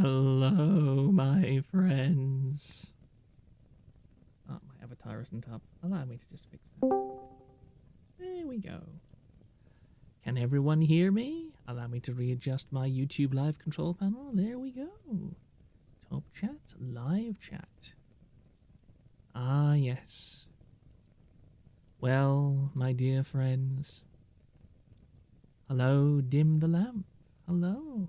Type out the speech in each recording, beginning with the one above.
Hello, my friends. Oh, my avatar isn't up. Allow me to just fix that. There we go. Can everyone hear me? Allow me to readjust my YouTube live control panel. There we go. Top chat, live chat. Ah, yes. Well, my dear friends. Hello, dim the lamp. Hello.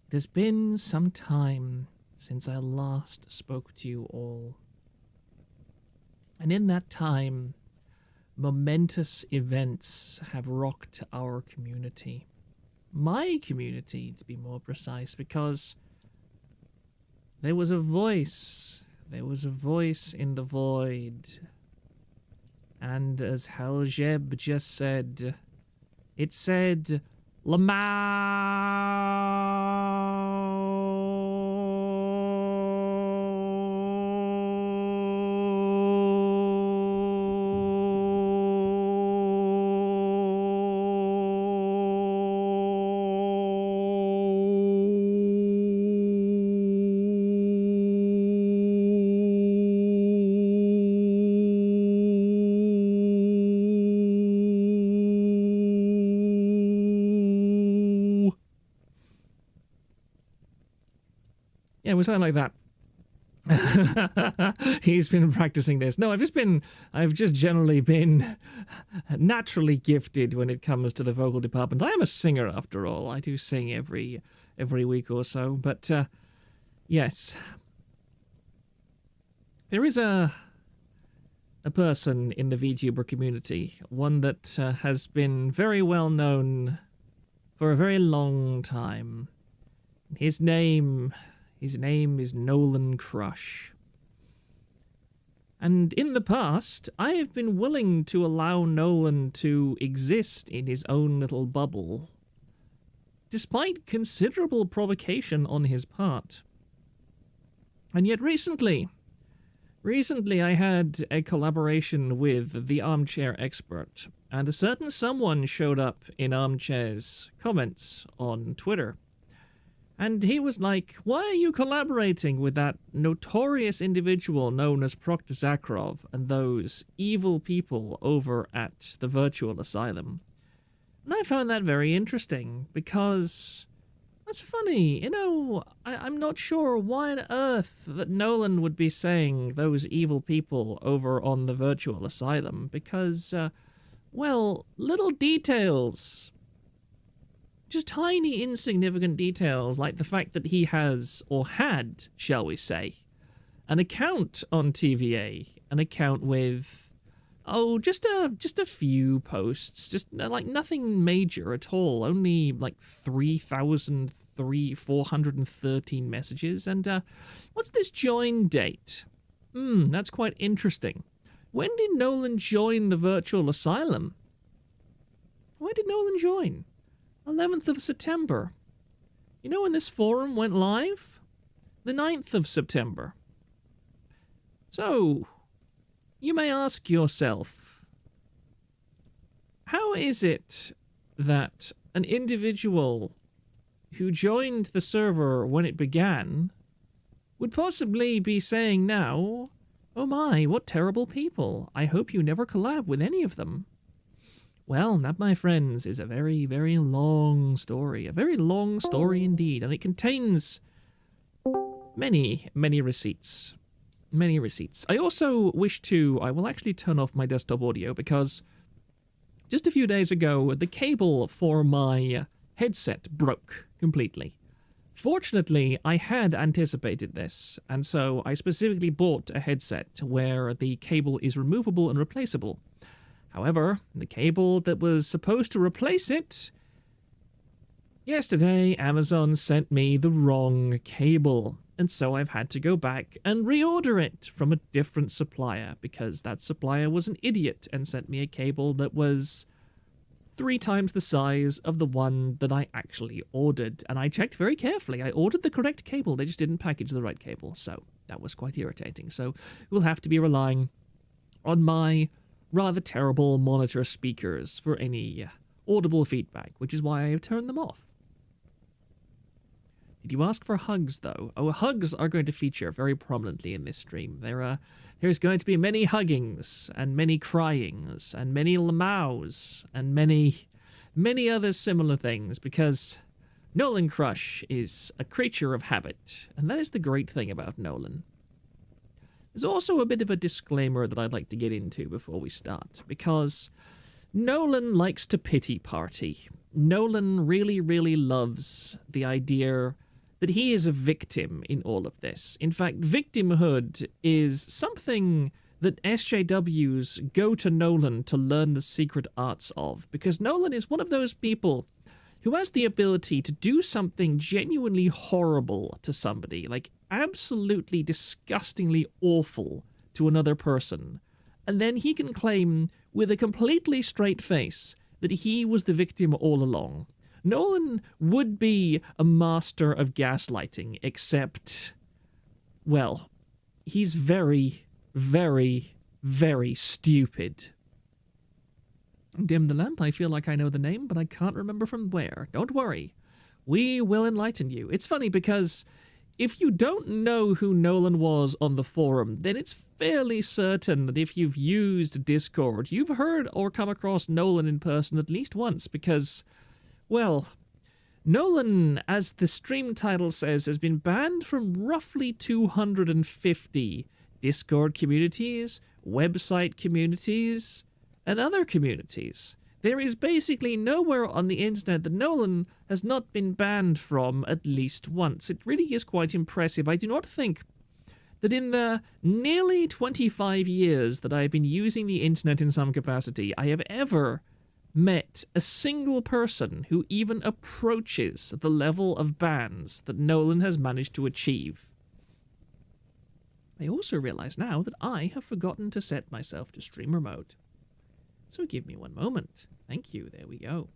There's been some time since I last spoke to you all. And in that time, momentous events have rocked our community. My community, to be more precise, because there was a voice. There was a voice in the void. And as Haljeb just said, it said, yeah, it was something like that. He's been practicing this. No, I've just generally been naturally gifted when it comes to the vocal department. I am a singer after all. I do sing every week or so. But yes, there is a person in the Vtuber community, one that has been very well known for a very long time. His name is Nolan Crush. And in the past, I have been willing to allow Nolan to exist in his own little bubble, despite considerable provocation on his part. And yet recently I had a collaboration with the Armchair Expert, and a certain someone showed up in Armchair's comments on Twitter. And he was like, why are you collaborating with that notorious individual known as Proctor Zakharov and those evil people over at the virtual asylum? And I found that very interesting, because that's funny. You know, I'm not sure why on earth that Nolan would be saying those evil people over on the virtual asylum, because, well, little details. Just tiny, insignificant details, like the fact that he has, or had, shall we say, an account on TVA, an account with, just a few posts, just like nothing major at all, only like 413 messages, and what's this join date? That's quite interesting. When did Nolan join the virtual asylum? Why did Nolan join? 11th of September. You know when this forum went live? The 9th of September. So, you may ask yourself, how is it that an individual who joined the server when it began would possibly be saying now, oh my, what terrible people. I hope you never collab with any of them. Well, that, my friends, is a very, very long story. A very long story indeed. And it contains many, many receipts. Many receipts. I also wish to... I will actually turn off my desktop audio because just a few days ago, the cable for my headset broke completely. Fortunately, I had anticipated this, and so I specifically bought a headset where the cable is removable and replaceable. However, the cable that was supposed to replace it... Yesterday, Amazon sent me the wrong cable, and so I've had to go back and reorder it from a different supplier, because that supplier was an idiot and sent me a cable that was 3 times the size of the one that I actually ordered. And I checked very carefully. I ordered the correct cable, they just didn't package the right cable, so that was quite irritating. So we'll have to be relying on my rather terrible monitor speakers for any audible feedback, which is why I have turned them off. Did you ask for hugs, though? Oh, hugs are going to feature very prominently in this stream. There's going to be many huggings, and many cryings, and many LMAOOOs, and many other similar things, because Nolan Crush is a creature of habit, and that is the great thing about Nolan. There's also a bit of a disclaimer that I'd like to get into before we start, because Nolan likes to pity party. Nolan really, really loves the idea that he is a victim in all of this. In fact, victimhood is something that SJWs go to Nolan to learn the secret arts of, because Nolan is one of those people who has the ability to do something genuinely horrible to somebody, like absolutely disgustingly awful to another person, and then he can claim with a completely straight face that he was the victim all along. Nolan would be a master of gaslighting, except, well, he's very, very, very stupid. Dim the lamp, I feel like I know the name, but I can't remember from where. Don't worry. We will enlighten you. It's funny because if you don't know who Nolan was on the forum, then it's fairly certain that if you've used Discord, you've heard or come across Nolan in person at least once, because, well, Nolan, as the stream title says, has been banned from roughly 250 Discord communities, website communities, and other communities. There is basically nowhere on the internet that Nolan has not been banned from at least once. It really is quite impressive. I do not think that in the nearly 25 years that I've been using the internet in some capacity, I have ever met a single person who even approaches the level of bans that Nolan has managed to achieve. I also realize now that I have forgotten to set myself to streamer mode. So give me one moment. Thank you. There we go.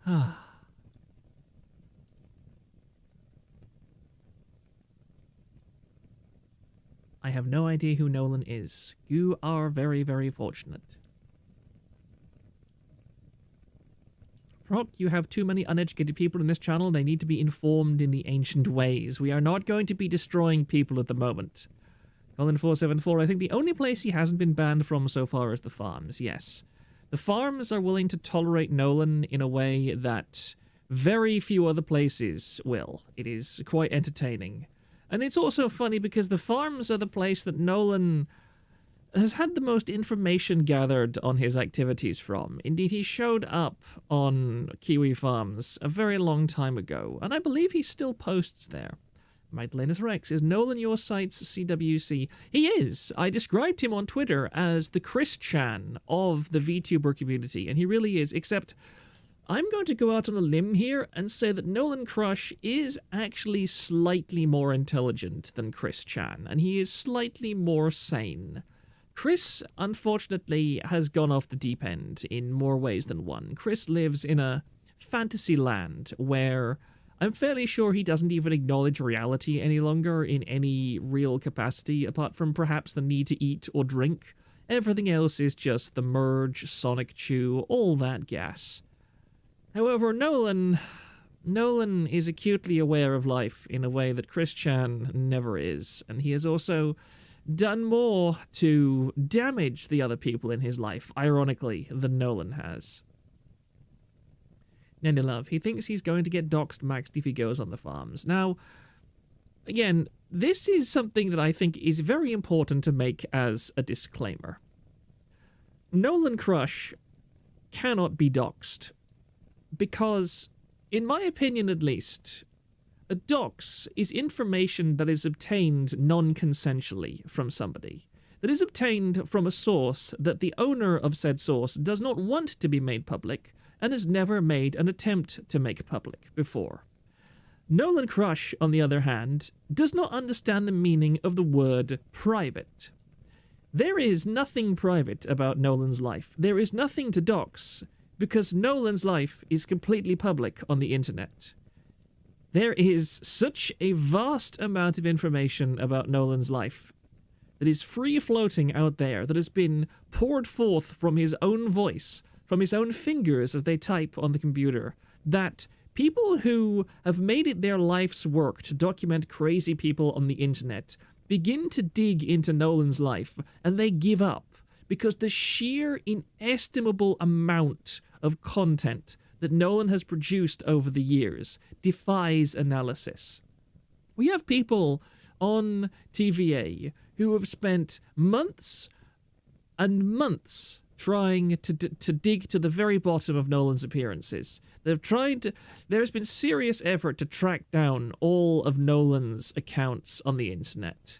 I have no idea who Nolan is. You are very, very fortunate. Proc, you have too many uneducated people in this channel. They need to be informed in the ancient ways. We are not going to be destroying people at the moment. Colin474, I think the only place he hasn't been banned from so far is the farms, yes. The farms are willing to tolerate Nolan in a way that very few other places will. It is quite entertaining. And it's also funny because the farms are the place that Nolan has had the most information gathered on his activities from. Indeed, he showed up on Kiwi Farms a very long time ago, and I believe he still posts there. Magdalena's Rex, is Nolan your site's CWC? He is. I described him on Twitter as the Chris Chan of the VTuber community, and he really is, except I'm going to go out on a limb here and say that Nolan Crush is actually slightly more intelligent than Chris Chan, and he is slightly more sane. Chris, unfortunately, has gone off the deep end in more ways than one. Chris lives in a fantasy land where I'm fairly sure he doesn't even acknowledge reality any longer in any real capacity, apart from perhaps the need to eat or drink. Everything else is just the merge, Sonic Chew, all that gas. However, Nolan is acutely aware of life in a way that Chris Chan never is, and he has also done more to damage the other people in his life, ironically, than Nolan has. Love, he thinks he's going to get doxed maxed if he goes on the farms. Now, again, this is something that I think is very important to make as a disclaimer. Nolan Crush cannot be doxed because, in my opinion at least, a dox is information that is obtained non-consensually from somebody, that is obtained from a source that the owner of said source does not want to be made public, and has never made an attempt to make public before. Nolan Crush, on the other hand, does not understand the meaning of the word private. There is nothing private about Nolan's life. There is nothing to dox, because Nolan's life is completely public on the internet. There is such a vast amount of information about Nolan's life that is free-floating out there, that has been poured forth from his own voice, from his own fingers as they type on the computer, that people who have made it their life's work to document crazy people on the internet begin to dig into Nolan's life, and they give up because the sheer inestimable amount of content that Nolan has produced over the years defies analysis. We have people on TVA who have spent months and months trying to dig to the very bottom of Nolan's appearances. There's been serious effort to track down all of Nolan's accounts on the internet.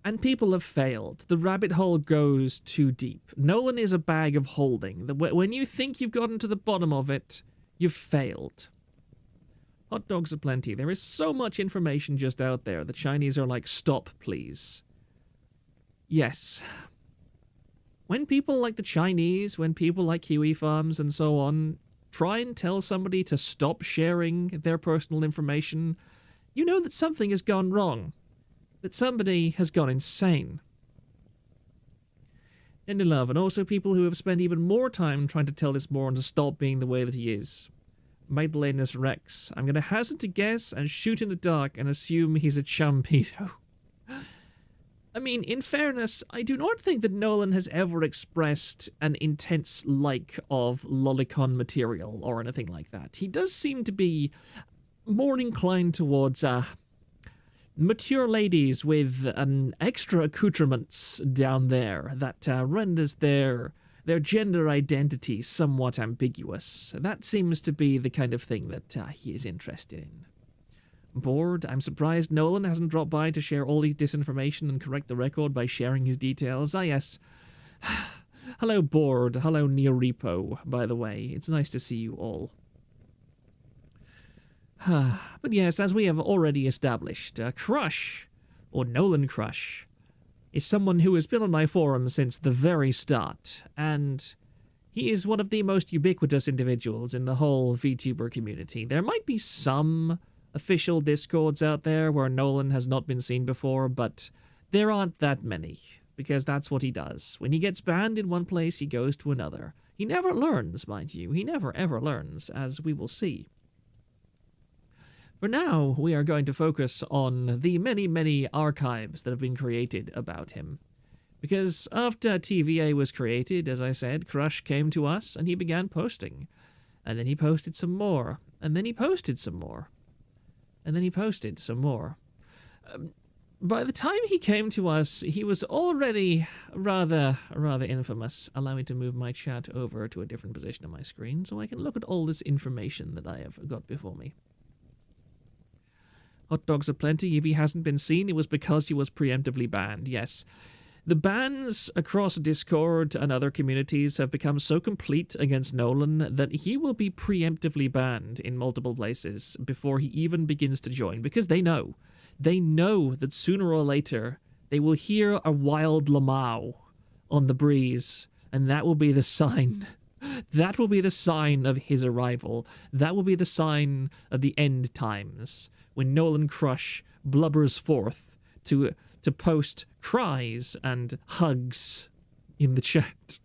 And people have failed. The rabbit hole goes too deep. Nolan is a bag of holding. When you think you've gotten to the bottom of it, you've failed. Hot dogs aplenty. There is so much information just out there. The Chinese are like, stop, please. Yes. When people like the Chinese, when people like Kiwi Farms and so on, try and tell somebody to stop sharing their personal information, you know that something has gone wrong. That somebody has gone insane. And in love, and also people who have spent even more time trying to tell this moron to stop being the way that he is. Magdalenus Rex. I'm going to hazard a guess and shoot in the dark and assume he's a chumpedo. I mean, in fairness, I do not think that Nolan has ever expressed an intense like of lolicon material or anything like that. He does seem to be more inclined towards mature ladies with an extra accoutrements down there that renders their gender identity somewhat ambiguous. That seems to be the kind of thing that he is interested in. Bored? I'm surprised Nolan hasn't dropped by to share all these disinformation and correct the record by sharing his details. Ah, yes. Hello, Bored. Hello, Near Repo, by the way. It's nice to see you all. But yes, as we have already established, Crush, or Nolan Crush, is someone who has been on my forum since the very start, and he is one of the most ubiquitous individuals in the whole VTuber community. There might be some official Discords out there where Nolan has not been seen before, but there aren't that many, because that's what he does. When he gets banned in one place, he goes to another. He never learns, mind you. He never ever learns, as we will see. For now, we are going to focus on the many, many archives that have been created about him. Because after TVA was created, as I said, Crush came to us and he began posting. And then he posted some more. And then he posted some more. And then he posted some more. By the time he came to us, he was already rather infamous. Allow me to move my chat over to a different position on my screen so I can look at all this information that I have got before me. Hot dogs are plenty. If he hasn't been seen, it was because he was preemptively banned. Yes. The bans across Discord and other communities have become so complete against Nolan that he will be preemptively banned in multiple places before he even begins to join, because they know. They know that sooner or later they will hear a wild LMAOOOO on the breeze, and that will be the sign. That will be the sign of his arrival. That will be the sign of the end times, when Nolan Crush blubbers forth to post cries and hugs in the chat.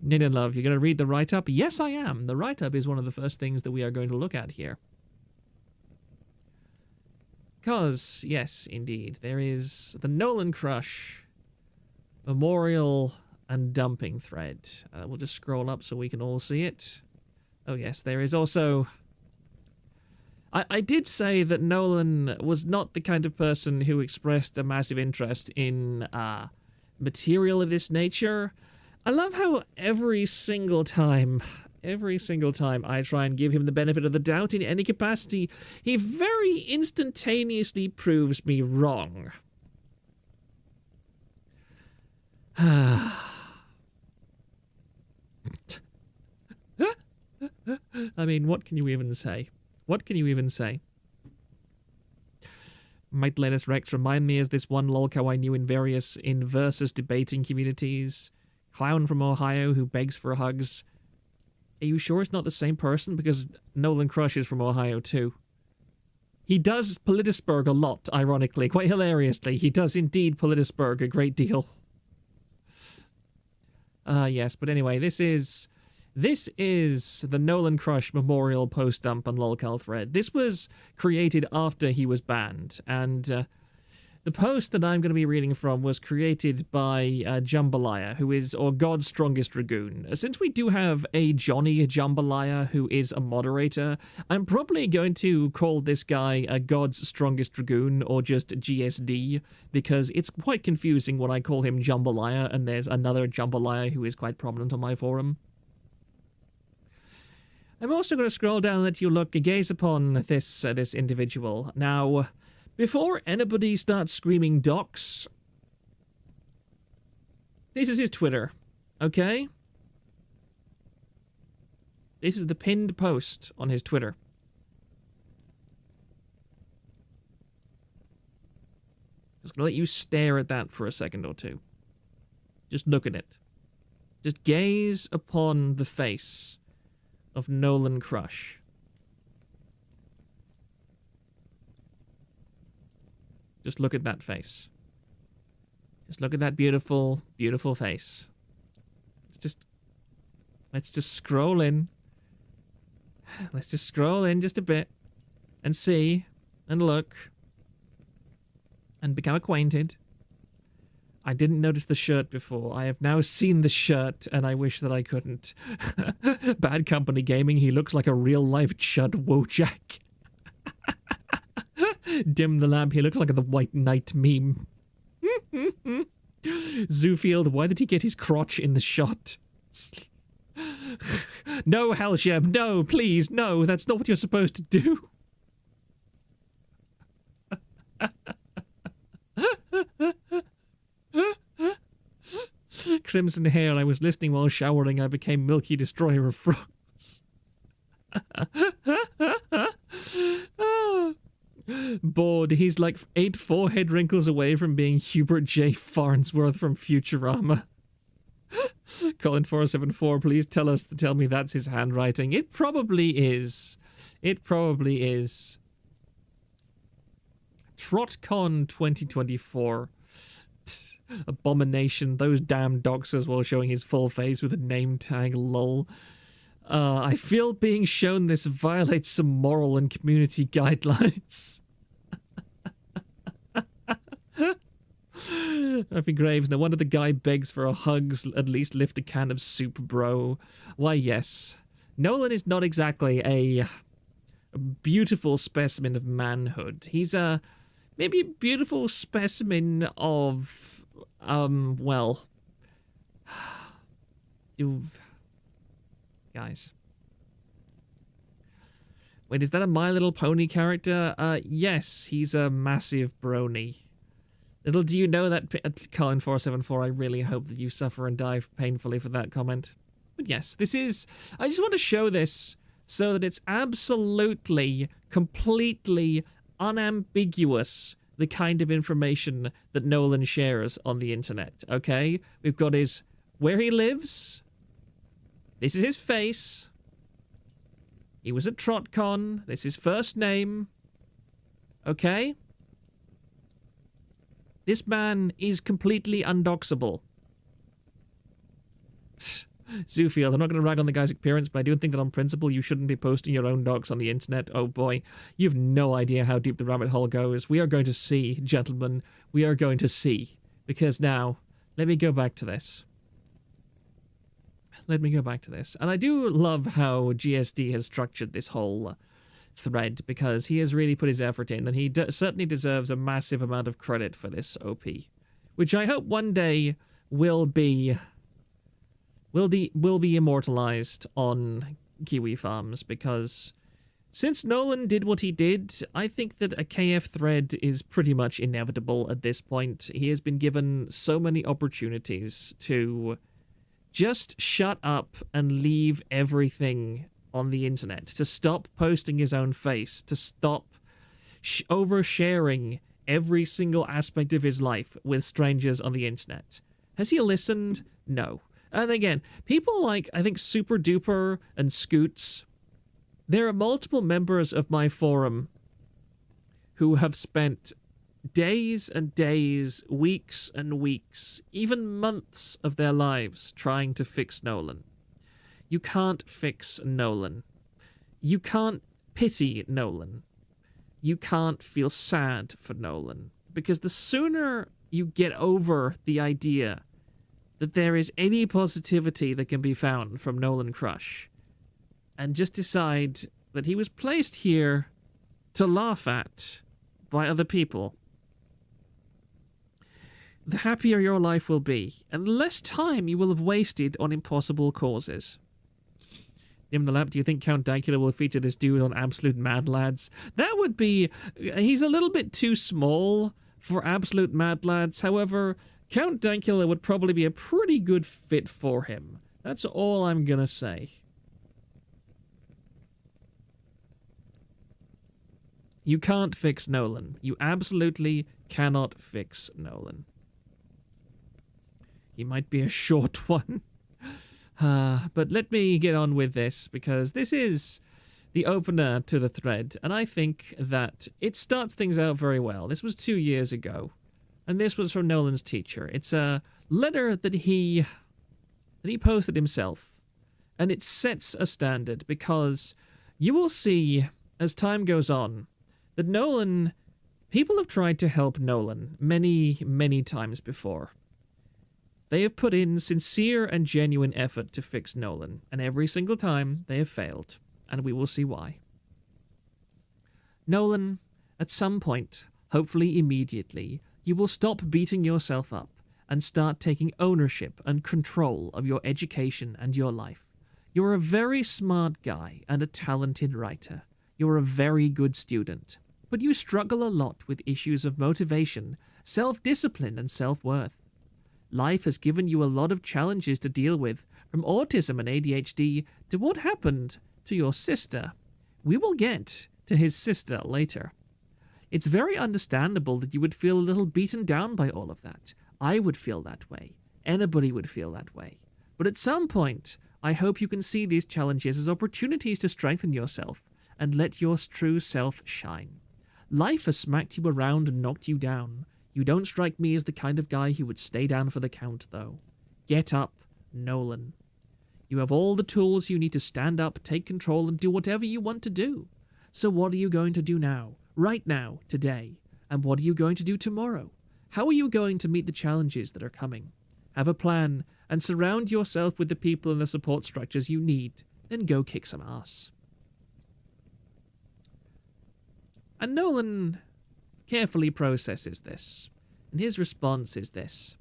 Nina Love, you're going to read the write-up? Yes, I am. The write-up is one of the first things that we are going to look at here. Because, yes, indeed, there is the Nolan Crush memorial and dumping thread. We'll just scroll up so we can all see it. Oh, yes, there is also... I did say that Nolan was not the kind of person who expressed a massive interest in material of this nature. I love how every single time I try and give him the benefit of the doubt in any capacity, he very instantaneously proves me wrong. I mean, what can you even say? What can you even say? Might Lennis Rex remind me as this one lolcow I knew in versus debating communities. Clown from Ohio who begs for hugs. Are you sure it's not the same person? Because Nolan Crush is from Ohio too. He does politisperg a lot, ironically. Quite hilariously. He does indeed politisperg a great deal. Yes, but anyway, this is This is the Nolan Crush Memorial Post Dump on lolcal thread. This was created after he was banned, and the post that I'm going to be reading from was created by Jambalaya, who is, or God's Strongest Dragoon. Since we do have a Johnny Jambalaya who is a moderator, I'm probably going to call this guy God's Strongest Dragoon, or just GSD, because it's quite confusing when I call him Jambalaya, and there's another Jambalaya who is quite prominent on my forum. I'm also going to scroll down and let you gaze upon this individual. Now, before anybody starts screaming docs, this is his Twitter, okay? This is the pinned post on his Twitter. Just gonna let you stare at that for a second or two. Just look at it. Just gaze upon the face of Nolan Crush. Just look at that face. Just look at that beautiful, beautiful face. Let's just scroll in. Let's just scroll in just a bit and see and look and become acquainted. I didn't notice the shirt before. I have now seen the shirt, and I wish that I couldn't. Bad Company Gaming, he looks like a real-life Chud Wojak. Dim the Lamp, he looks like the White Knight meme. Zoofield, why did he get his crotch in the shot? No, Halsheb, no, please, no, that's not what you're supposed to do. Crimson Hair, I was listening while showering, I became Milky Destroyer of Frogs. Bored, he's like 8 forehead wrinkles away from being Hubert J. Farnsworth from Futurama. Colin474, please tell me that's his handwriting. It probably is. It probably is. TrotCon 2024. Abomination, those damn doxers while showing his full face with a name tag, lol. I feel being shown this violates some moral and community guidelines. Murphy Graves, no wonder the guy begs for a hugs, at least lift a can of soup, bro. Why, yes. Nolan is not exactly a beautiful specimen of manhood. He's maybe a beautiful specimen of well, guys. Wait, is that a My Little Pony character? Yes, he's a massive brony. Little do you know that, Colin474, I really hope that you suffer and die painfully for that comment. But yes, this is, I just want to show this so that it's absolutely, completely unambiguous the kind of information that Nolan shares on the internet, okay? We've got his, where he lives. This is his face. He was at TrotCon. This is his first name. Okay? This man is completely undoxable. Zoofield, I'm not going to rag on the guy's appearance, but I do think that on principle you shouldn't be posting your own docs on the internet. Oh boy, you have no idea how deep the rabbit hole goes. We are going to see, gentlemen. We are going to see. Because now, let me go back to this. Let me go back to this. And I do love how GSD has structured this whole thread, because he has really put his effort in, and he certainly deserves a massive amount of credit for this OP. Which I hope one day will be immortalized on Kiwi Farms, because since Nolan did what he did, I think that a KF thread is pretty much inevitable at this point. He has been given so many opportunities to just shut up and leave everything on the internet, to stop posting his own face, to stop oversharing every single aspect of his life with strangers on the internet. Has he listened? No. And again, people like, I think, Super Duper and Scoots, there are multiple members of my forum who have spent days and days, weeks and weeks, even months of their lives trying to fix Nolan. You can't fix Nolan. You can't pity Nolan. You can't feel sad for Nolan. Because the sooner you get over the idea that there is any positivity that can be found from Nolan Crush, and just decide that he was placed here to laugh at by other people, the happier your life will be, and the less time you will have wasted on impossible causes. Dim the Lamp, do you think Count Dankula will feature this dude on Absolute Mad Lads? That would be... He's a little bit too small for Absolute Mad Lads. However, Count Dankula would probably be a pretty good fit for him. That's all I'm gonna say. You can't fix Nolan. You absolutely cannot fix Nolan. He might be a short one. But let me get on with this, because this is the opener to the thread, and I think that it starts things out very well. This was 2 years ago, and this was from Nolan's teacher. It's a letter that he posted himself, and it sets a standard, because you will see, as time goes on, that Nolan... People have tried to help Nolan many, many times before. They have put in sincere and genuine effort to fix Nolan, and every single time they have failed, and we will see why. Nolan, at some point, hopefully immediately, you will stop beating yourself up and start taking ownership and control of your education and your life. You're a very smart guy and a talented writer. You're a very good student, but you struggle a lot with issues of motivation, self-discipline, and self-worth. Life has given you a lot of challenges to deal with, from autism and ADHD to what happened to your sister. We will get to his sister later. It's very understandable that you would feel a little beaten down by all of that. I would feel that way. Anybody would feel that way. But at some point, I hope you can see these challenges as opportunities to strengthen yourself and let your true self shine. Life has smacked you around and knocked you down. You don't strike me as the kind of guy who would stay down for the count, though. Get up, Nolan. You have all the tools you need to stand up, take control, and do whatever you want to do. So what are you going to do now, right now, today? And what are you going to do tomorrow? How are you going to meet the challenges that are coming? Have a plan, and surround yourself with the people and the support structures you need. Then go kick some ass. And Nolan carefully processes this, and his response is this.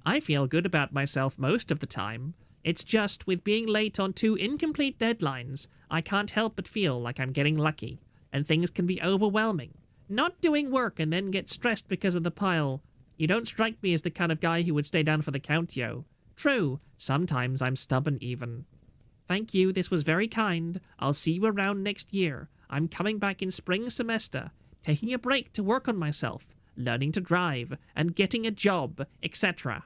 I feel good about myself most of the time. It's just, with being late on 2 incomplete deadlines, I can't help but feel like I'm getting lucky, and things can be overwhelming. Not doing work and then get stressed because of the pile. You don't strike me as the kind of guy who would stay down for the count, yo. True, sometimes I'm stubborn even. Thank you, this was very kind. I'll see you around next year. I'm coming back in spring semester, taking a break to work on myself, learning to drive, and getting a job, etc.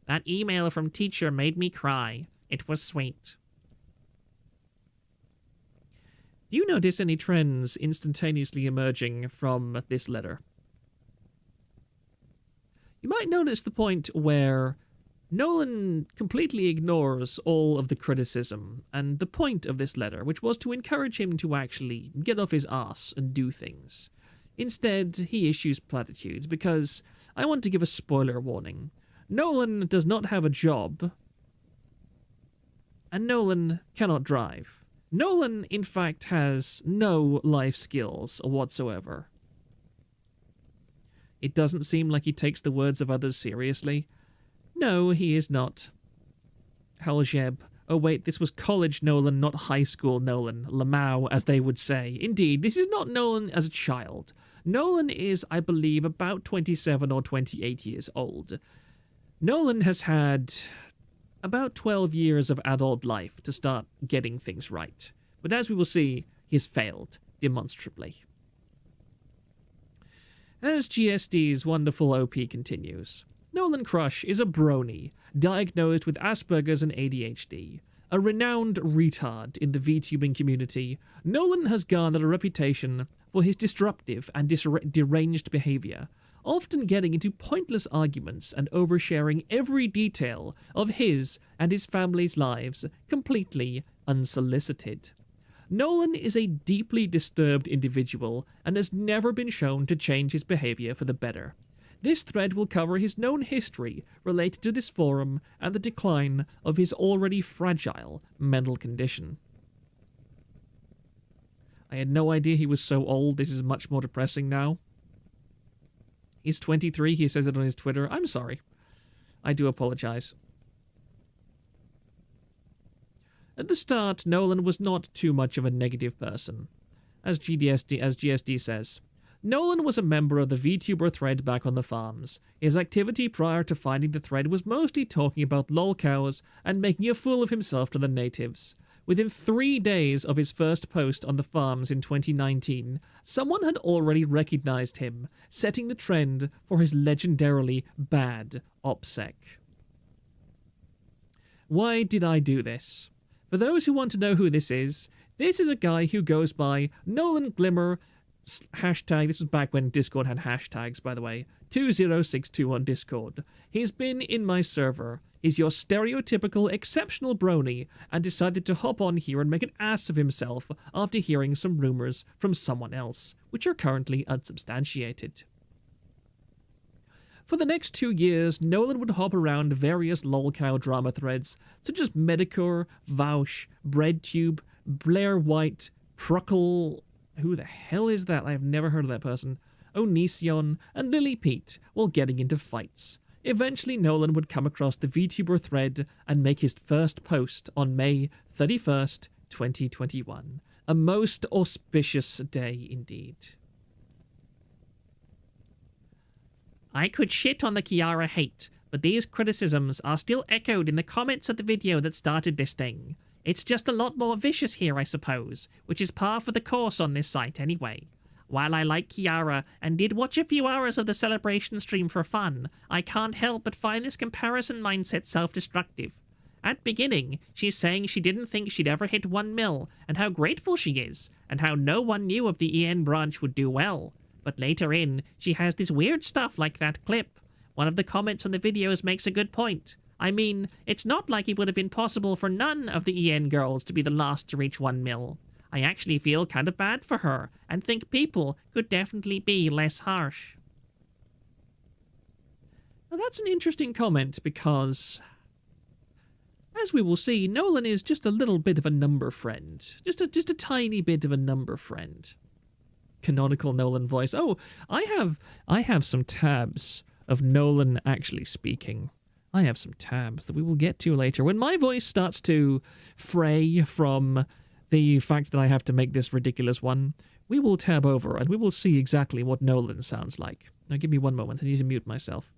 That email from teacher made me cry. It was sweet. Do you notice any trends instantaneously emerging from this letter? You might notice the point where Nolan completely ignores all of the criticism and the point of this letter, which was to encourage him to actually get off his ass and do things. Instead, he issues platitudes because, I want to give a spoiler warning, Nolan does not have a job, and Nolan cannot drive. Nolan, in fact, has no life skills whatsoever. It doesn't seem like he takes the words of others seriously. No, he is not. Haljeb. Oh wait, this was college Nolan, not high school Nolan. LMAOOOO, as they would say. Indeed, this is not Nolan as a child. Nolan is, I believe, about 27 or 28 years old. Nolan has had about 12 years of adult life to start getting things right. But as we will see, he has failed demonstrably. As GSD's wonderful OP continues, Nolan Crush is a brony, diagnosed with Asperger's and ADHD. A renowned retard in the VTubing community, Nolan has garnered a reputation for his disruptive and deranged behavior, often getting into pointless arguments and oversharing every detail of his and his family's lives completely unsolicited. Nolan is a deeply disturbed individual and has never been shown to change his behavior for the better. This thread will cover his known history related to this forum and the decline of his already fragile mental condition. I had no idea he was so old. This is much more depressing now. He's 23. He says it on his Twitter. I'm sorry. I do apologize. At the start, Nolan was not too much of a negative person. As GSD says, Nolan was a member of the Vtuber thread back on the farms. His activity prior to finding the thread was mostly talking about lolcows and making a fool of himself to the natives. Within 3 days of his first post on the farms in 2019, someone had already recognized him, setting the trend for his legendarily bad OPSEC. Why did I do this? For those who want to know who this is a guy who goes by Nolan Glimmer hashtag, this was back when Discord had hashtags, by the way, 20621 on Discord. He's been in my server. He's your stereotypical exceptional brony and decided to hop on here and make an ass of himself after hearing some rumors from someone else, which are currently unsubstantiated. For the next 2 years, Nolan would hop around various lolcow drama threads, such as Medicure, Vaush, BreadTube, Blair White, Pruckle, who the hell is that? I have never heard of that person, Onision, and Lily Pete, while getting into fights. Eventually, Nolan would come across the VTuber thread and make his first post on May 31st, 2021. A most auspicious day indeed. I could shit on the Kiara hate, but these criticisms are still echoed in the comments of the video that started this thing. It's just a lot more vicious here, I suppose, which is par for the course on this site anyway. While I like Kiara and did watch a few hours of the celebration stream for fun, I can't help but find this comparison mindset self-destructive. At beginning, she's saying she didn't think she'd ever hit 1 mil, and how grateful she is, and how no one knew if the EN branch would do well. But later in, she has this weird stuff like that clip. One of the comments on the videos makes a good point. I mean, it's not like it would have been possible for none of the EN girls to be the last to reach 1 mil. I actually feel kind of bad for her, and think people could definitely be less harsh. Now that's an interesting comment because, as we will see, Nolan is just a little bit of a number friend. Just a tiny bit of a number friend. Canonical Nolan voice. Oh, I have some tabs of Nolan actually speaking. I have some tabs that we will get to later. When my voice starts to fray from the fact that I have to make this ridiculous one, we will tab over and we will see exactly what Nolan sounds like. Now give me one moment, I need to mute myself.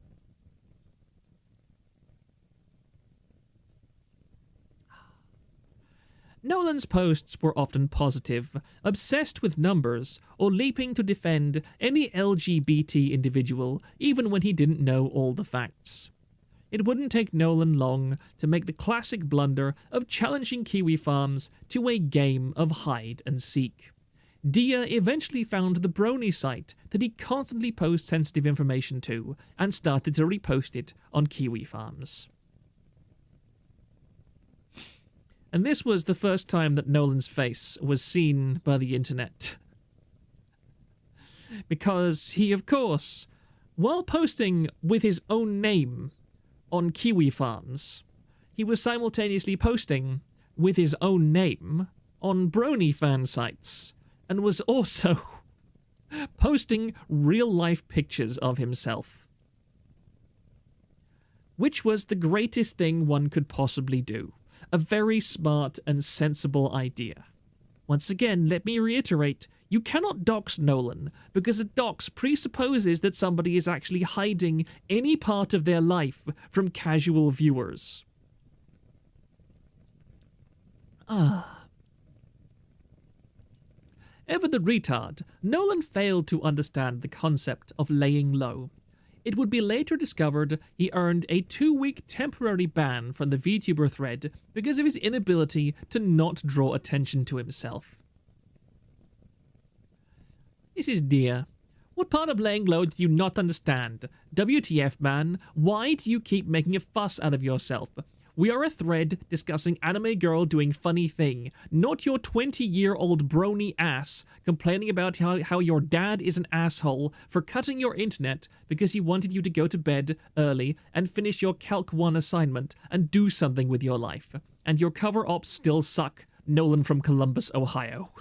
Nolan's posts were often positive, obsessed with numbers, or leaping to defend any LGBT individual even when he didn't know all the facts. It wouldn't take Nolan long to make the classic blunder of challenging Kiwi farms to a game of hide and seek. Dia eventually found the Brony site that he constantly posts sensitive information to and started to repost it on Kiwi farms. And this was the first time that Nolan's face was seen by the internet. Because he, of course, while posting with his own name on Kiwi farms, he was simultaneously posting with his own name on Brony fan sites, and was also posting real-life pictures of himself. Which was the greatest thing one could possibly do. A very smart and sensible idea. Once again, let me reiterate, you cannot dox Nolan, because a dox presupposes that somebody is actually hiding any part of their life from casual viewers. Ever the retard, Nolan failed to understand the concept of laying low. It would be later discovered he earned a 2-week temporary ban from the VTuber thread because of his inability to not draw attention to himself. This is Dia. What part of laying low do you not understand? WTF, man? Why do you keep making a fuss out of yourself? We are a thread discussing anime girl doing funny thing, not your 20-year-old brony ass complaining about how your dad is an asshole for cutting your internet because he wanted you to go to bed early and finish your Calc 1 assignment and do something with your life. And your cover ops still suck. Nolan from Columbus, Ohio.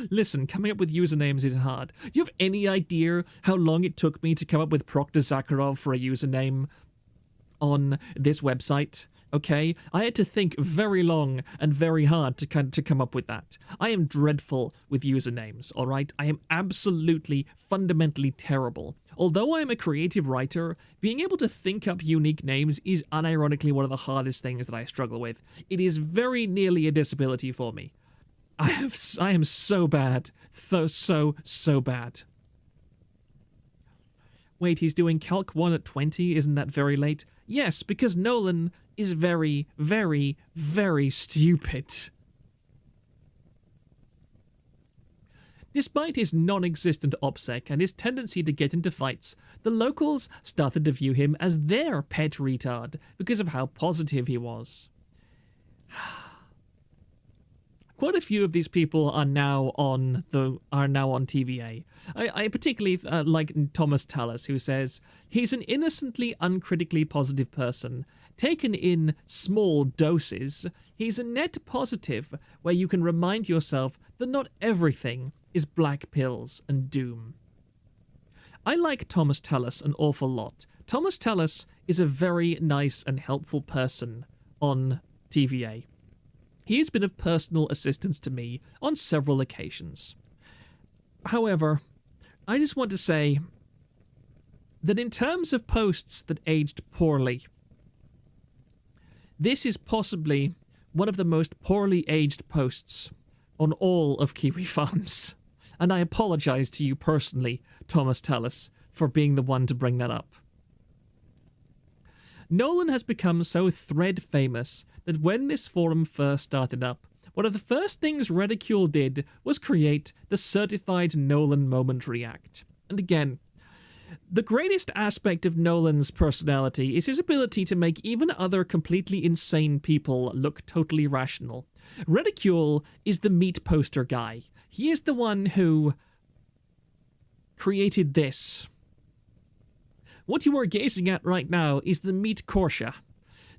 Listen, coming up with usernames is hard. Do you have any idea how long it took me to come up with Proctor Zakharov for a username on this website? Okay, I had to think very long and very hard to come up with that. I am dreadful with usernames, all right? I am absolutely, fundamentally terrible. Although I am a creative writer, being able to think up unique names is unironically one of the hardest things that I struggle with. It is very nearly a disability for me. I am so bad. So bad. Wait, he's doing Calc 1 at 20? Isn't that very late? Yes, because Nolan is very, very, very stupid. Despite his non-existent OPSEC and his tendency to get into fights, the locals started to view him as their pet retard because of how positive he was. Quite a few of these people are now on TVA. I particularly like Thomas Tallis, who says he's an innocently, uncritically positive person. Taken in small doses, he's a net positive where you can remind yourself that not everything is black pills and doom. I like Thomas Tallis an awful lot. Thomas Tallis is a very nice and helpful person on TVA. He has been of personal assistance to me on several occasions. However, I just want to say that in terms of posts that aged poorly, this is possibly one of the most poorly aged posts on all of Kiwi Farms. And I apologize to you personally, Thomas Tallis, for being the one to bring that up. Nolan has become so thread famous that when this forum first started up, one of the first things Ridicule did was create the Certified Nolan Moment React. And again, the greatest aspect of Nolan's personality is his ability to make even other completely insane people look totally rational. Ridicule is the meat poster guy. He is the one who created this. What you are gazing at right now is the meat Korsha.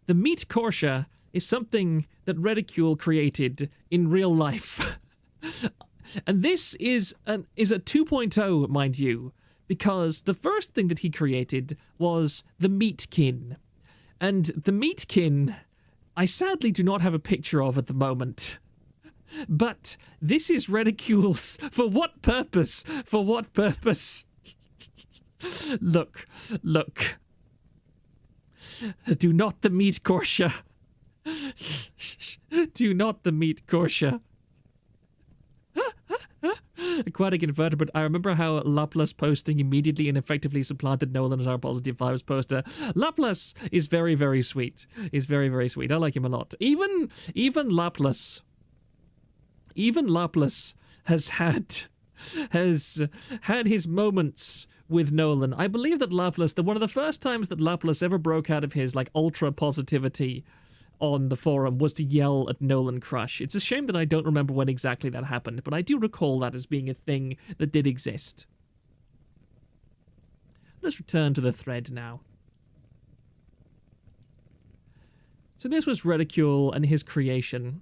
The meat Korsha is something that Ridicule created in real life. And this is a 2.0, mind you, because the first thing that he created was the Meatkin. And the Meatkin, I sadly do not have a picture of at the moment. But this is Ridicule's. For what purpose? For what purpose? Look. Do not the meat Korsha. Do not the meat Korsha. Aquatic invertebrate. I remember how Laplace posting immediately and effectively supplanted Nolan as our positive vibes poster. Laplace is very, very sweet. He's very, very sweet. I like him a lot. Even Laplace has had his moments with Nolan. I believe that Laplace, one of the first times that Laplace ever broke out of his ultra positivity on the forum was to yell at Nolan Crush. It's a shame that I don't remember when exactly that happened, but I do recall that as being a thing that did exist. Let's return to the thread now. So this was Ridicule and his creation.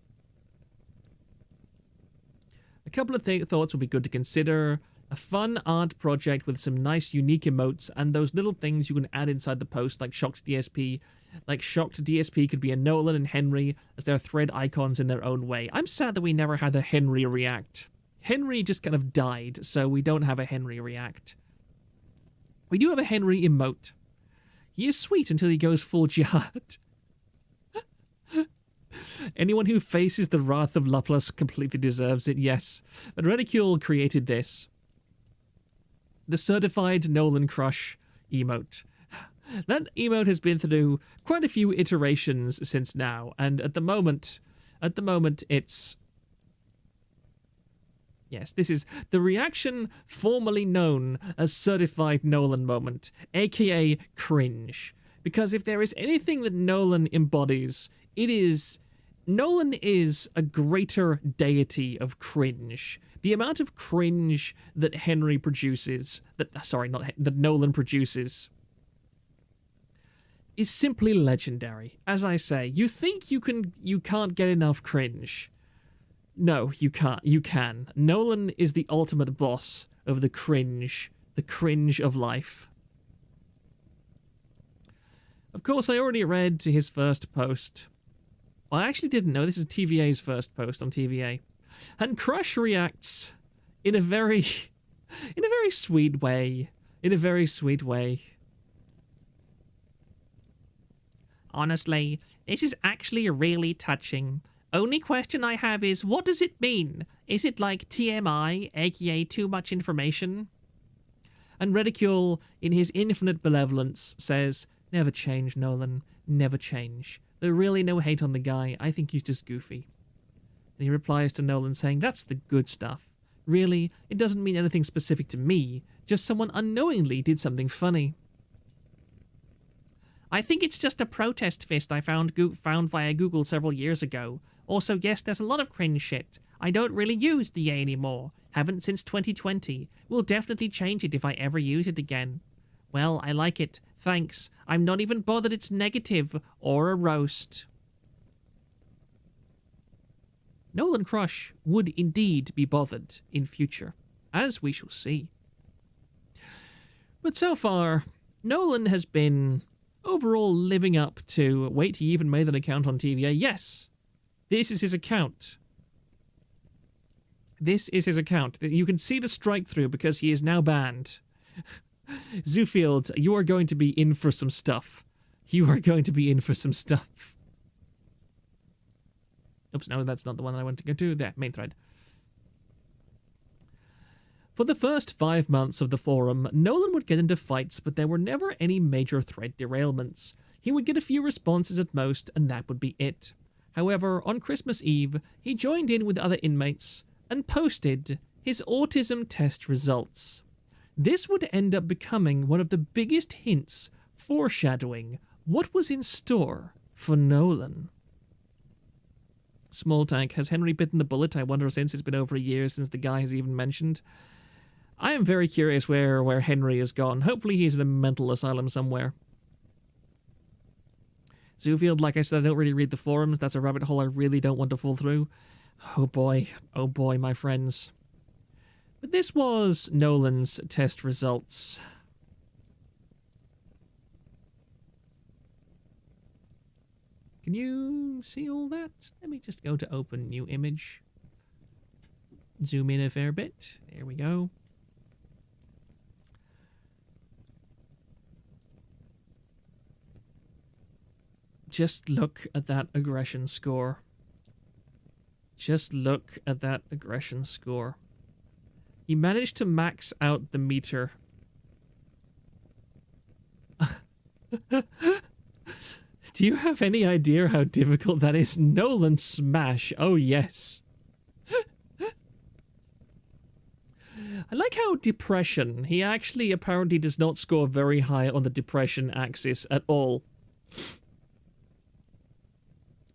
A couple of thoughts would be good to consider. A fun art project with some nice unique emotes and those little things you can add inside the post, like Shocked DSP. Like Shocked DSP could be a Nolan and Henry as their thread icons in their own way. I'm sad that we never had a Henry react. Henry just kind of died, so we don't have a Henry react. We do have a Henry emote. He is sweet until he goes full jihad. Anyone who faces the wrath of Laplace completely deserves it, yes. But Ridicule created this. The Certified Nolan Crush emote. That emote has been through quite a few iterations since now, and at the moment it's Yes, this is the reaction formerly known as Certified Nolan Moment, aka cringe. Because if there is anything that Nolan embodies, it is... Nolan is a greater deity of cringe. The amount of cringe that Henry produces, that Nolan produces, is simply legendary. As I say, you think you can't get enough cringe. No, you can't. You can. Nolan is the ultimate boss of the cringe of life. Of course, I already read his first post. I actually didn't know this is TVA's first post on TVA. And Crush reacts in a very sweet way. In a very sweet way. Honestly, this is actually really touching. Only question I have is, what does it mean? Is it like TMI, aka too much information? And Ridicule, in his infinite benevolence, says, never change, Nolan. Never change. There's really no hate on the guy. I think he's just goofy. And he replies to Nolan saying, that's the good stuff. Really, it doesn't mean anything specific to me. Just someone unknowingly did something funny. I think it's just a protest fist I found via Google several years ago. Also, yes, there's a lot of cringe shit. I don't really use DA anymore. Haven't since 2020. Will definitely change it if I ever use it again. Well, I like it. Thanks. I'm not even bothered it's negative or a roast. Nolan Crush would indeed be bothered in future, as we shall see. But so far, Nolan has been overall living up to... Wait, he even made an account on TVA. Yes, this is his account. This is his account. You can see the strike through because he is now banned. Zoofield, you are going to be in for some stuff. You are going to be in for some stuff. Oops, no, that's not the one I want to go to. There, main thread. For the first 5 months of the forum, Nolan would get into fights, but there were never any major thread derailments. He would get a few responses at most, and that would be it. However, on Christmas Eve, he joined in with other inmates and posted his autism test results. This would end up becoming one of the biggest hints foreshadowing what was in store for Nolan. Small Tank, has Henry bitten the bullet? I wonder, since it's been over a year since the guy has even mentioned. I am very curious where Henry has gone. Hopefully he's in a mental asylum somewhere. Zoofield, like I said, I don't really read the forums. That's a rabbit hole I really don't want to fall through. Oh boy, my friends. But this was Nolan's test results. Can you see all that? Let me just go to open new image. Zoom in a fair bit. There we go. Just look at that aggression score. Just look at that aggression score. He managed to max out the meter. Do you have any idea how difficult that is? Nolan smash. Oh, yes. I like how depression, he actually apparently does not score very high on the depression axis at all.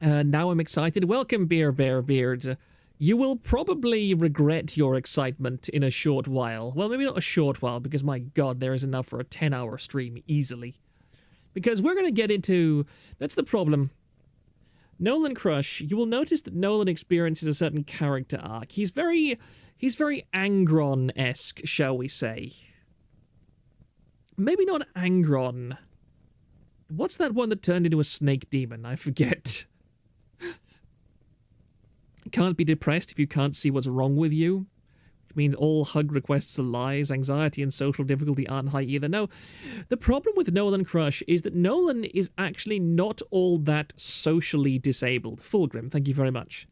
Now I'm excited. Welcome, Beer Bear Beard. You will probably regret your excitement in a short while. Well, maybe not a short while, because my god, there is enough for a 10-hour stream easily. Because we're going to get into... That's the problem. Nolan Crush, you will notice that Nolan experiences a certain character arc. He's very Angron-esque, shall we say. Maybe not Angron. What's that one that turned into a snake demon? I forget. Can't be depressed if you can't see what's wrong with you. Which means all hug requests are lies, anxiety and social difficulty aren't high either. No, the problem with Nolan Crush is that Nolan is actually not all that socially disabled. Fulgrim, thank you very much.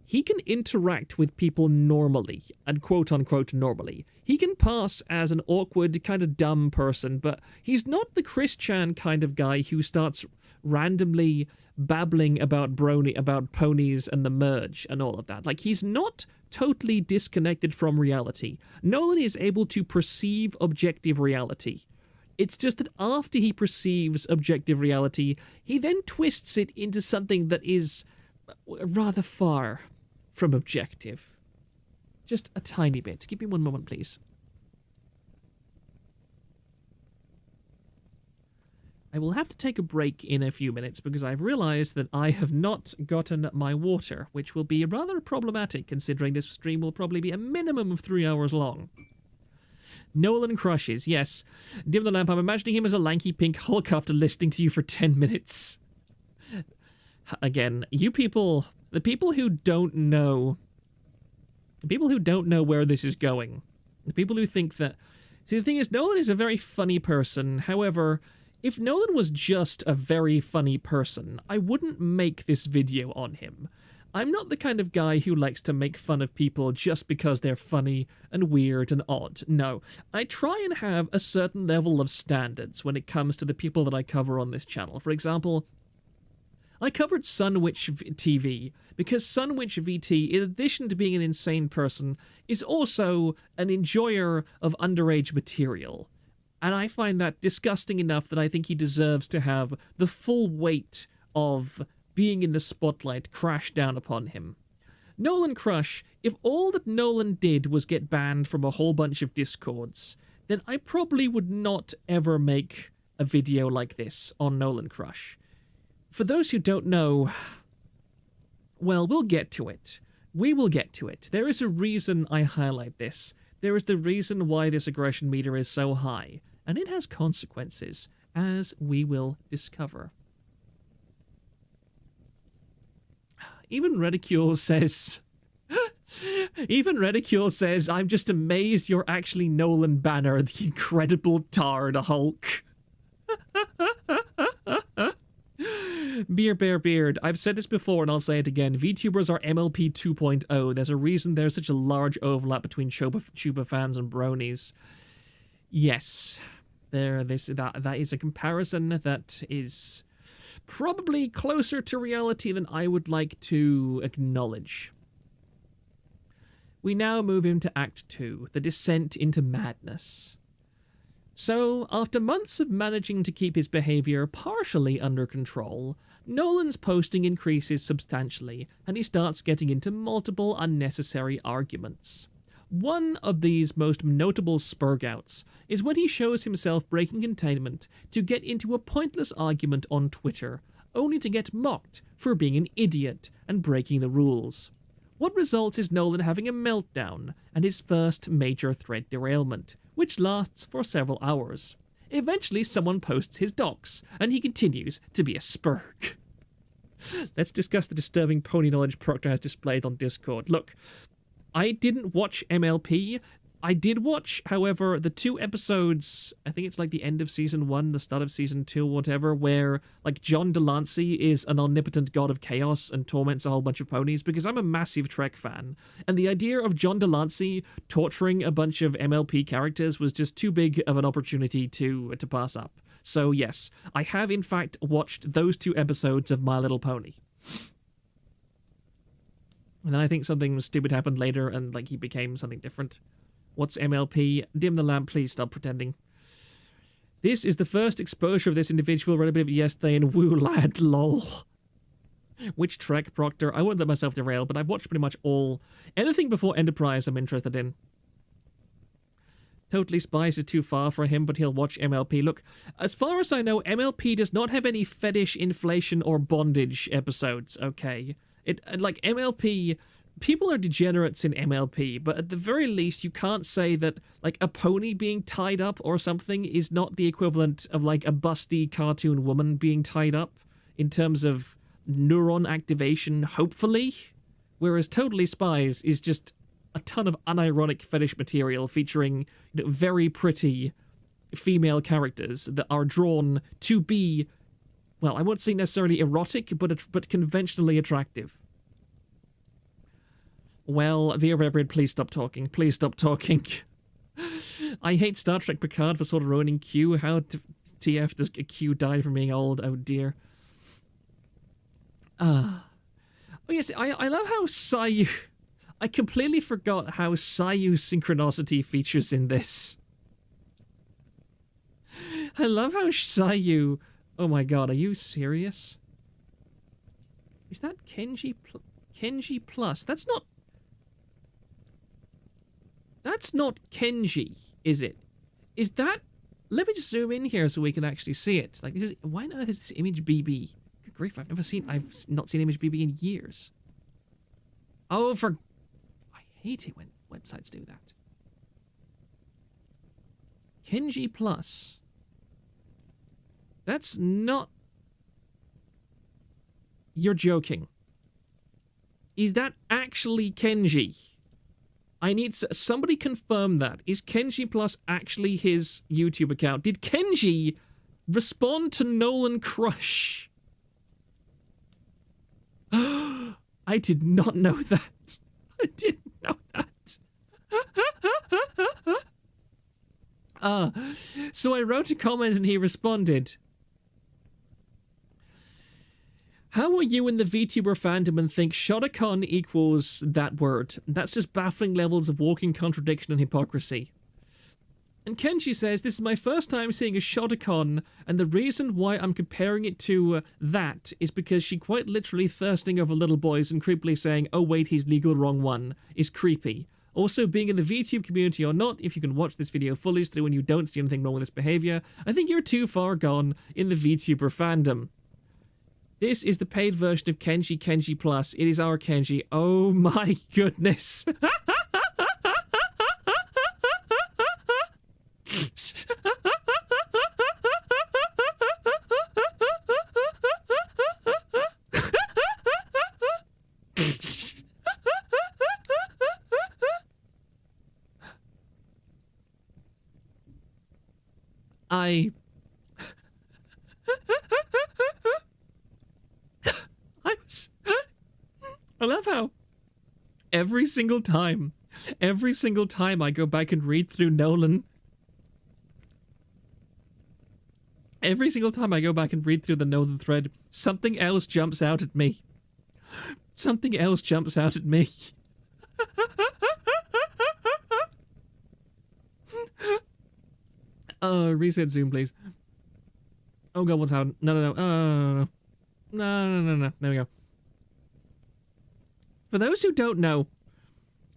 He can interact with people normally, and quote-unquote normally. He can pass as an awkward, kind of dumb person, but he's not the Chris Chan kind of guy who starts randomly babbling about ponies and the merge and all of that. Like, he's not totally disconnected from reality. Nolan is able to perceive objective reality. It's just that after he perceives objective reality, he then twists it into something that is rather far from objective. Just a tiny bit. Give me one moment, please. I will have to take a break in a few minutes because I've realized that I have not gotten my water, which will be rather problematic considering this stream will probably be a minimum of 3 hours long. Nolan Crushes, yes. Dim the Lamp, I'm imagining him as a lanky pink Hulk after listening to you for 10 minutes. Again, you people, the people who don't know where this is going, the people who think that... See, the thing is, Nolan is a very funny person. However, if Nolan was just a very funny person, I wouldn't make this video on him. I'm not the kind of guy who likes to make fun of people just because they're funny and weird and odd. No, I try and have a certain level of standards when it comes to the people that I cover on this channel. For example, I covered Sunwitch TV because Sunwitch VT, in addition to being an insane person, is also an enjoyer of underage material. And I find that disgusting enough that I think he deserves to have the full weight of being in the spotlight crash down upon him. Nolan Crush, if all that Nolan did was get banned from a whole bunch of Discords, then I probably would not ever make a video like this on Nolan Crush. For those who don't know, well, we'll get to it. We will get to it. There is a reason I highlight this. There is the reason why this aggression meter is so high. And it has consequences, as we will discover. Even Redicule says, I'm just amazed you're actually Nolan Banner, the incredible Tard Hulk. Beard. I've said this before and I'll say it again. VTubers are MLP 2.0. There's a reason there's such a large overlap between Tuber fans and bronies. Yes, that is a comparison that is probably closer to reality than I would like to acknowledge. We now move into Act 2, the descent into madness. So, after months of managing to keep his behavior partially under control, Nolan's posting increases substantially, and he starts getting into multiple unnecessary arguments. One of these most notable spurgouts is when he shows himself breaking containment to get into a pointless argument on Twitter, only to get mocked for being an idiot and breaking the rules. What results is Nolan having a meltdown and his first major thread derailment, which lasts for several hours. Eventually someone posts his docs, and he continues to be a spurg. Let's discuss the disturbing pony knowledge Proctor has displayed on Discord. Look, I didn't watch MLP. I did watch, however, the 2 episodes, I think it's like the end of Season 1, the start of Season 2, whatever, where, like, John Delancey is an omnipotent god of chaos and torments a whole bunch of ponies, because I'm a massive Trek fan, and the idea of John Delancey torturing a bunch of MLP characters was just too big of an opportunity to pass up. So, yes, I have, in fact, watched those 2 episodes of My Little Pony. And then I think something stupid happened later, and, like, he became something different. What's MLP? Dim the lamp, please stop pretending. This is the first exposure of this individual relatively yesterday in Woo Lad, lol. Which Trek, Proctor? I won't let myself derail, but I've watched pretty much all. Anything before Enterprise I'm interested in. Totally Spies is too far for him, but he'll watch MLP. Look, as far as I know, MLP does not have any fetish, inflation, or bondage episodes, okay? Like, MLP, people are degenerates in MLP, but at the very least, you can't say that, like, a pony being tied up or something is not the equivalent of, like, a busty cartoon woman being tied up in terms of neuron activation, hopefully. Whereas Totally Spies is just a ton of unironic fetish material featuring, you know, very pretty female characters that are drawn to be, well, I won't say necessarily erotic, but conventionally attractive. Well, Via Reverend, please stop talking. Please stop talking. I hate Star Trek Picard for sort of ruining Q. How TF does Q die from being old? Oh dear. Oh yes, I love how I completely forgot how Sayu synchronicity features in this. I love how Sayu... Oh my god, are you serious? Is that Kenji Plus? That's not... That's not Kenji, is it? Is that... Let me just zoom in here so we can actually see it. Like, this is... Why on earth is this Image BB? Good grief, I've not seen Image BB in years. Oh, for... I hate it when websites do that. Kenji Plus. That's not... You're joking. Is that actually Kenji? I need somebody confirm that. Is Kenji Plus actually his YouTube account? Did Kenji respond to Nolan Crush? I did not know that. I didn't know that. So I wrote a comment and he responded. How are you in the VTuber fandom and think Shotokan equals that word? That's just baffling levels of walking contradiction and hypocrisy. And Kenji says, this is my first time seeing a Shotokan, and the reason why I'm comparing it to that is because she quite literally thirsting over little boys and creepily saying, oh wait, he's legal wrong one, is creepy. Also, being in the VTube community or not, if you can watch this video fully through and you don't see anything wrong with this behavior, I think you're too far gone in the VTuber fandom. This is the paid version of Kenji Plus. It is our Kenji. Oh my goodness. I love how every single time I go back and read through Nolan, every single time I go back and read through the Nolan thread, something else jumps out at me. Something else jumps out at me. Reset Zoom, please. Oh god, what's happening? No. No. There we go. For those who don't know,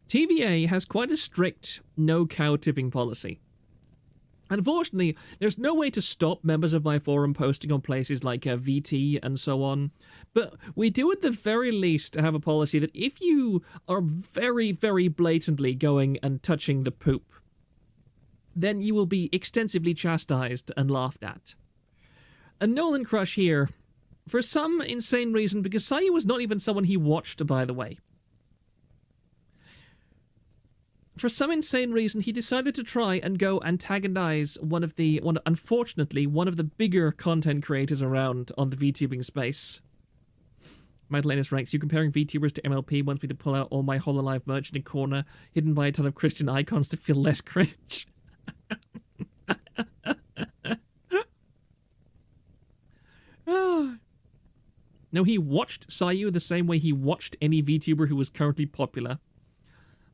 TVA has quite a strict no cow tipping policy. Unfortunately, there's no way to stop members of my forum posting on places like VT and so on, but we do at the very least have a policy that if you are very, very blatantly going and touching the poop, then you will be extensively chastised and laughed at. And Nolan Crush here, for some insane reason, because Sayu was not even someone he watched, by the way. For some insane reason, he decided to try and go antagonize unfortunately, one of the bigger content creators around on the VTubing space. Magdalena's ranks, you comparing VTubers to MLP wants me to pull out all my Hololive merch in a corner, hidden by a ton of Christian icons to feel less cringe. No, he watched Sayu the same way he watched any VTuber who was currently popular.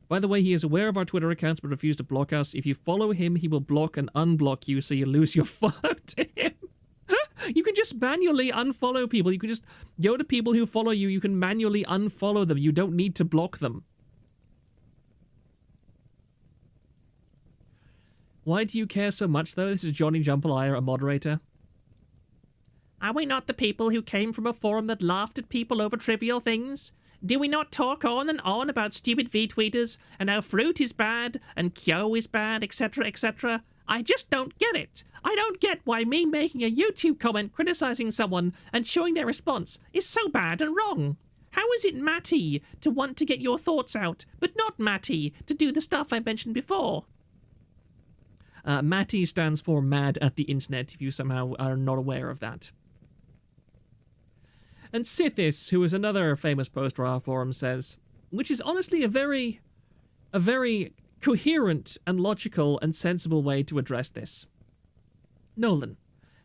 By the way, he is aware of our Twitter accounts but refused to block us. If you follow him, he will block and unblock you so you lose your follow to him. You can just manually unfollow people. You can just go to people who follow you. You can manually unfollow them. You don't need to block them. Why do you care so much, though? This is Johnny Jambalaya, a moderator. Are we not the people who came from a forum that laughed at people over trivial things? Do we not talk on and on about stupid V-tweeters and how fruit is bad and Kyo is bad, etc., etc.? I just don't get it. I don't get why me making a YouTube comment criticizing someone and showing their response is so bad and wrong. How is it Matty to want to get your thoughts out, but not Matty to do the stuff I mentioned before? Matty stands for Mad at the Internet, if you somehow are not aware of that. And Sithis, who is another famous poster on our forum, says, which is honestly a very coherent and logical and sensible way to address this. Nolan,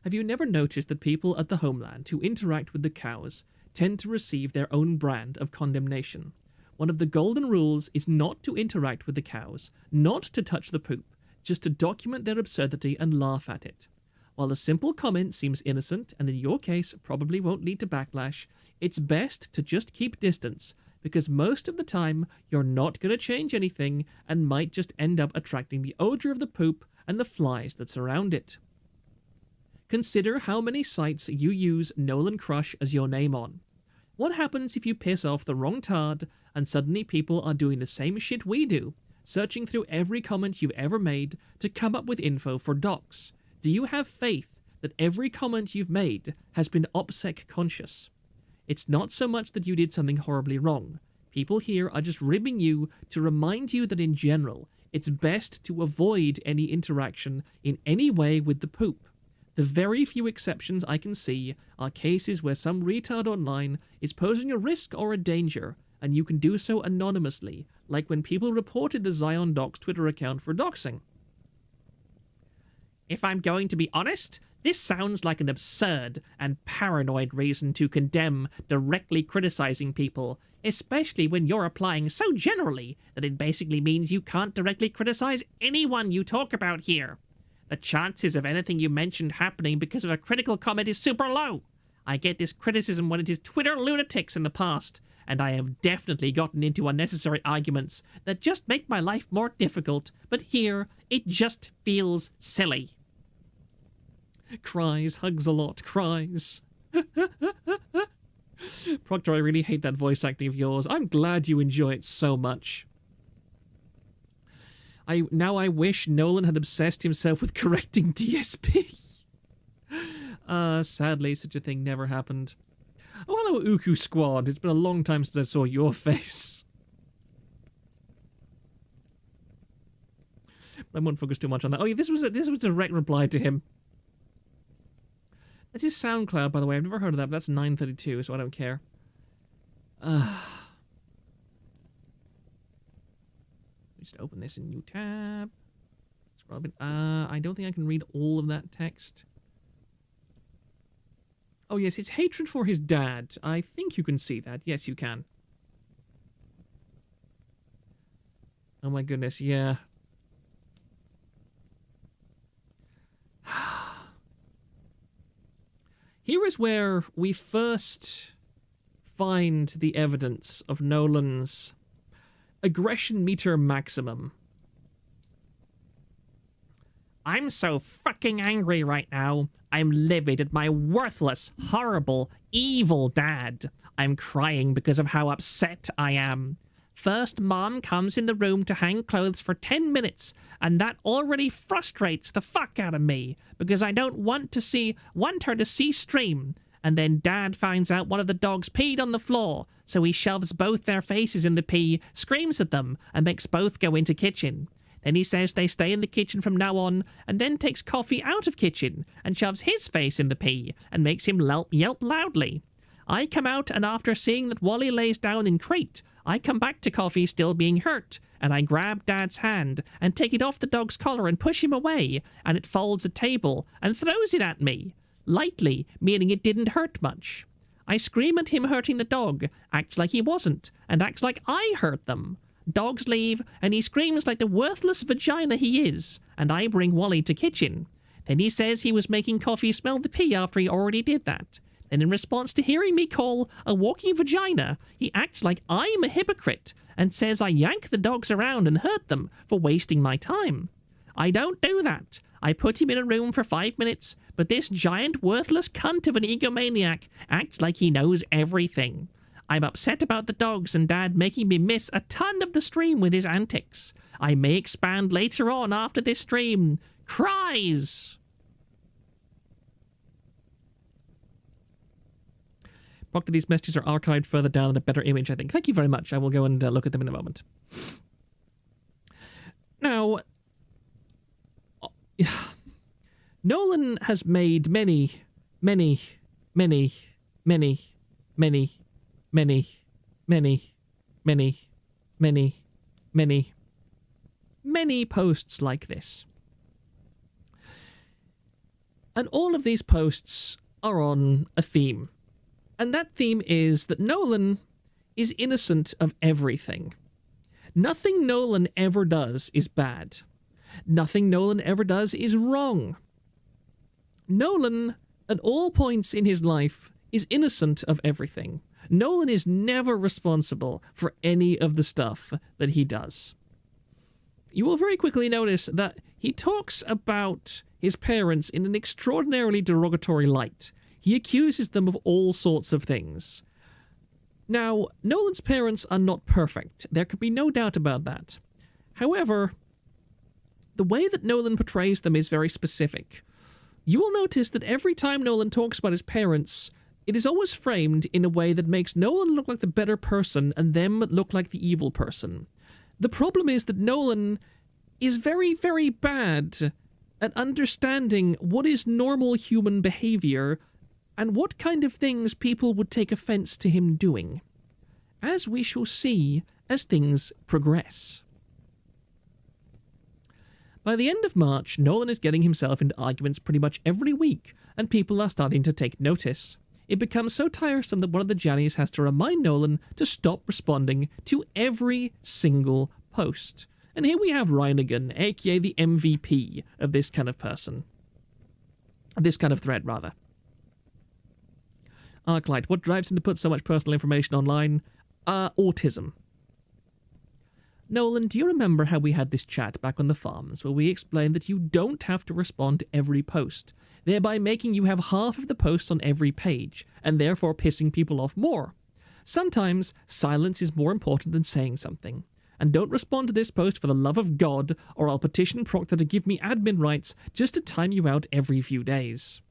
have you never noticed that people at the homeland who interact with the cows tend to receive their own brand of condemnation? One of the golden rules is not to interact with the cows, not to touch the poop, just to document their absurdity and laugh at it. While a simple comment seems innocent, and in your case probably won't lead to backlash, it's best to just keep distance, because most of the time you're not going to change anything and might just end up attracting the odor of the poop and the flies that surround it. Consider how many sites you use Nolan Crush as your name on. What happens if you piss off the wrong tard and suddenly people are doing the same shit we do, searching through every comment you've ever made to come up with info for docs? Do you have faith that every comment you've made has been OPSEC conscious? It's not so much that you did something horribly wrong. People here are just ribbing you to remind you that in general, it's best to avoid any interaction in any way with the poop. The very few exceptions I can see are cases where some retard online is posing a risk or a danger, and you can do so anonymously, like when people reported the Zion Docs Twitter account for doxing. If I'm going to be honest, this sounds like an absurd and paranoid reason to condemn directly criticizing people, especially when you're applying so generally that it basically means you can't directly criticize anyone you talk about here. The chances of anything you mentioned happening because of a critical comment is super low. I get this criticism when it is Twitter lunatics in the past, and I have definitely gotten into unnecessary arguments that just make my life more difficult, but here, it just feels silly. Cries, hugs a lot, cries. Proctor, I really hate that voice acting of yours. I'm glad you enjoy it so much. I wish Nolan had obsessed himself with correcting DSP. Sadly, such a thing never happened. Oh, hello, Uku Squad. It's been a long time since I saw your face. I won't focus too much on that. Oh, yeah, this was a direct reply to him. That's his SoundCloud, by the way. I've never heard of that, but that's 932, so I don't care. Just open this in a new tab. I don't think I can read all of that text. Oh, yes, it's hatred for his dad. I think you can see that. Yes, you can. Oh my goodness, yeah. Here is where we first find the evidence of Nolan's aggression meter maximum. I'm so fucking angry right now. I'm livid at my worthless, horrible, evil dad. I'm crying because of how upset I am. First, Mom comes in the room to hang clothes for 10 minutes, and that already frustrates the fuck out of me, because I don't want her to see stream. And then Dad finds out one of the dogs peed on the floor, so he shoves both their faces in the pee, screams at them, and makes both go into kitchen. Then he says they stay in the kitchen from now on, and then takes Coffee out of kitchen, and shoves his face in the pee, and makes him yelp loudly. I come out, and after seeing that Wally lays down in crate, I come back to Coffee still being hurt, and I grab Dad's hand, and take it off the dog's collar and push him away, and it folds a table, and throws it at me. Lightly, meaning it didn't hurt much. I scream at him hurting the dog, acts like he wasn't, and acts like I hurt them. Dogs leave, and he screams like the worthless vagina he is, and I bring Wally to kitchen. Then he says he was making Coffee smell the pee after he already did that. Then in response to hearing me call a walking vagina, he acts like I'm a hypocrite, and says I yank the dogs around and hurt them for wasting my time. I don't do that. I put him in a room for 5 minutes, but this giant worthless cunt of an egomaniac acts like he knows everything. I'm upset about the dogs and Dad making me miss a ton of the stream with his antics. I may expand later on after this stream. Cries! Proctor, these messages are archived further down in a better image, I think. Thank you very much. I will go and look at them in a moment. Now, Nolan has made many posts like this. And all of these posts are on a theme. And that theme is that Nolan is innocent of everything. Nothing Nolan ever does is bad. Nothing Nolan ever does is wrong. Nolan, at all points in his life, is innocent of everything. Nolan is never responsible for any of the stuff that he does. You will very quickly notice that he talks about his parents in an extraordinarily derogatory light. He accuses them of all sorts of things. Now, Nolan's parents are not perfect. There could be no doubt about that. However, the way that Nolan portrays them is very specific. You will notice that every time Nolan talks about his parents, it is always framed in a way that makes Nolan look like the better person and them look like the evil person. The problem is that Nolan is very, very bad at understanding what is normal human behavior and what kind of things people would take offense to him doing, as we shall see as things progress. By the end of March, Nolan is getting himself into arguments pretty much every week, and people are starting to take notice. It becomes so tiresome that one of the Jannies has to remind Nolan to stop responding to every single post. And here we have Reinigan, aka the MVP of this kind of person. This kind of thread, rather. Arclight, what drives him to put so much personal information online? Autism. Nolan, do you remember how we had this chat back on the farms where we explained that you don't have to respond to every post, thereby making you have half of the posts on every page, and therefore pissing people off more? Sometimes silence is more important than saying something. And don't respond to this post for the love of God, or I'll petition Proctor to give me admin rights just to time you out every few days.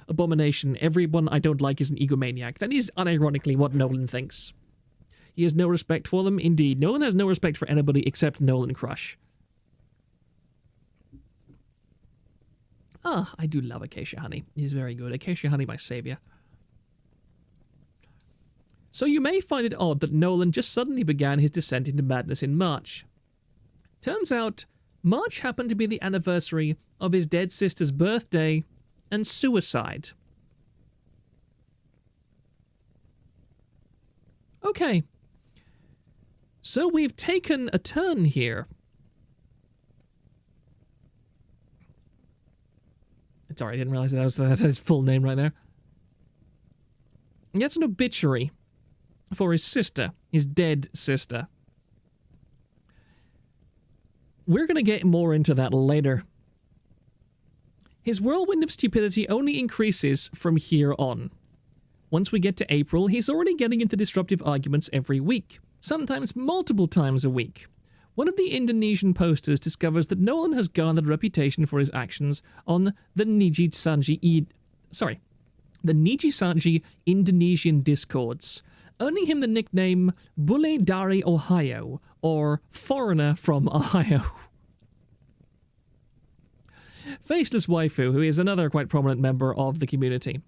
Abomination, everyone I don't like is an egomaniac. That is unironically what Nolan thinks. He has no respect for them. Indeed, Nolan has no respect for anybody except Nolan Crush. Ah, I do love Acacia Honey. It is very good. Acacia Honey, my savior. So you may find it odd that Nolan just suddenly began his descent into madness in March. Turns out, March happened to be the anniversary of his dead sister's birthday and suicide. Okay. So we've taken a turn here. Sorry, I didn't realize that's his full name right there. And that's an obituary for his sister, his dead sister. We're going to get more into that later. His whirlwind of stupidity only increases from here on. Once we get to April, he's already getting into disruptive arguments every week, sometimes multiple times a week. One of the Indonesian posters discovers that Nolan has garnered a reputation for his actions on the Nijisanji Indonesian discords, earning him the nickname Bule dari Ohio, or Foreigner from Ohio. Faceless Waifu, who is another quite prominent member of the community.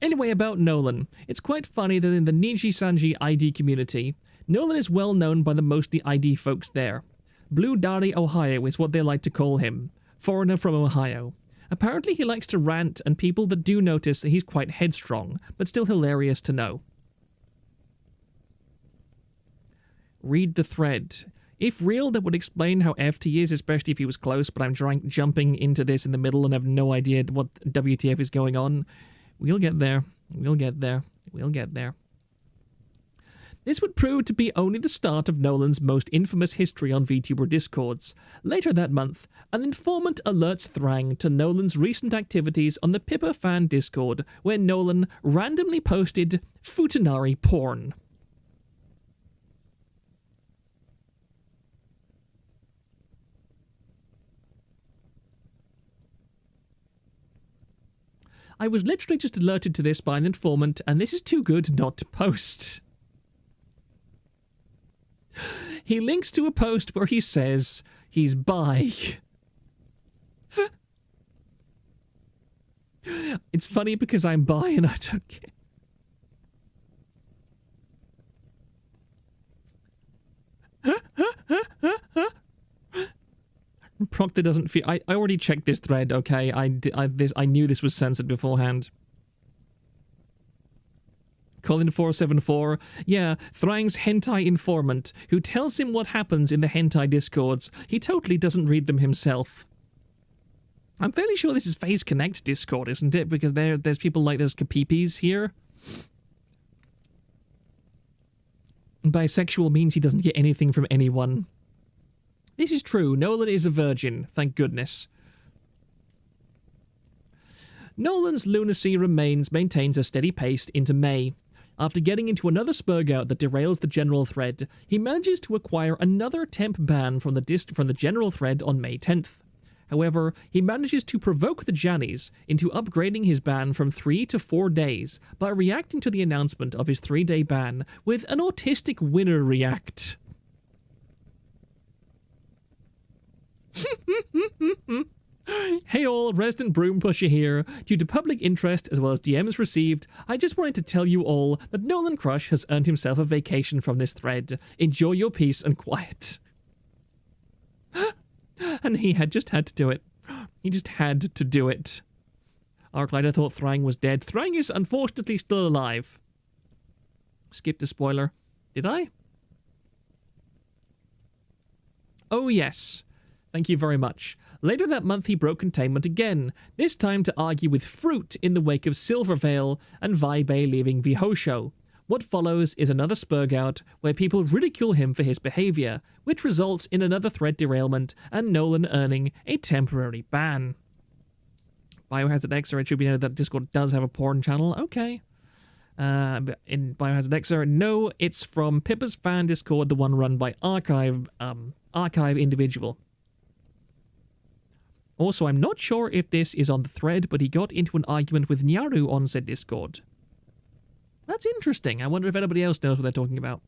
Anyway, about Nolan. It's quite funny that in the Nijisanji ID community, Nolan is well known by the mostly ID folks there. Blue Dari Ohio is what they like to call him. Foreigner from Ohio. Apparently he likes to rant, and people that do notice that he's quite headstrong, but still hilarious to know. Read the thread. If real, that would explain how effed he is, especially if he was close, but I'm jumping into this in the middle and have no idea what WTF is going on. We'll get there. We'll get there. We'll get there. This would prove to be only the start of Nolan's most infamous history on VTuber discords. Later that month, an informant alerts Thrang to Nolan's recent activities on the Pippa fan discord, where Nolan randomly posted futanari porn. I was literally just alerted to this by an informant, and this is too good not to post. He links to a post where he says he's bi. It's funny because I'm bi and I don't care. Proctor doesn't feel... I already checked this thread, okay? I knew this was censored beforehand. Colin474, yeah, Thrang's hentai informant, who tells him what happens in the hentai discords. He totally doesn't read them himself. I'm fairly sure this is Phase Connect Discord, isn't it? Because there's people like there's Kapipis here. Bisexual means he doesn't get anything from anyone. This is true. Nolan is a virgin, thank goodness. Nolan's lunacy maintains a steady pace into May. After getting into another Spergout that derails the general thread, he manages to acquire another temp ban from the general thread on May 10th. However, he manages to provoke the Jannies into upgrading his ban from 3 to 4 days by reacting to the announcement of his 3-day ban with an autistic winner react. Hey all, Resident Broom Pusher here. Due to public interest as well as DMs received, I just wanted to tell you all that Nolan Crush has earned himself a vacation from this thread. Enjoy your peace and quiet. And he had to do it. He just had to do it. Arclighter thought Thrang was dead. Thrang is unfortunately still alive. Skipped a spoiler. Did I? Oh yes. Thank you very much. Later that month he broke containment again, this time to argue with Fruit in the wake of Silvervale and Vibe leaving Vhosho. What follows is another Spergout where people ridicule him for his behaviour, which results in another thread derailment and Nolan earning a temporary ban. Biohazard Xer, it should be noted that Discord does have a porn channel. Okay. In Biohazard Xer, no, it's from Pippa's fan Discord, the one run by Archive Individual. Also, I'm not sure if this is on the thread, but he got into an argument with Nyaru on said Discord. That's interesting. I wonder if anybody else knows what they're talking about.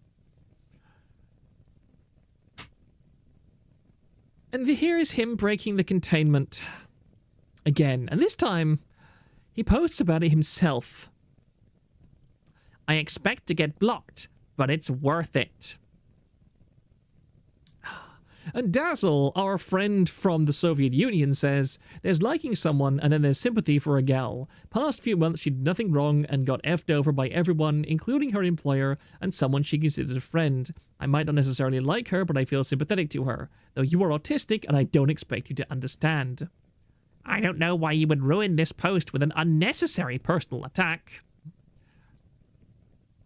And here is him breaking the containment again. And this time, he posts about it himself. I expect to get blocked, but it's worth it. And Dazzle, our friend from the Soviet Union, says, there's liking someone and then there's sympathy for a gal. Past few months she did nothing wrong and got effed over by everyone, including her employer and someone she considered a friend. I might not necessarily like her, but I feel sympathetic to her. Though you are autistic and I don't expect you to understand. I don't know why you would ruin this post with an unnecessary personal attack.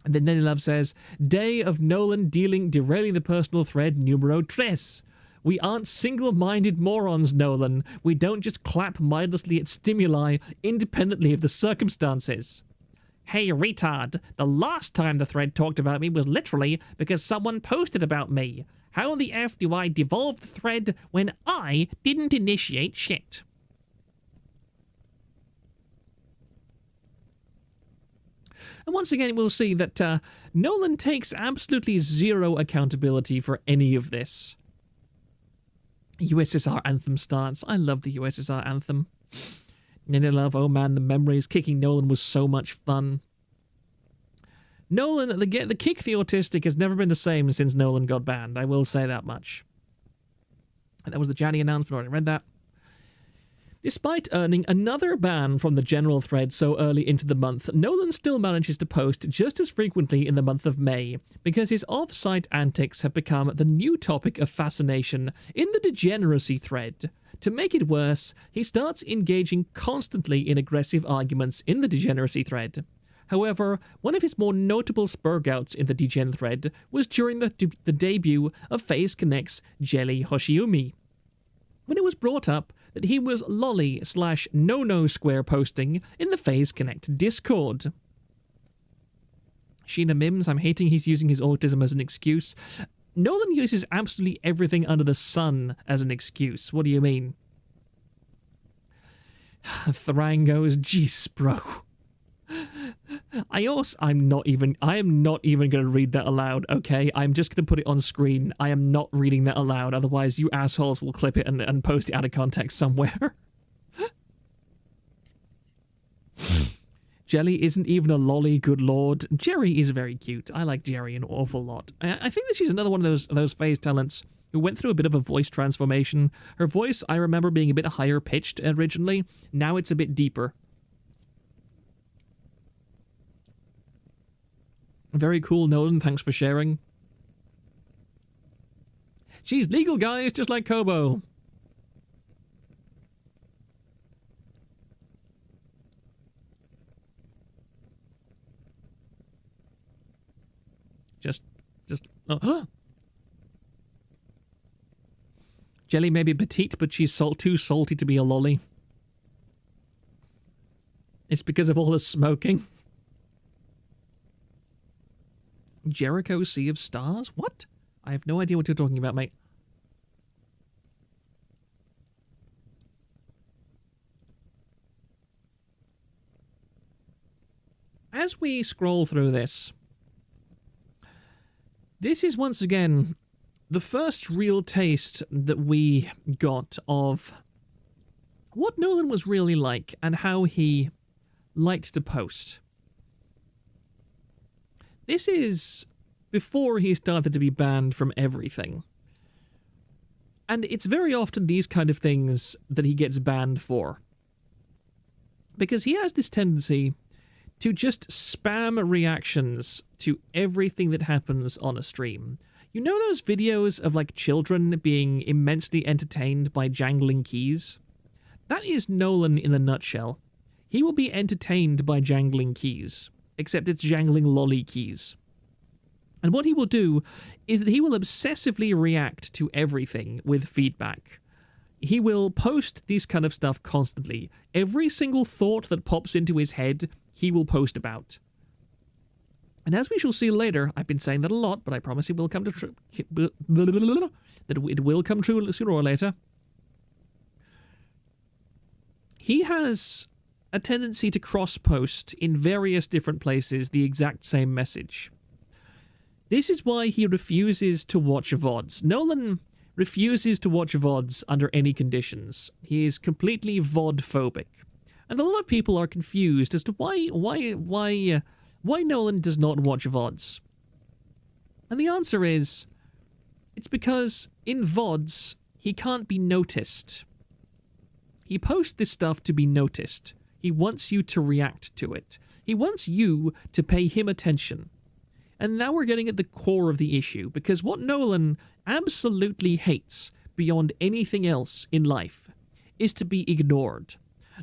And then Nelly Love says, day of Nolan derailing the personal thread numero tres. We aren't single-minded morons, Nolan. We don't just clap mindlessly at stimuli independently of the circumstances. Hey, retard. The last time the thread talked about me was literally because someone posted about me. How the F do I devolve the thread when I didn't initiate shit? And once again, we'll see that Nolan takes absolutely zero accountability for any of this. USSR anthem starts. I love the USSR anthem. Nina Love, oh man, the memories. Kicking Nolan was so much fun. Nolan, the kick the autistic has never been the same since Nolan got banned. I will say that much. And that was the Janny announcement. I already read that. Despite earning another ban from the general thread so early into the month, Nolan still manages to post just as frequently in the month of May, because his off-site antics have become the new topic of fascination in the degeneracy thread. To make it worse, he starts engaging constantly in aggressive arguments in the degeneracy thread. However, one of his more notable Spergouts in the degen thread was during the debut of FaZe Connect's Jelly Hoshiumi, when it was brought up that he was lolly/no-no square posting in the FaZe Connect Discord. Sheena Mims, I'm hating he's using his autism as an excuse. Nolan uses absolutely everything under the sun as an excuse. What do you mean? Thrang goes, Jesus, bro. I am not even going to read that aloud, okay? I'm just going to put it on screen. I am not reading that aloud, otherwise you assholes will clip it and post it out of context somewhere. Jelly isn't even a lolly, good lord. Jerry is very cute. I like Jerry an awful lot. I think that she's another one of those FaZe talents who went through a bit of a voice transformation. Her voice, I remember being a bit higher pitched originally. Now it's a bit deeper. Very cool, Nolan. Thanks for sharing. She's legal, guys, just like Kobo. Just, oh. Jelly may be petite, but she's too salty to be a lolly. It's because of all the smoking. Jericho Sea of Stars? What? I have no idea what you're talking about, mate. As we scroll through this, this is once again the first real taste that we got of what Nolan was really like and how he liked to post. This is before he started to be banned from everything. And it's very often these kind of things that he gets banned for. Because he has this tendency to just spam reactions to everything that happens on a stream. You know those videos of, like, children being immensely entertained by jangling keys? That is Nolan in a nutshell. He will be entertained by jangling keys, except it's jangling lolly keys. And what he will do is that he will obsessively react to everything with feedback. He will post this kind of stuff constantly. Every single thought that pops into his head, he will post about. And as we shall see later, I've been saying that a lot, but I promise it will come to that it will come true sooner or later. He has a tendency to cross-post in various different places the exact same message. This is why he refuses to watch VODs. Nolan refuses to watch VODs under any conditions. He is completely VOD-phobic. And a lot of people are confused as to why Nolan does not watch VODs. And the answer is, it's because in VODs, he can't be noticed. He posts this stuff to be noticed. He wants you to react to it. He wants you to pay him attention. And now we're getting at the core of the issue, because what Nolan absolutely hates beyond anything else in life is to be ignored.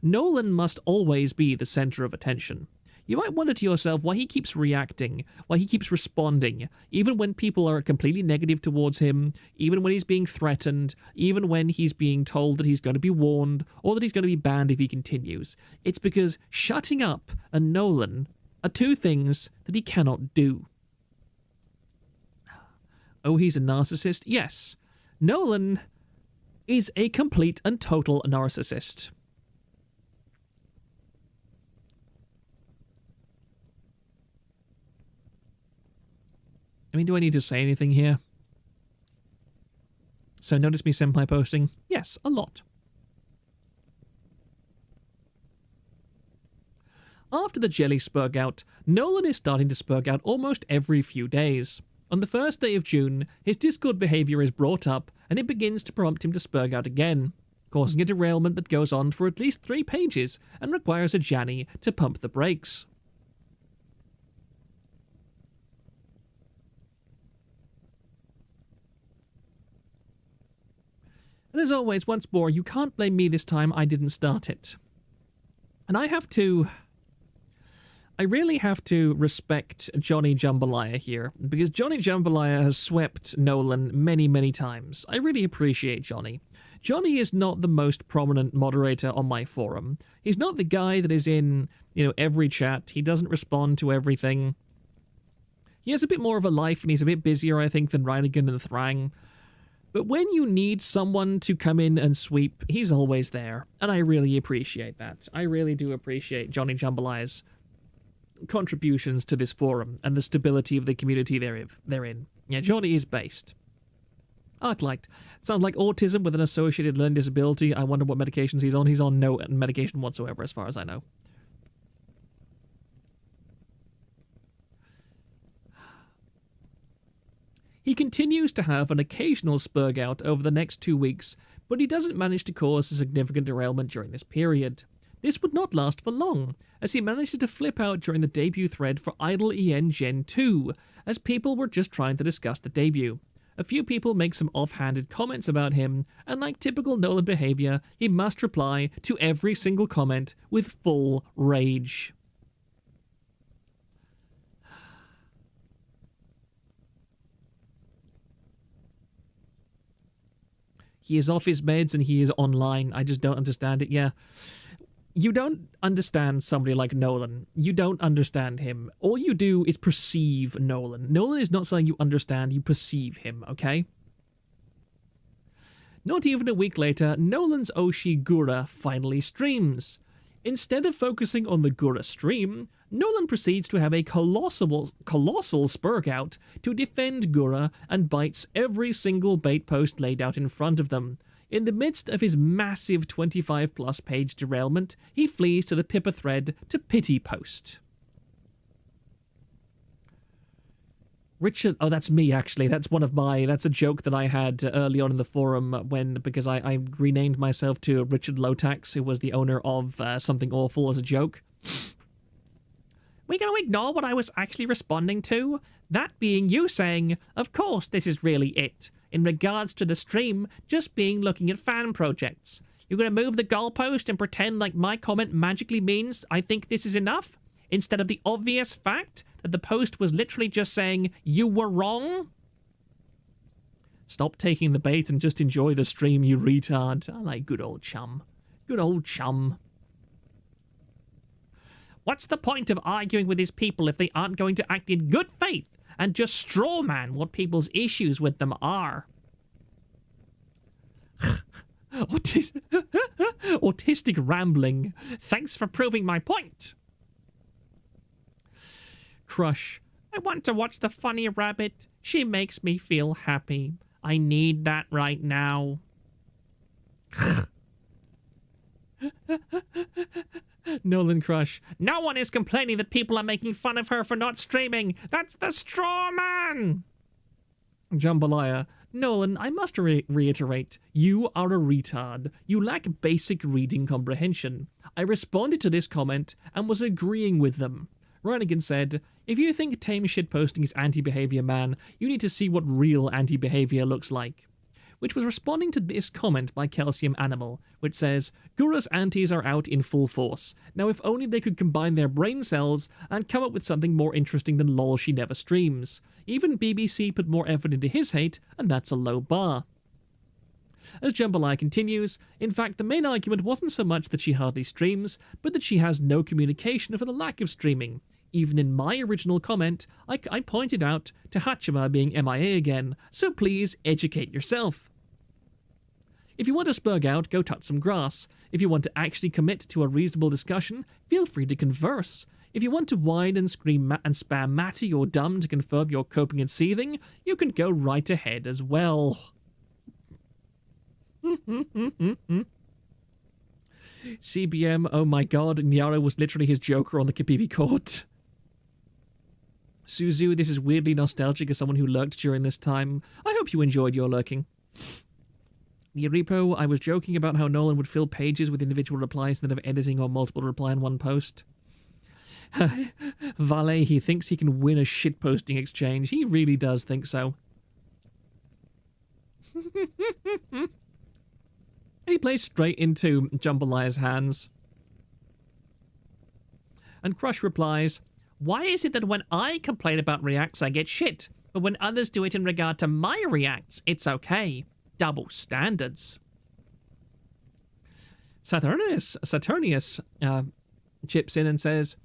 Nolan must always be the center of attention. You might wonder to yourself why he keeps reacting, why he keeps responding, even when people are completely negative towards him, even when he's being threatened, even when he's being told that he's going to be warned, or that he's going to be banned if he continues. It's because shutting up and Nolan are two things that he cannot do. Oh, he's a narcissist? Yes. Nolan is a complete and total narcissist. I mean, do I need to say anything here? So notice me senpai posting? Yes, a lot. After the jelly spurg out, Nolan is starting to spurg out almost every few days. On the first day of June, his Discord behavior is brought up, and it begins to prompt him to spurg out again, causing a derailment that goes on for at least 3 pages and requires a Janny to pump the brakes. And as always, once more, you can't blame me this time. I didn't start it. And I really have to respect Johnny Jambalaya here, because Johnny Jambalaya has swept Nolan many, many times. I really appreciate Johnny. Johnny is not the most prominent moderator on my forum. He's not the guy that is in, every chat. He doesn't respond to everything. He has a bit more of a life, and he's a bit busier, I think, than Reinigan and Thrang. But when you need someone to come in and sweep, he's always there, and I really appreciate that. I really do appreciate Johnny Jambalaya's contributions to this forum and the stability of the community therein. Yeah, Johnny is based. Arclight. Sounds like autism with an associated learning disability. I wonder what medications he's on. He's on no medication whatsoever, as far as I know. He continues to have an occasional spurg out over the next 2 weeks, but he doesn't manage to cause a significant derailment during this period. This would not last for long, as he manages to flip out during the debut thread for Idle EN Gen 2, as people were just trying to discuss the debut. A few people make some offhanded comments about him, and like typical Nolan behavior, he must reply to every single comment with full rage. He is off his meds and he is online. I just don't understand it. Yeah. You don't understand somebody like Nolan. You don't understand him. All you do is perceive Nolan. Nolan is not something you understand, you perceive him, okay? Not even a week later, Nolan's Oshi Gura finally streams. Instead of focusing on the Gura stream, Nolan proceeds to have a colossal spurg out to defend Gura and bites every single bait post laid out in front of them. In the midst of his massive 25-plus page derailment, he flees to the Pippa thread to pity post. Richard, oh, that's me, actually. That's a joke that I had early on in the forum because I renamed myself to Richard Lotax, who was the owner of Something Awful as a joke. We're going to ignore what I was actually responding to, that being you saying, of course this is really it, in regards to the stream just being looking at fan projects. You're going to move the goalpost and pretend like my comment magically means I think this is enough, instead of the obvious fact that the post was literally just saying you were wrong? Stop taking the bait and just enjoy the stream, you retard. I like good old chum. Good old chum. What's the point of arguing with these people if they aren't going to act in good faith and just strawman what people's issues with them are? Autistic rambling. Thanks for proving my point. Crush. I want to watch the funny rabbit. She makes me feel happy. I need that right now. Nolan Crush. No one is complaining that people are making fun of her for not streaming. That's the straw man. Jambalaya. Nolan, I must reiterate, you are a retard. You lack basic reading comprehension. I responded to this comment and was agreeing with them. Ronigan said, if you think tame shitposting is anti-behavior, man, you need to see what real anti-behavior looks like. Which was responding to this comment by Calcium Animal, which says, Gura's antis are out in full force. Now if only they could combine their brain cells and come up with something more interesting than lol she never streams. Even BBC put more effort into his hate, and that's a low bar. As Jambalaya continues, in fact the main argument wasn't so much that she hardly streams, but that she has no communication for the lack of streaming. Even in my original comment, I pointed out to Hachima being MIA again, so please educate yourself. If you want to spurg out, go touch some grass. If you want to actually commit to a reasonable discussion, feel free to converse. If you want to whine and scream and spam Matty or dumb to confirm you're coping and seething, you can go right ahead as well. CBM, oh my god, Nyara was literally his Joker on the Kipipi court. Suzu, this is weirdly nostalgic as someone who lurked during this time. I hope you enjoyed your lurking. The repo, I was joking about how Nolan would fill pages with individual replies instead of editing or multiple reply in one post. Valet, he thinks he can win a shitposting exchange. He really does think so. He plays straight into Jambalaya's hands. And Crush replies, why is it that when I complain about reacts I get shit, but when others do it in regard to my reacts, it's okay? Double standards. Saturnius chips in and says,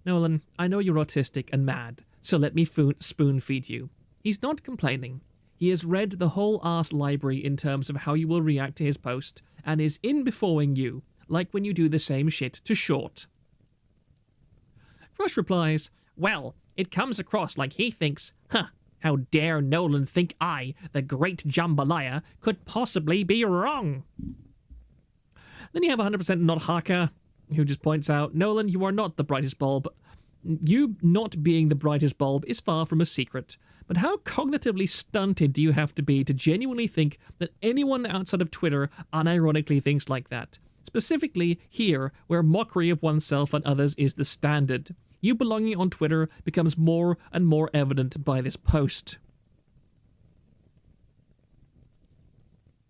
Nolan, I know you're autistic and mad, so let me spoon feed you. He's not complaining. He has read the whole arse library in terms of how you will react to his post, and is in beforeing you, like when you do the same shit to Short. Crush replies, well, it comes across like he thinks, how dare Nolan think I, the great Jambalaya, could possibly be wrong? Then you have 100% not Haka, who just points out, Nolan, you are not the brightest bulb. You not being the brightest bulb is far from a secret. But how cognitively stunted do you have to be to genuinely think that anyone outside of Twitter unironically thinks like that? Specifically here, where mockery of oneself and others is the standard. You belonging on Twitter becomes more and more evident by this post.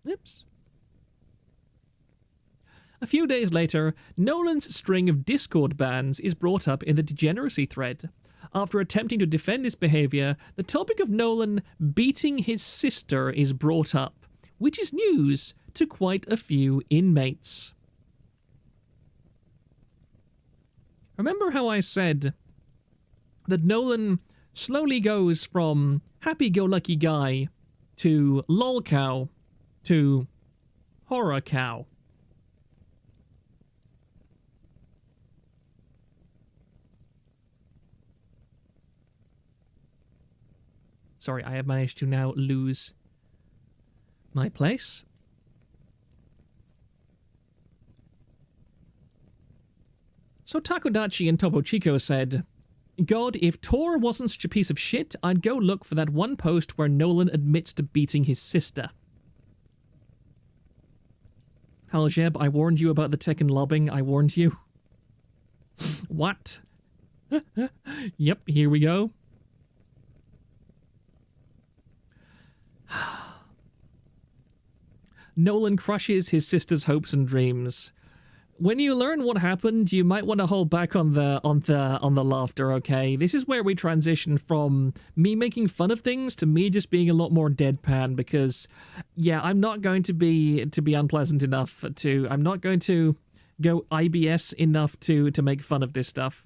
Oops. A few days later, Nolan's string of Discord bans is brought up in the degeneracy thread. After attempting to defend his behavior, the topic of Nolan beating his sister is brought up, which is news to quite a few inmates. Remember how I said that Nolan slowly goes from happy-go-lucky guy to lol cow to horror cow? Sorry, I have managed to now lose my place. So Takodachi and Topo Chico said, God, if Tor wasn't such a piece of shit, I'd go look for that one post where Nolan admits to beating his sister. Haljeb, I warned you about the Tekken lobbing. I warned you. What? Yep, here we go. Nolan crushes his sister's hopes and dreams. When you learn what happened, you might want to hold back on the laughter, okay? This is where we transition from me making fun of things to me just being a lot more deadpan, because yeah, I'm not going to be unpleasant enough to, I'm not going to go IBS enough to make fun of this stuff.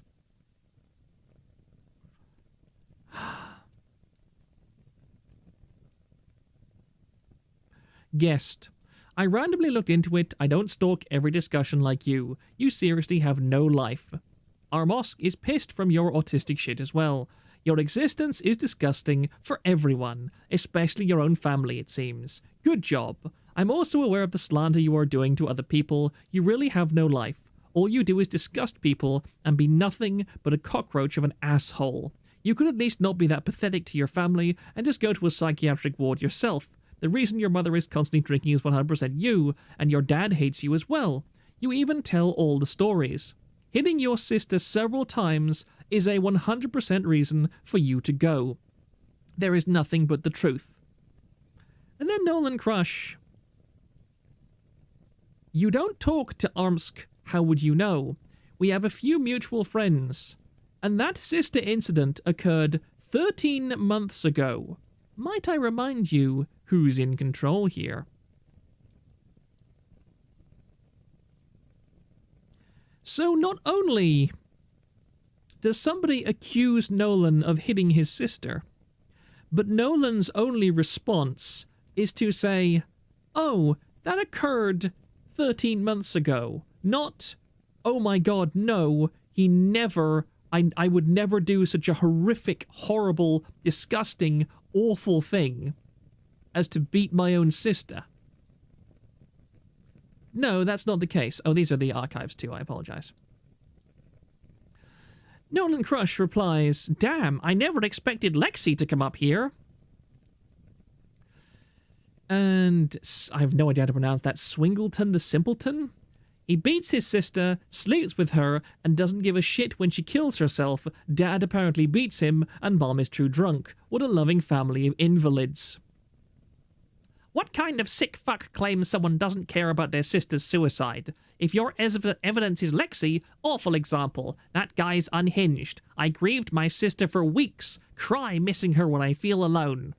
Guest. I randomly looked into it. I don't stalk every discussion like you. You seriously have no life. Our mosque is pissed from your autistic shit as well. Your existence is disgusting for everyone, especially your own family, it seems. Good job. I'm also aware of the slander you are doing to other people. You really have no life. All you do is disgust people and be nothing but a cockroach of an asshole. You could at least not be that pathetic to your family and just go to a psychiatric ward yourself. The reason your mother is constantly drinking is 100% you, and your dad hates you as well. You even tell all the stories. Hitting your sister several times is a 100% reason for you to go. There is nothing but the truth. And then Nolan Crush. You don't talk to Armsk, how would you know? We have a few mutual friends. And that sister incident occurred 13 months ago. Might I remind you who's in control here? So not only does somebody accuse Nolan of hitting his sister, but Nolan's only response is to say, oh, that occurred 13 months ago. Not, oh my god, no, he never, I would never do such a horrific, horrible, disgusting, awful thing as to beat my own sister. No, that's not the case. Oh, these are the archives too, I apologize. Nolan Crush replies, damn, I never expected Lexi to come up here. And I have no idea how to pronounce that. Swingleton the Simpleton? He beats his sister, sleeps with her, and doesn't give a shit when she kills herself. Dad apparently beats him, and Mom is too drunk. What a loving family of invalids. What kind of sick fuck claims someone doesn't care about their sister's suicide? If your evidence is Lexi, awful example. That guy's unhinged. I grieved my sister for weeks. Cry missing her when I feel alone.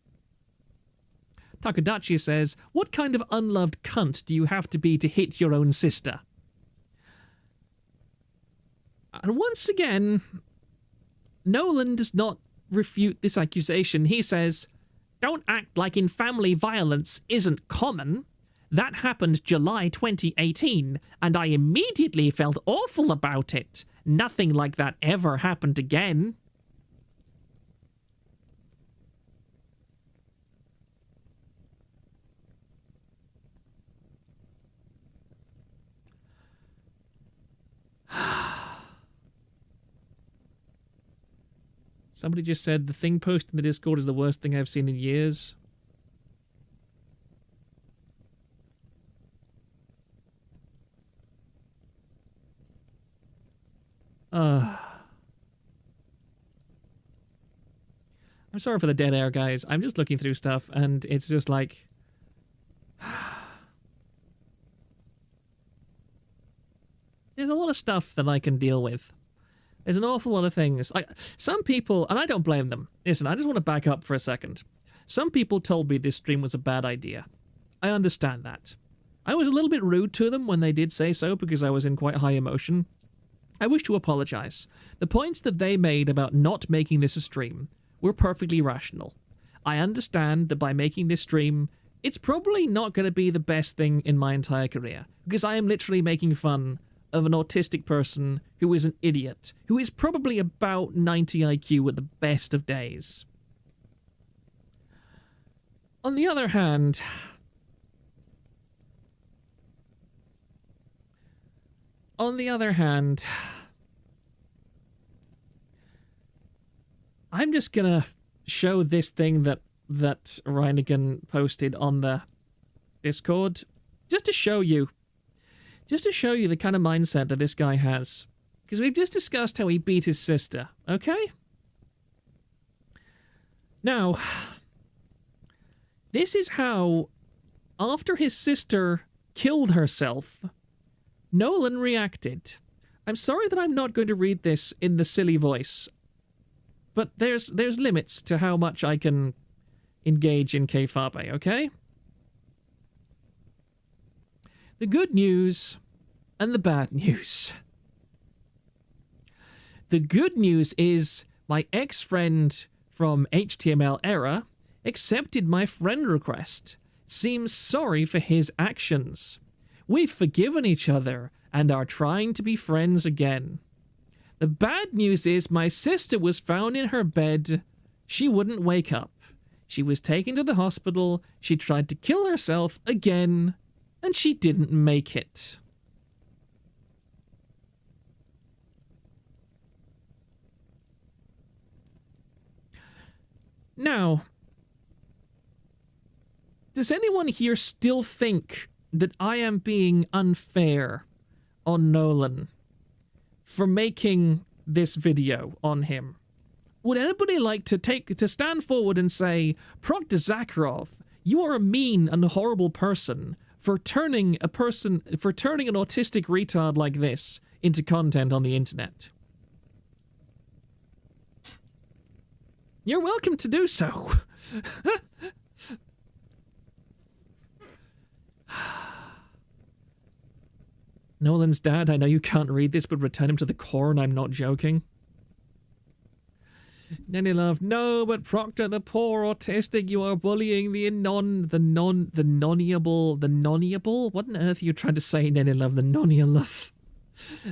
Takadachi says, what kind of unloved cunt do you have to be to hit your own sister? And once again, Nolan does not refute this accusation. He says, don't act like in family violence isn't common. That happened July 2018, and I immediately felt awful about it. Nothing like that ever happened again. Somebody just said the thing posted in the Discord is the worst thing I've seen in years. I'm sorry for the dead air, guys. I'm just looking through stuff, and it's just like... There's a lot of stuff that I can deal with. There's an awful lot of things. Some people, and I don't blame them. Listen, I just want to back up for a second. Some people told me this stream was a bad idea. I understand that. I was a little bit rude to them when they did say so because I was in quite high emotion. I wish to apologize. The points that they made about not making this a stream were perfectly rational. I understand that by making this stream, it's probably not going to be the best thing in my entire career because I am literally making fun of an autistic person who is an idiot, who is probably about 90 IQ at the best of days. On the other hand, I'm just gonna show this thing that Reinigan posted on the Discord, just to show you the kind of mindset that this guy has. Because we've just discussed how he beat his sister, okay? Now, this is how, after his sister killed herself, Nolan reacted. I'm sorry that I'm not going to read this in the silly voice, but there's limits to how much I can engage in kayfabe, okay? The good news and the bad news. The good news is my ex-friend from HTML era accepted my friend request. Seems sorry for his actions. We've forgiven each other and are trying to be friends again. The bad news is my sister was found in her bed. She wouldn't wake up. She was taken to the hospital. She tried to kill herself again, and she didn't make it. Now, does anyone here still think that I am being unfair on Nolan for making this video on him? Would anybody like to stand forward and say, Proctor Zakharov, you are a mean and horrible person for turning an autistic retard like this into content on the internet? You're welcome to do so. Nolan's dad, I know you can't read this, but return him to the core, and I'm not joking. Nanny love, no, but Proctor, the poor autistic, you are bullying the noniable? What on earth are you trying to say, Nanny love, the nonia love?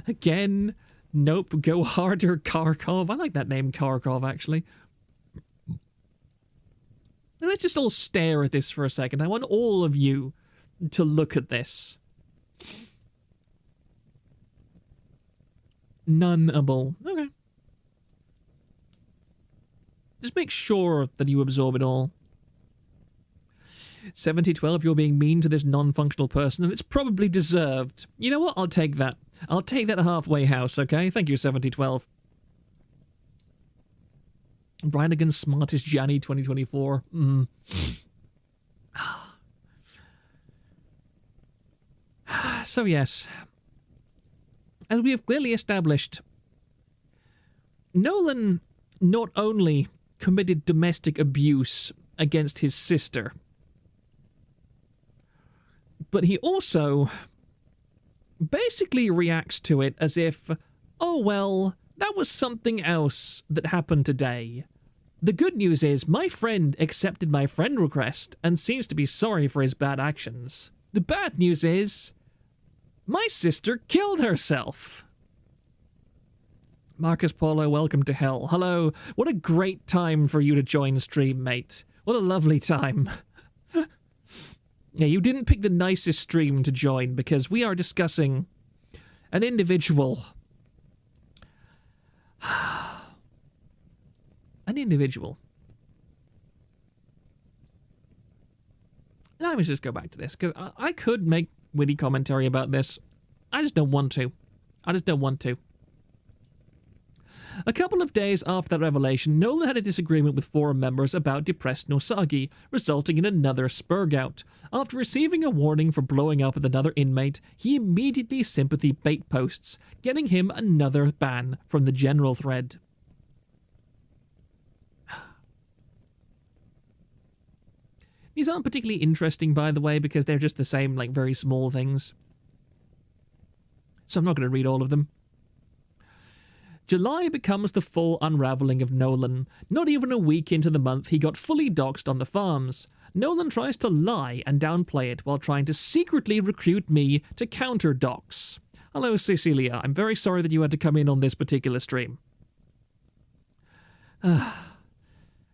Again, nope, go harder, Kharkov. I like that name, Kharkov, actually. Let's just all stare at this for a second. I want all of you to look at this. Noneable. Okay. Just make sure that you absorb it all. 7012, you're being mean to this non-functional person, and it's probably deserved. You know what? I'll take that. I'll take that halfway house, okay? Thank you, 7012. Reinigan's smartest Janny 2024. So yes, as we have clearly established, Nolan not only committed domestic abuse against his sister, but he also basically reacts to it as if, oh well, that was something else that happened today. The good news is my friend accepted my friend request and seems to be sorry for his bad actions. The bad news is my sister killed herself. Marcus Polo, welcome to hell. Hello. What a great time for you to join stream, mate. What a lovely time. Yeah, you didn't pick the nicest stream to join because we are discussing an individual. An individual. Let me just go back to this, because I could make witty commentary about this. I just don't want to. I just don't want to. A couple of days after that revelation, Nolan had a disagreement with forum members about depressed Nosagi, resulting in another Spergout. After receiving a warning for blowing up with another inmate, he immediately sympathy bait posts, getting him another ban from the general thread. These aren't particularly interesting, by the way, because they're just the same, like, very small things. So I'm not going to read all of them. July becomes the full unraveling of Nolan. Not even a week into the month, he got fully doxed on the farms. Nolan tries to lie and downplay it while trying to secretly recruit me to counter dox. Hello, Cecilia. I'm very sorry that you had to come in on this particular stream.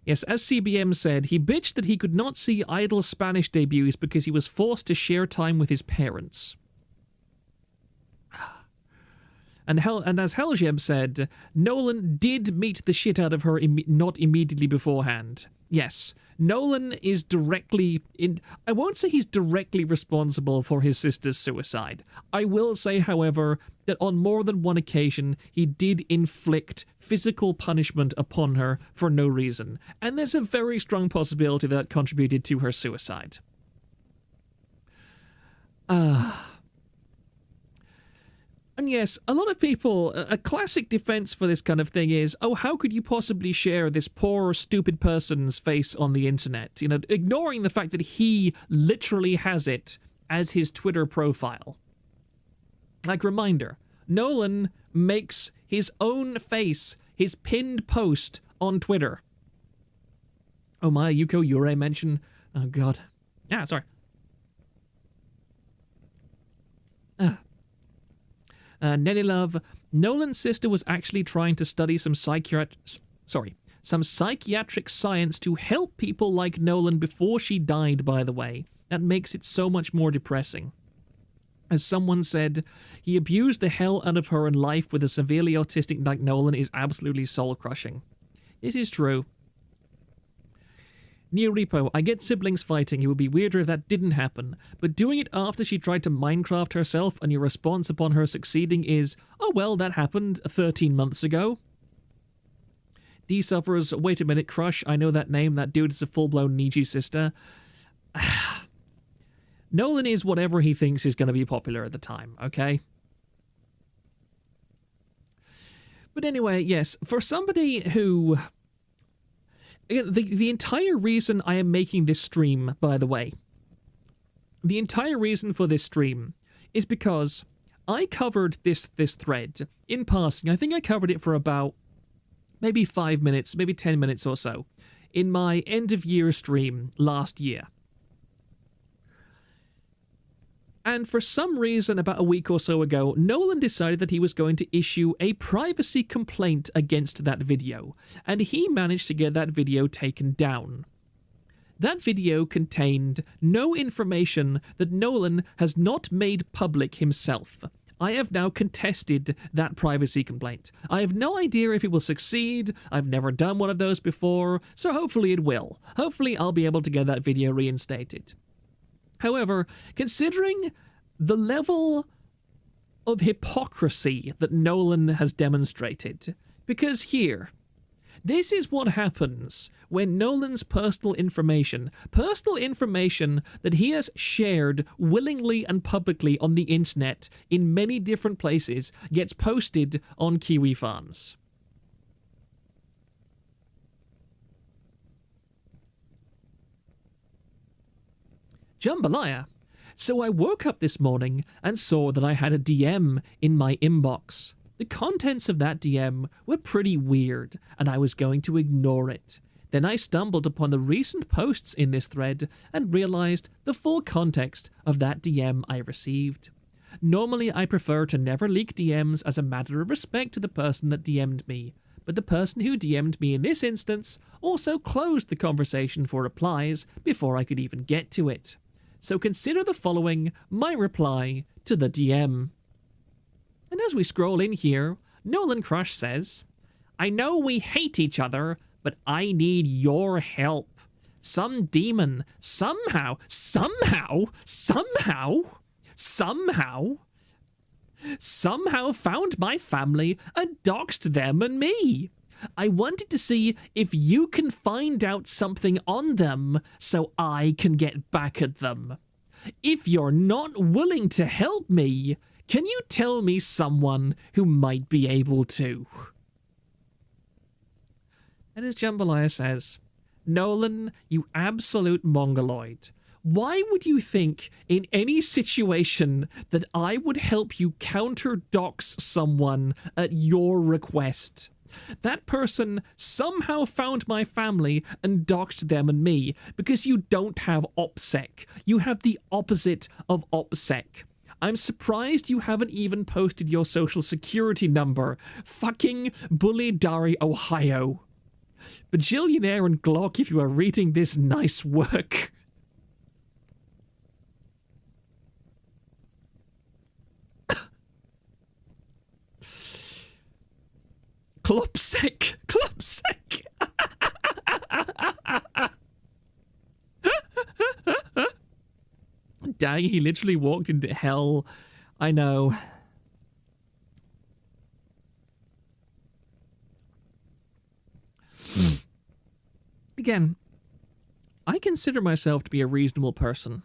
Yes, as CBM said, he bitched that he could not see idle Spanish debuts because he was forced to share time with his parents. And as Helgeb said, Nolan did meet the shit out of her not immediately beforehand. Yes, Nolan is directly I won't say he's directly responsible for his sister's suicide. I will say, however, that on more than one occasion, he did inflict physical punishment upon her for no reason. And there's a very strong possibility that contributed to her suicide. And yes, a lot of people, a classic defense for this kind of thing is, oh, how could you possibly share this poor, stupid person's face on the internet? You know, ignoring the fact that he literally has it as his Twitter profile. Like, reminder, Nolan makes his own face his pinned post on Twitter. Oh my, Yuko Yurei mention. Oh god. Yeah, sorry. Nelly Love, Nolan's sister was actually trying to study some psychiatric science to help people like Nolan before she died, by the way. That makes it so much more depressing. As someone said, he abused the hell out of her, and life with a severely autistic like Nolan is absolutely soul-crushing. This is true. Neo Repo, I get siblings fighting. It would be weirder if that didn't happen. But doing it after she tried to Minecraft herself and your response upon her succeeding is, oh well, that happened 13 months ago. D suffers, wait a minute, Crush, I know that name. That dude is a full-blown Nietzsche sister. Nolan is whatever he thinks is going to be popular at the time, okay? But anyway, yes, for somebody who... The entire reason I am making this stream, by the way, the entire reason for this stream is because I covered this thread in passing. I think I covered it for about maybe 5 minutes, maybe 10 minutes or so, in my end-of-year stream last year. And for some reason, about a week or so ago, Nolan decided that he was going to issue a privacy complaint against that video, and he managed to get that video taken down. That video contained no information that Nolan has not made public himself. I have now contested that privacy complaint. I have no idea if it will succeed. I've never done one of those before, so hopefully it will. Hopefully I'll be able to get that video reinstated. However, considering the level of hypocrisy that Nolan has demonstrated, because here, this is what happens when Nolan's personal information that he has shared willingly and publicly on the internet in many different places, gets posted on Kiwi Farms. Jambalaya. So I woke up this morning and saw that I had a DM in my inbox. The contents of that DM were pretty weird, and I was going to ignore it. Then I stumbled upon the recent posts in this thread and realized the full context of that DM I received. Normally I prefer to never leak DMs as a matter of respect to the person that DM'd me, but the person who DM'd me in this instance also closed the conversation for replies before I could even get to it. So consider the following my reply to the DM. And as we scroll in here, Nolan Crush says, I know we hate each other, but I need your help. Some demon somehow somehow found my family and doxed them and me. I wanted to see if you can find out something on them so I can get back at them. If you're not willing to help me, can you tell me someone who might be able to? And as Jambalaya says, Nolan, you absolute mongoloid. Why would you think in any situation that I would help you counter-dox someone at your request? That person somehow found my family and doxed them and me because you don't have OPSEC. You have the opposite of OPSEC. I'm surprised you haven't even posted your social security number. Fucking Bully-Dari, Ohio. Bajillionaire and Glock, if you are reading this nice work. Klopsek. Klopsek. Dang, he literally walked into hell. I know. Again, I consider myself to be a reasonable person.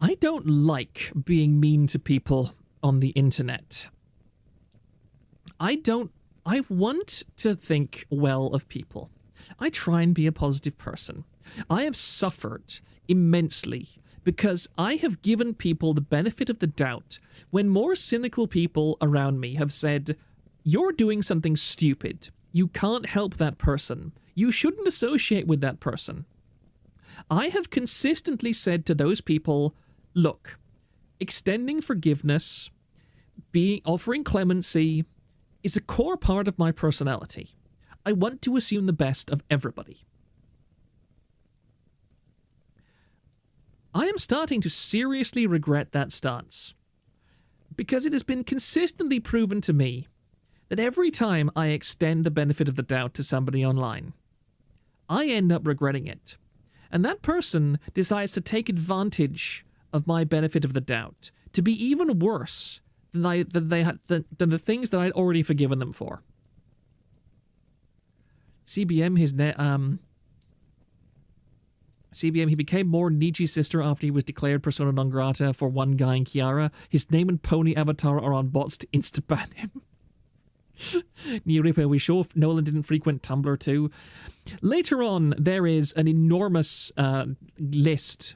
I don't like being mean to people on the internet. I want to think well of people. I try and be a positive person. I have suffered immensely because I have given people the benefit of the doubt when more cynical people around me have said, you're doing something stupid. You can't help that person. You shouldn't associate with that person. I have consistently said to those people, look, extending forgiveness, offering clemency, is a core part of my personality. I want to assume the best of everybody. I am starting to seriously regret that stance, because it has been consistently proven to me that every time I extend the benefit of the doubt to somebody online, I end up regretting it. And that person decides to take advantage of my benefit of the doubt to be even worse than the things that I'd already forgiven them for. CBM, CBM, he became more Nietzsche's sister after he was declared persona non grata for one guy in Kiara. His name and pony avatar are on bots to insta-ban him. Neo we sure Nolan didn't frequent Tumblr too. Later on, there is an enormous list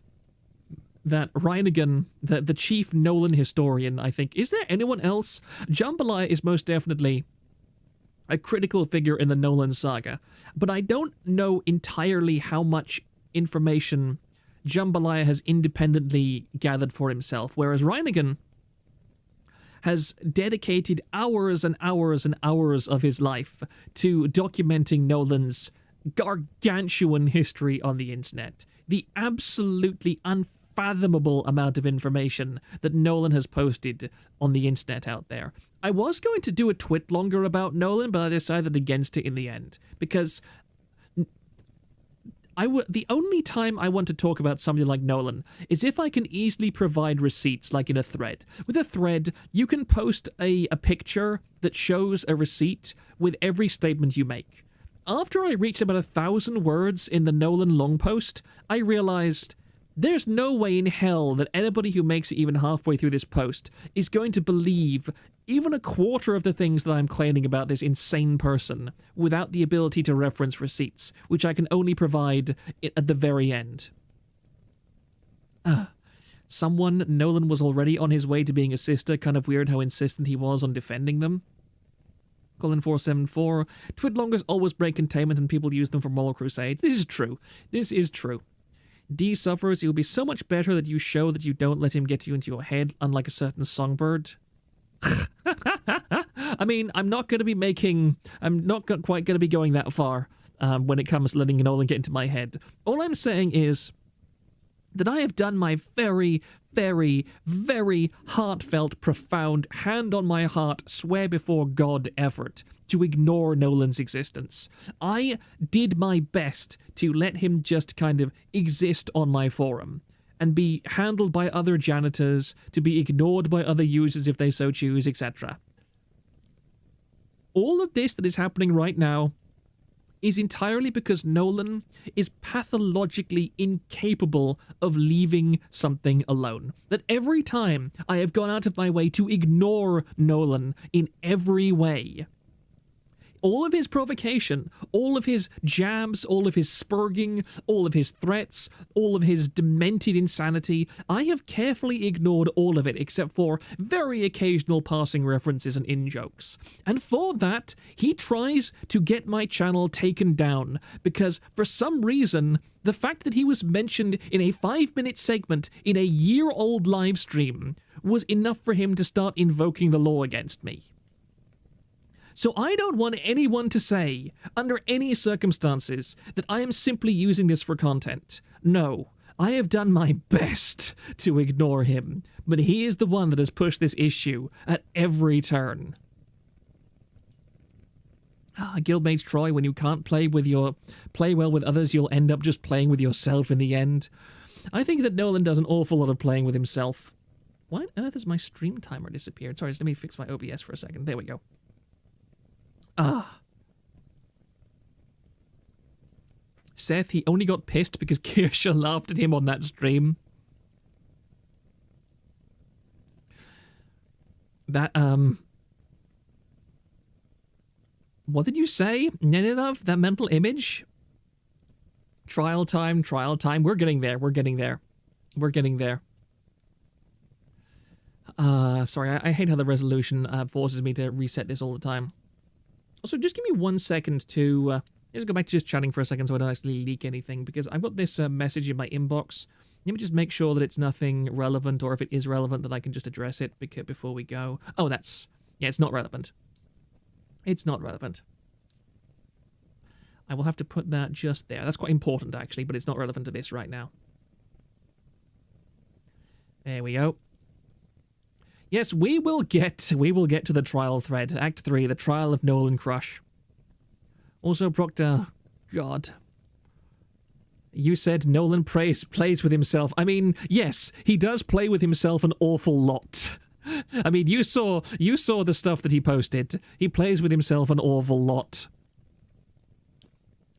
that Reinigan, the chief Nolan historian, I think. Is there anyone else? Jambalaya is most definitely a critical figure in the Nolan saga, but I don't know entirely how much information Jambalaya has independently gathered for himself, whereas Reinigan has dedicated hours and hours and hours of his life to documenting Nolan's gargantuan history on the internet. The absolutely unfathomable amount of information that Nolan has posted on the internet out there. I was going to do a twit longer about Nolan, but I decided against it in the end, because the only time I want to talk about somebody like Nolan is if I can easily provide receipts, like in a thread. With a thread, you can post a picture that shows a receipt with every statement you make. After I reached about 1,000 words in the Nolan long post, I realized there's no way in hell that anybody who makes it even halfway through this post is going to believe even a quarter of the things that I'm claiming about this insane person without the ability to reference receipts, which I can only provide at the very end. Someone, Nolan was already on his way to being a sister. Kind of weird how insistent he was on defending them. Colin474, Twitlongers always break containment and people use them for moral crusades. This is true. This is true. D suffers, it will be so much better that you show that you don't let him get you into your head, unlike a certain songbird. I mean, I'm not quite going to be going that far when it comes to letting Nolan get into my head. All I'm saying is that I have done my very, very, very heartfelt, profound, hand on my heart, swear before God effort to ignore Nolan's existence. I did my best to let him just kind of exist on my forum. and be handled by other janitors, to be ignored by other users if they so choose, etc. All of this that is happening right now is entirely because Nolan is pathologically incapable of leaving something alone. That every time I have gone out of my way to ignore Nolan in every way, all of his provocation, all of his jabs, all of his spurging, all of his threats, all of his demented insanity, I have carefully ignored all of it except for very occasional passing references and in-jokes. And for that, he tries to get my channel taken down because, for some reason, the fact that he was mentioned in a 5-minute segment in a year-old livestream was enough for him to start invoking the law against me. So I don't want anyone to say, under any circumstances, that I am simply using this for content. No, I have done my best to ignore him, but he is the one that has pushed this issue at every turn. Guildmate Troy, when you can't play well with others, you'll end up just playing with yourself in the end. I think that Nolan does an awful lot of playing with himself. Why on earth has my stream timer disappeared? Sorry, just let me fix my OBS for a second. There we go. Seth, he only got pissed because Kirsha laughed at him on that stream. That, what did you say? Nenilov, that mental image? Trial time. We're getting there. Sorry, I hate how the resolution forces me to reset this all the time. Also, just give me 1 second to just go back to just chatting for a second so I don't actually leak anything, because I've got this message in my inbox. Let me just make sure that it's nothing relevant, or if it is relevant, that I can just address it before we go. Oh, yeah, it's not relevant. It's not relevant. I will have to put that just there. That's quite important, actually, but it's not relevant to this right now. There we go. Yes, we will get to the trial thread. Act 3, the trial of Nolan Crush. Also, Proctor, God. You said Nolan plays with himself. I mean, yes, he does play with himself an awful lot. I mean, you saw the stuff that he posted. He plays with himself an awful lot.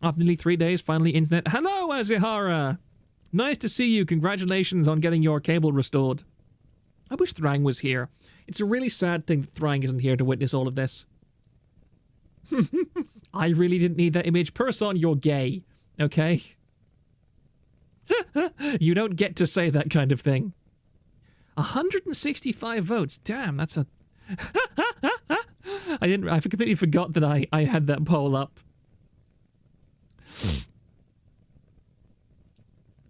After nearly 3 days, finally internet. Hello, Azihara! Nice to see you. Congratulations on getting your cable restored. I wish Thrang was here. It's a really sad thing that Thrang isn't here to witness all of this. I really didn't need that image. Person, you're gay. Okay? You don't get to say that kind of thing. 165 votes. Damn, that's a... I completely forgot that I had that poll up.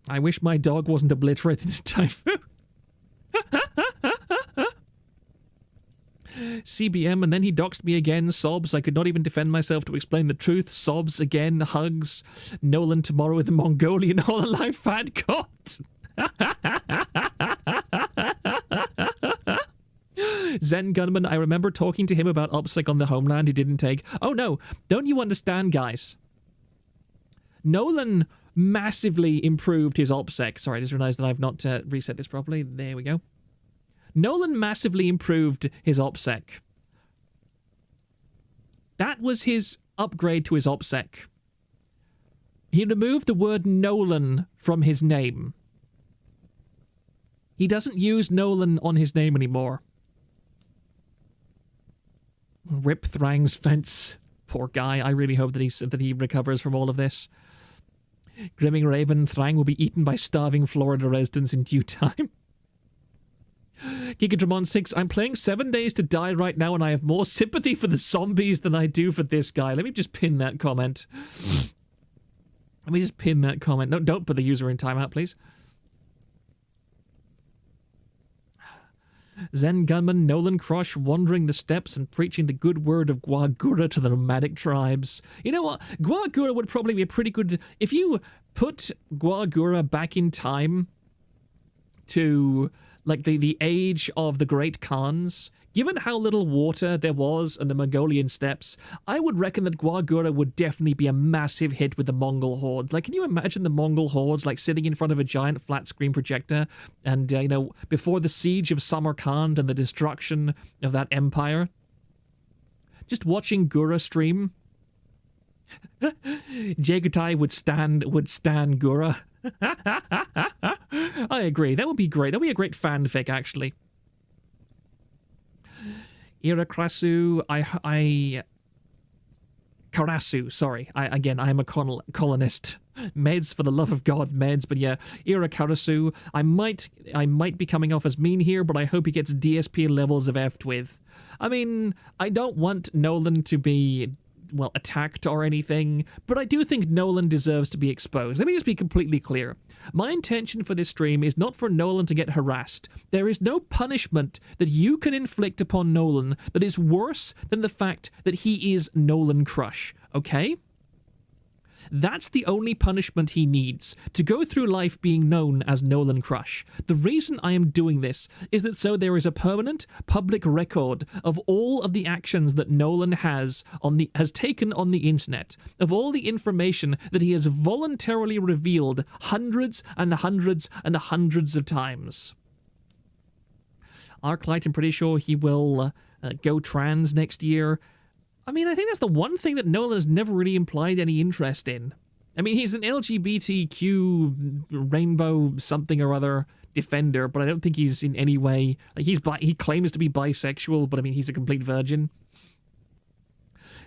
I wish my dog wasn't obliterated in typhoon. CBM, and then he doxed me again. Sobs. I could not even defend myself to explain the truth. Sobs again. Hugs. Nolan tomorrow with the Mongolian all-alive fat cot. Zen Gunman, I remember talking to him about OPSEC on the Homeland he didn't take. Oh no, don't you understand, guys? Nolan massively improved his OPSEC. Sorry, I just realized that I've not reset this properly. There we go. Nolan massively improved his OPSEC. That was his upgrade to his OPSEC. He removed the word Nolan from his name. He doesn't use Nolan on his name anymore. Rip Thrang's fence. Poor guy. I really hope that he recovers from all of this. Grimming Raven, Thrang will be eaten by starving Florida residents in due time. Gigadramon 6, I'm playing 7 Days to Die right now and I have more sympathy for the zombies than I do for this guy. Let me just pin that comment. No, don't put the user in timeout, please. Zen Gunman, Nolan Crush, wandering the steppes and preaching the good word of Guagura to the nomadic tribes. You know what? Guagura would probably be a pretty good... If you put Guagura back in time to... like the age of the Great Khans, Given how little water there was in the Mongolian steppes, I would reckon that Guagura would definitely be a massive hit with the Mongol hordes. Like, can you imagine the Mongol hordes, like, sitting in front of a giant flat-screen projector and, before the siege of Samarkand and the destruction of that empire? Just watching Gura stream. Jagutai would stand Gura. I agree. That would be great. That would be a great fanfic, actually. Irakrasu, Karasu, sorry. I am a colonist. Meds, for the love of God, meds. But yeah, Irakarasu, I might be coming off as mean here, but I hope he gets DSP levels of effed with. I mean, I don't want Nolan to be, well, attacked or anything, but I do think Nolan deserves to be exposed. Let me just be completely clear. My intention for this stream is not for Nolan to get harassed. There is no punishment that you can inflict upon Nolan that is worse than the fact that he is Nolan Crush, okay? That's the only punishment he needs, to go through life being known as Nolan Crush. The reason I am doing this is that so there is a permanent public record of all of the actions that Nolan has taken on the internet, of all the information that he has voluntarily revealed hundreds and hundreds and hundreds of times. Arclight, I'm pretty sure he will go trans next year. I mean, I think that's the one thing that Nolan has never really implied any interest in. I mean, he's an LGBTQ rainbow something or other defender, but I don't think he's in any way... Like, he claims to be bisexual, but I mean, he's a complete virgin.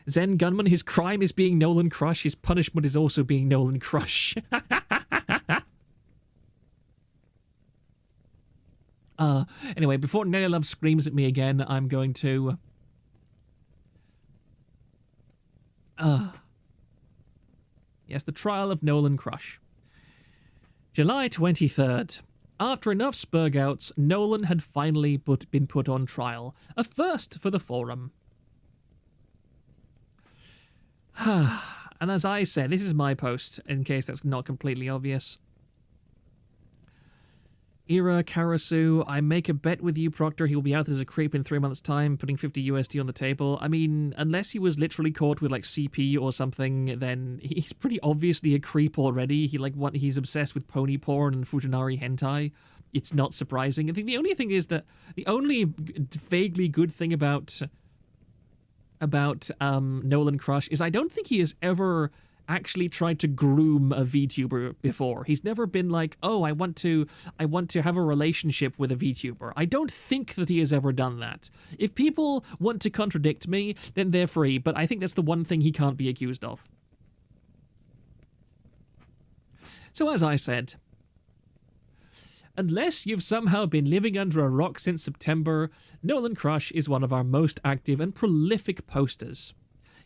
Zen Gunman, his crime is being Nolan Crush, his punishment is also being Nolan Crush. Anyway, before Nelly Love screams at me again, I'm going to... Yes, the trial of Nolan Crush. July 23rd. After enough Spergouts, Nolan had finally been put on trial. A first for the forum. And as I said, this is my post, in case that's not completely obvious. Ira Karasu, I make a bet with you, Proctor. He will be out as a creep in 3 months' time, putting 50 USD on the table. I mean, unless he was literally caught with, like, CP or something, then he's pretty obviously a creep already. He's obsessed with pony porn and futanari hentai. It's not surprising. I think the only thing is that the only vaguely good thing about Nolan Crush is I don't think he has ever actually tried to groom a VTuber before. He's never been like, oh, I want to have a relationship with a VTuber. I don't think that he has ever done that. If people want to contradict me, then they're free, but I think that's the one thing he can't be accused of. So as I said, unless you've somehow been living under a rock since September, Nolan Crush is one of our most active and prolific posters.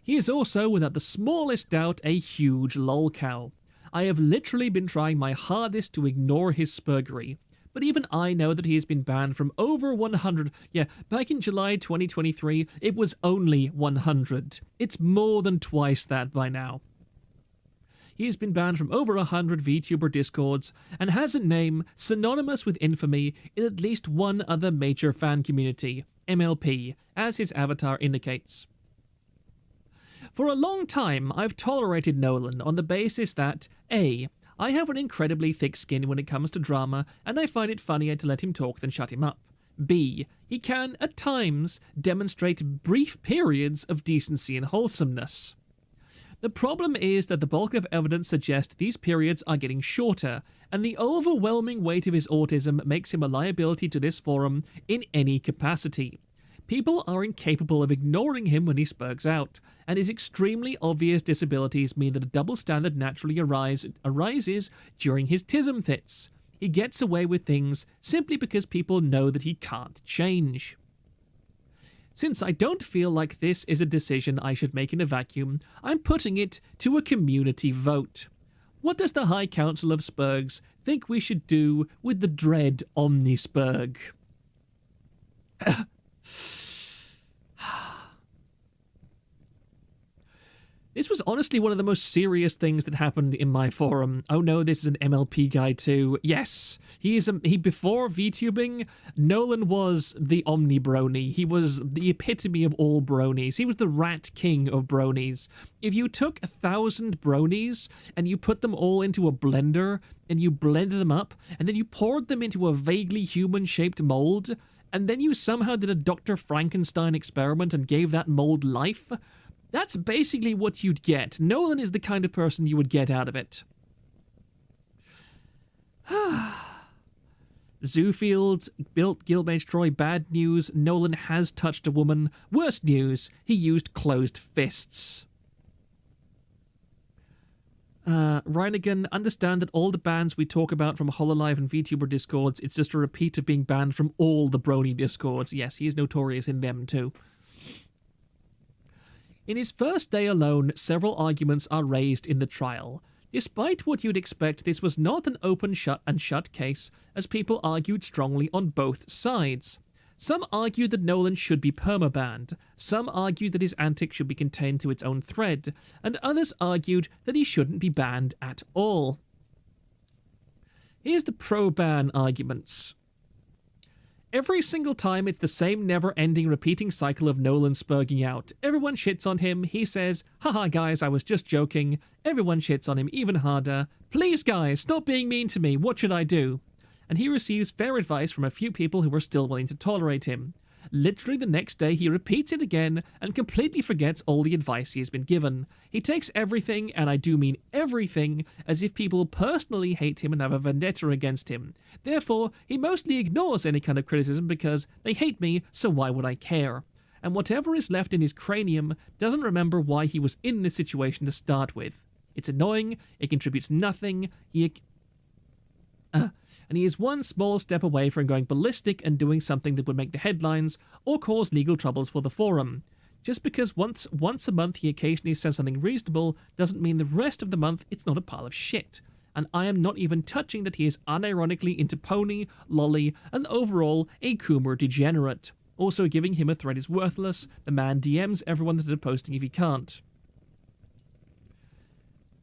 He is also, without the smallest doubt, a huge lolcow. I have literally been trying my hardest to ignore his spurgery, but even I know that he has been banned from over 100. Yeah, back in July 2023, it was only 100. It's more than twice that by now. He has been banned from over 100 VTuber Discords and has a name synonymous with infamy in at least one other major fan community, MLP, as his avatar indicates. For a long time, I've tolerated Nolan on the basis that, A, I have an incredibly thick skin when it comes to drama, and I find it funnier to let him talk than shut him up. B, he can, at times, demonstrate brief periods of decency and wholesomeness. The problem is that the bulk of evidence suggests these periods are getting shorter, and the overwhelming weight of his autism makes him a liability to this forum in any capacity. People are incapable of ignoring him when he spurgs out, and his extremely obvious disabilities mean that a double standard naturally arises during his tism fits. He gets away with things simply because people know that he can't change. Since I don't feel like this is a decision I should make in a vacuum, I'm putting it to a community vote. What does the High Council of Spergs think we should do with the dread Omnisperg? This was honestly one of the most serious things that happened in my forum. Oh no, this is an MLP guy too. Yes, he before VTubing, Nolan was the Omni Brony. He was the epitome of all bronies. He was the rat king of bronies. If you took 1,000 bronies and you put them all into a blender and you blended them up and then you poured them into a vaguely human-shaped mold and then you somehow did a Dr. Frankenstein experiment and gave that mold life, that's basically what you'd get. Nolan is the kind of person you would get out of it. Zoofield built Guildmage Troy. Bad news. Nolan has touched a woman. Worst news. He used closed fists. Reinigan, understand that all the bans we talk about from Hololive and VTuber Discords, it's just a repeat of being banned from all the Brony Discords. Yes, he is notorious in them too. In his first day alone, several arguments are raised in the trial. Despite what you'd expect, this was not an open shut case, as people argued strongly on both sides. Some argued that Nolan should be permabanned, some argued that his antics should be contained to its own thread, and others argued that he shouldn't be banned at all. Here's the pro-ban arguments. Every single time, it's the same never-ending repeating cycle of Nolan spurging out. Everyone shits on him. He says, haha guys, I was just joking. Everyone shits on him even harder. Please guys, stop being mean to me. What should I do? And he receives fair advice from a few people who are still willing to tolerate him. Literally the next day, he repeats it again and completely forgets all the advice he has been given. He takes everything, and I do mean everything, as if people personally hate him and have a vendetta against him. Therefore, he mostly ignores any kind of criticism because they hate me, so why would I care? And whatever is left in his cranium doesn't remember why he was in this situation to start with. It's annoying, it contributes nothing, and he is one small step away from going ballistic and doing something that would make the headlines or cause legal troubles for the forum. Just because once a month he occasionally says something reasonable doesn't mean the rest of the month it's not a pile of shit. And I am not even touching that he is unironically into pony, lolly, and overall a Coomer degenerate. Also, giving him a thread is worthless. The man DMs everyone that are posting if he can't.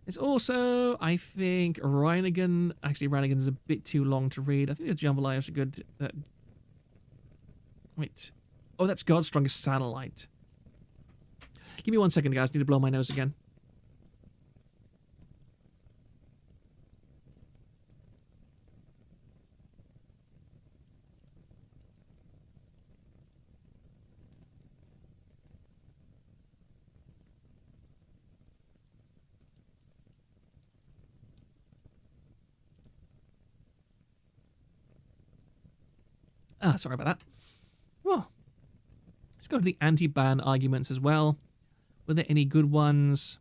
There's also, I think, Reinigan. Actually, Reinigan is a bit too long to read. I think the Jambalaya is a good... wait. Oh, that's God's Strongest Satellite. Give me 1 second, guys. I need to blow my nose again. Sorry about that. Well, let's go to the anti-ban arguments as well. Were there any good ones?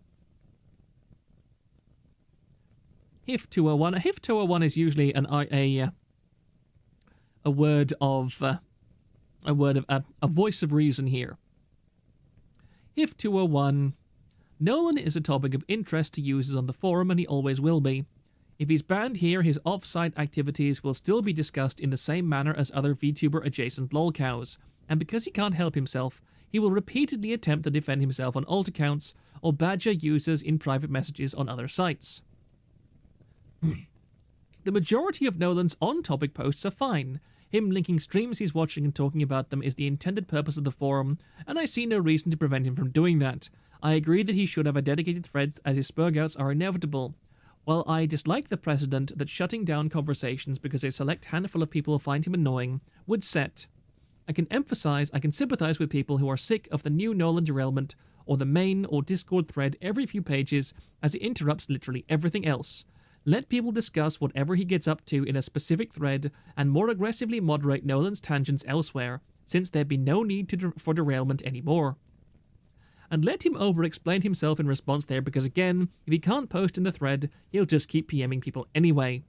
HIF 201. A HIF 201 is usually a word of a voice of reason here. HIF 201. Nolan is a topic of interest to users on the forum, and he always will be. If he's banned here, his off-site activities will still be discussed in the same manner as other VTuber-adjacent lolcows, and because he can't help himself, he will repeatedly attempt to defend himself on alt accounts or badger users in private messages on other sites. The majority of Nolan's on-topic posts are fine. Him linking streams he's watching and talking about them is the intended purpose of the forum, and I see no reason to prevent him from doing that. I agree that he should have a dedicated thread as his spurgouts are inevitable. While I dislike the precedent that shutting down conversations because a select handful of people find him annoying would set, I can sympathize with people who are sick of the new Nolan derailment or the main or Discord thread every few pages as it interrupts literally everything else. Let people discuss whatever he gets up to in a specific thread and more aggressively moderate Nolan's tangents elsewhere, since there'd be no need for derailment anymore. And let him over-explain himself in response there because, again, if he can't post in the thread, he'll just keep PMing people anyway.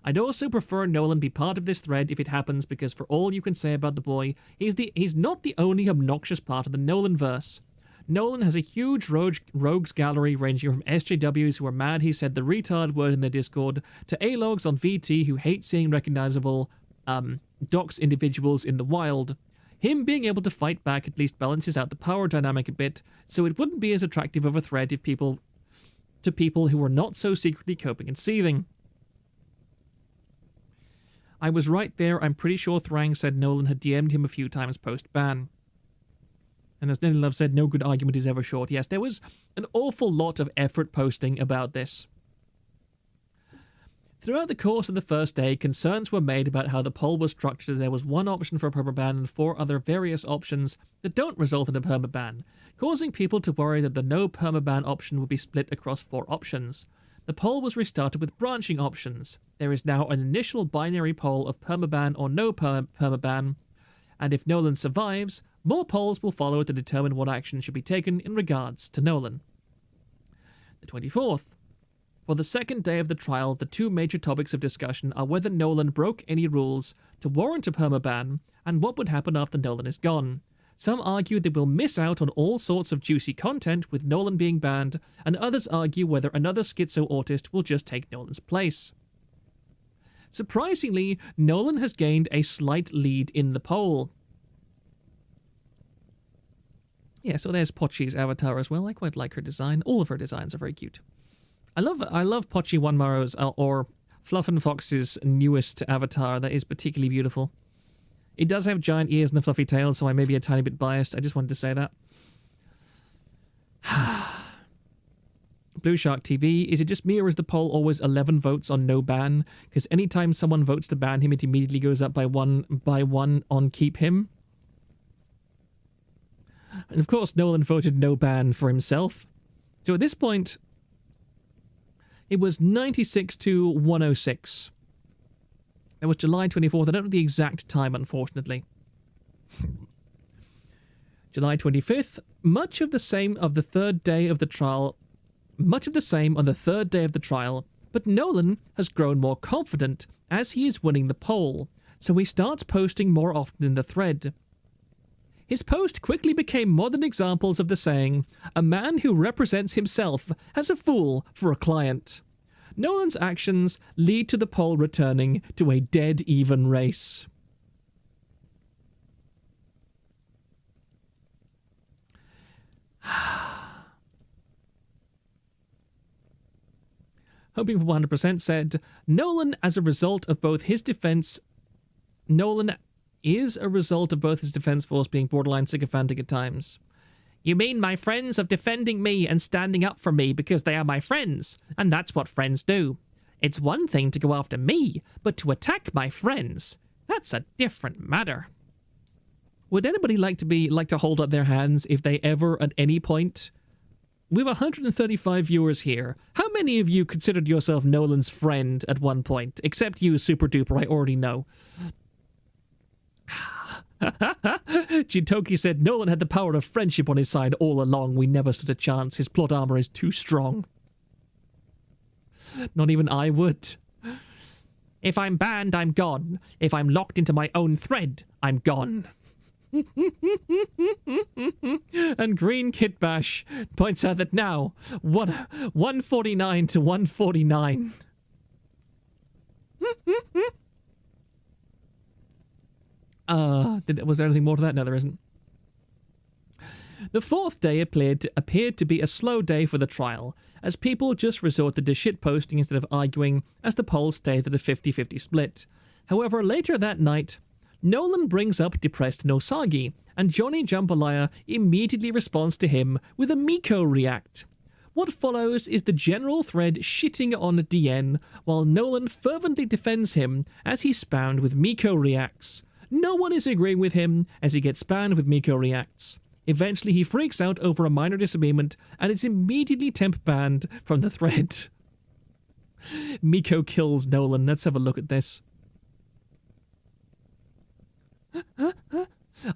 I'd also prefer Nolan be part of this thread if it happens because for all you can say about the boy, he's not the only obnoxious part of the Nolanverse. Nolan has a huge rogues gallery ranging from SJWs who are mad he said the retard word in their Discord to A-logs on VT who hate seeing recognizable dox individuals in the wild. Him being able to fight back at least balances out the power dynamic a bit, so it wouldn't be as attractive of a threat if people who were not so secretly coping and seething. I was right there. I'm pretty sure Thrang said Nolan had DM'd him a few times post-ban. And as Nelly Love said, no good argument is ever short. Yes, there was an awful lot of effort posting about this. Throughout the course of the first day, concerns were made about how the poll was structured, as there was one option for a permaban and 4 other various options that don't result in a permaban, causing people to worry that the no permaban option would be split across 4 options. The poll was restarted with branching options. There is now an initial binary poll of permaban or no permaban, and if Nolan survives, more polls will follow to determine what action should be taken in regards to Nolan. The 24th. For the second day of the trial, the 2 major topics of discussion are whether Nolan broke any rules to warrant a permaban, and what would happen after Nolan is gone. Some argue that we'll miss out on all sorts of juicy content with Nolan being banned, and others argue whether another schizo-autist will just take Nolan's place. Surprisingly, Nolan has gained a slight lead in the poll. Yeah, so there's Pochi's avatar as well. I quite like her design. All of her designs are very cute. I love Pochi Wanmaro's or Fluff and Fox's newest avatar. That is particularly beautiful. It does have giant ears and a fluffy tail, so I may be a tiny bit biased. I just wanted to say that. Blue Shark TV, is it just me or is the poll always 11 votes on no ban? Because anytime someone votes to ban him, it immediately goes up by one on keep him. And of course, Nolan voted no ban for himself. So at this point, it was 96 to 106. It was July 24th. I don't know the exact time, unfortunately. July 25th. Much of the same on the third day of the trial, but Nolan has grown more confident as he is winning the poll, so he starts posting more often in the thread. His post quickly became modern examples of the saying, "A man who represents himself has a fool for a client." Nolan's actions lead to the poll returning to a dead-even race. Hoping for 100% said, Nolan is a result of both his defense force being borderline sycophantic at times. You mean my friends of defending me and standing up for me because they are my friends, and that's what friends do. It's one thing to go after me, but to attack my friends, that's a different matter. Would anybody like to hold up their hands if they ever at any point... We have 135 viewers here. How many of you considered yourself Nolan's friend at one point? Except you, Super Duper, I already know. Jintoki said Nolan had the power of friendship on his side all along. We never stood a chance. His plot armor is too strong. Not even I would. If I'm banned, I'm gone. If I'm locked into my own thread, I'm gone. And Green Kit Bash points out that now 149 to 149. Was there anything more to that? No, there isn't. The fourth day appeared to be a slow day for the trial, as people just resorted to shitposting instead of arguing, as the polls stayed at a 50-50 split. However, later that night, Nolan brings up depressed Nosagi, and Johnny Jambalaya immediately responds to him with a Miko react. What follows is the general thread shitting on DN, while Nolan fervently defends him as he spammed with Miko reacts. No one is agreeing with him as he gets spammed with Miko reacts. Eventually he freaks out over a minor disagreement and is immediately temp banned from the thread. Miko kills Nolan. Let's have a look at this.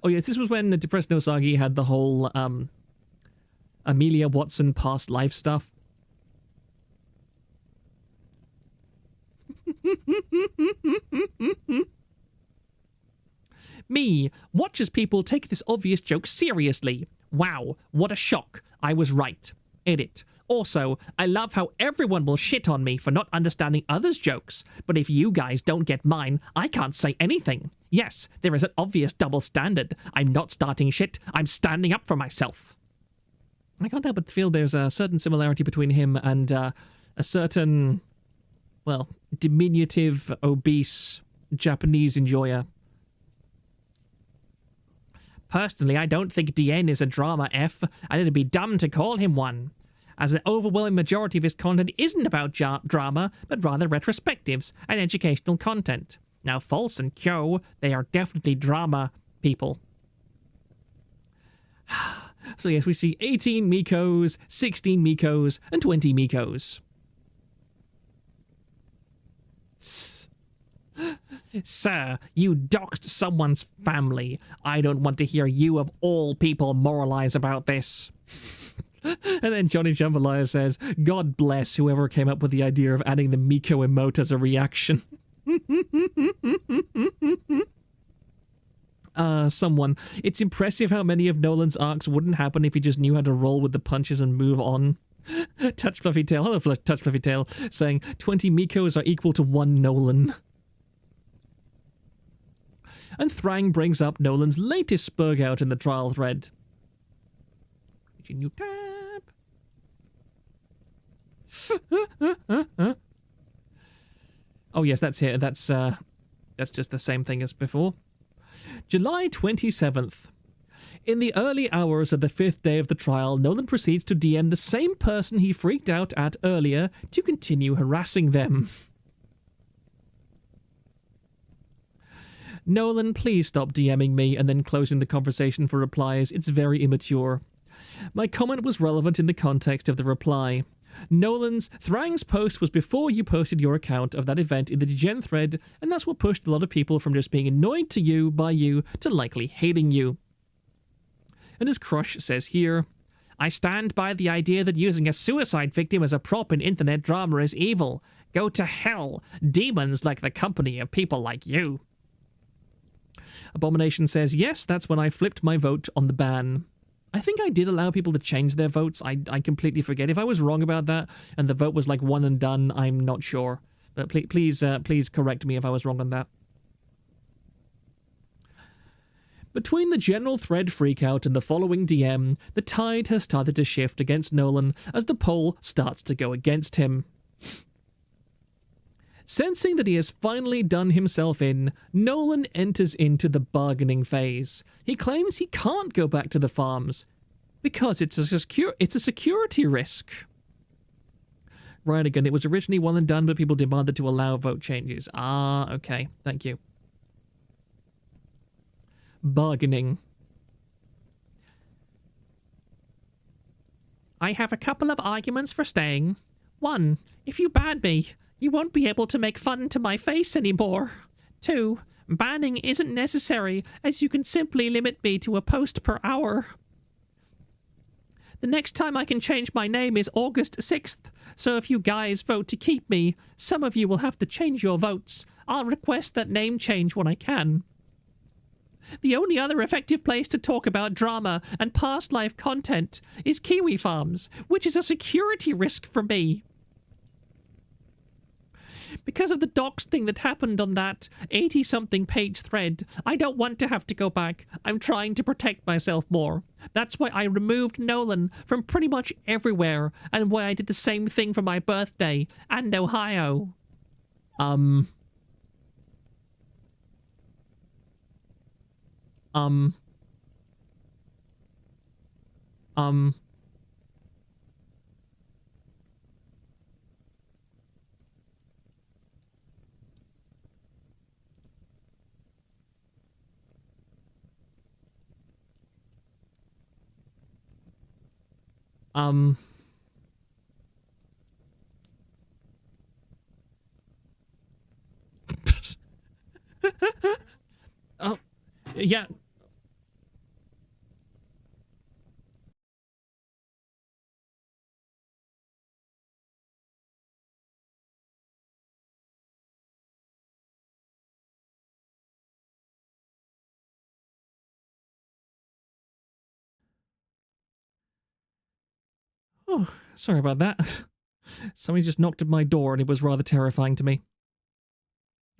Oh yes, this was when Depressed Nosagi had the whole Amelia Watson past life stuff. Me watches people take this obvious joke seriously. Wow, what a shock. I was right. Edit. Also, I love how everyone will shit on me for not understanding others' jokes, but if you guys don't get mine, I can't say anything. Yes, there is an obvious double standard. I'm not starting shit. I'm standing up for myself. I can't help but feel there's a certain similarity between him and a certain, well, diminutive, obese Japanese enjoyer. Personally, I don't think DN is a drama F, and it'd be dumb to call him one, as an overwhelming majority of his content isn't about drama, but rather retrospectives and educational content. Now, False and Kyo, they are definitely drama people. So yes, we see 18 Mikos, 16 Mikos, and 20 Mikos. Sir, you doxed someone's family. I don't want to hear you of all people moralize about this. And then Johnny Jambalaya says, God bless whoever came up with the idea of adding the Miko emote as a reaction. Someone. It's impressive how many of Nolan's arcs wouldn't happen if he just knew how to roll with the punches and move on. Touch Fluffy Tail. Hello, Touch Fluffy Tail. Saying 20 Mikos are equal to 1 Nolan. And Thrang brings up Nolan's latest spurg out in the trial thread. New tab. Oh yes, that's here. That's just the same thing as before. July 27th. In the early hours of the 5th day of the trial, Nolan proceeds to DM the same person he freaked out at earlier to continue harassing them. Nolan, please stop DMing me and then closing the conversation for replies. It's very immature. My comment was relevant in the context of the reply. Nolan's Thrang's post was before you posted your account of that event in the Degen thread, and that's what pushed a lot of people from just being annoyed by you to likely hating you. And as Crush says here, I stand by the idea that using a suicide victim as a prop in internet drama is evil. Go to hell. Demons like the company of people like you. Abomination says, yes, that's when I flipped my vote on the ban. I think I did allow people to change their votes. I completely forget. If I was wrong about that and the vote was like one and done, I'm not sure. But please correct me if I was wrong on that. Between the general thread freakout and the following DM, the tide has started to shift against Nolan as the poll starts to go against him. Sensing that he has finally done himself in, Nolan enters into the bargaining phase. He claims he can't go back to the farms because it's a security risk. Right, again, it was originally one and done, but people demanded to allow vote changes. Ah, okay, thank you. Bargaining. I have a couple of arguments for staying. 1. If you ban me, you won't be able to make fun to my face anymore. 2. Banning isn't necessary, as you can simply limit me to a post per hour. The next time I can change my name is August 6th, so if you guys vote to keep me, some of you will have to change your votes. I'll request that name change when I can. The only other effective place to talk about drama and past life content is Kiwi Farms, which is a security risk for me. Because of the docs thing that happened on that 80-something page thread, I don't want to have to go back. I'm trying to protect myself more. That's why I removed Nolan from pretty much everywhere, and why I did the same thing for my birthday and Ohio. Oh, yeah. Oh, sorry about that. Somebody just knocked at my door and it was rather terrifying to me.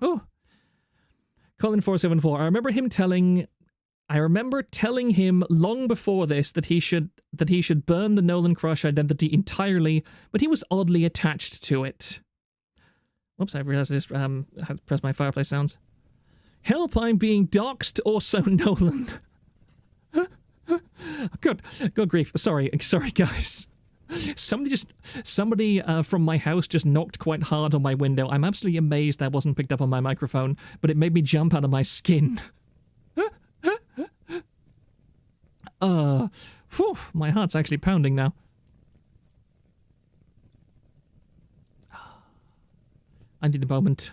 Oh. Colin474. I remember telling him long before this that he should burn the Nolan Crush identity entirely, but he was oddly attached to it. Whoops, I realized I just had to press my fireplace sounds. Help, I'm being doxed, also Nolan. Good grief. Sorry guys. Somebody from my house just knocked quite hard on my window. I'm absolutely amazed that wasn't picked up on my microphone, but it made me jump out of my skin. Whew, my heart's actually pounding now. I need a moment.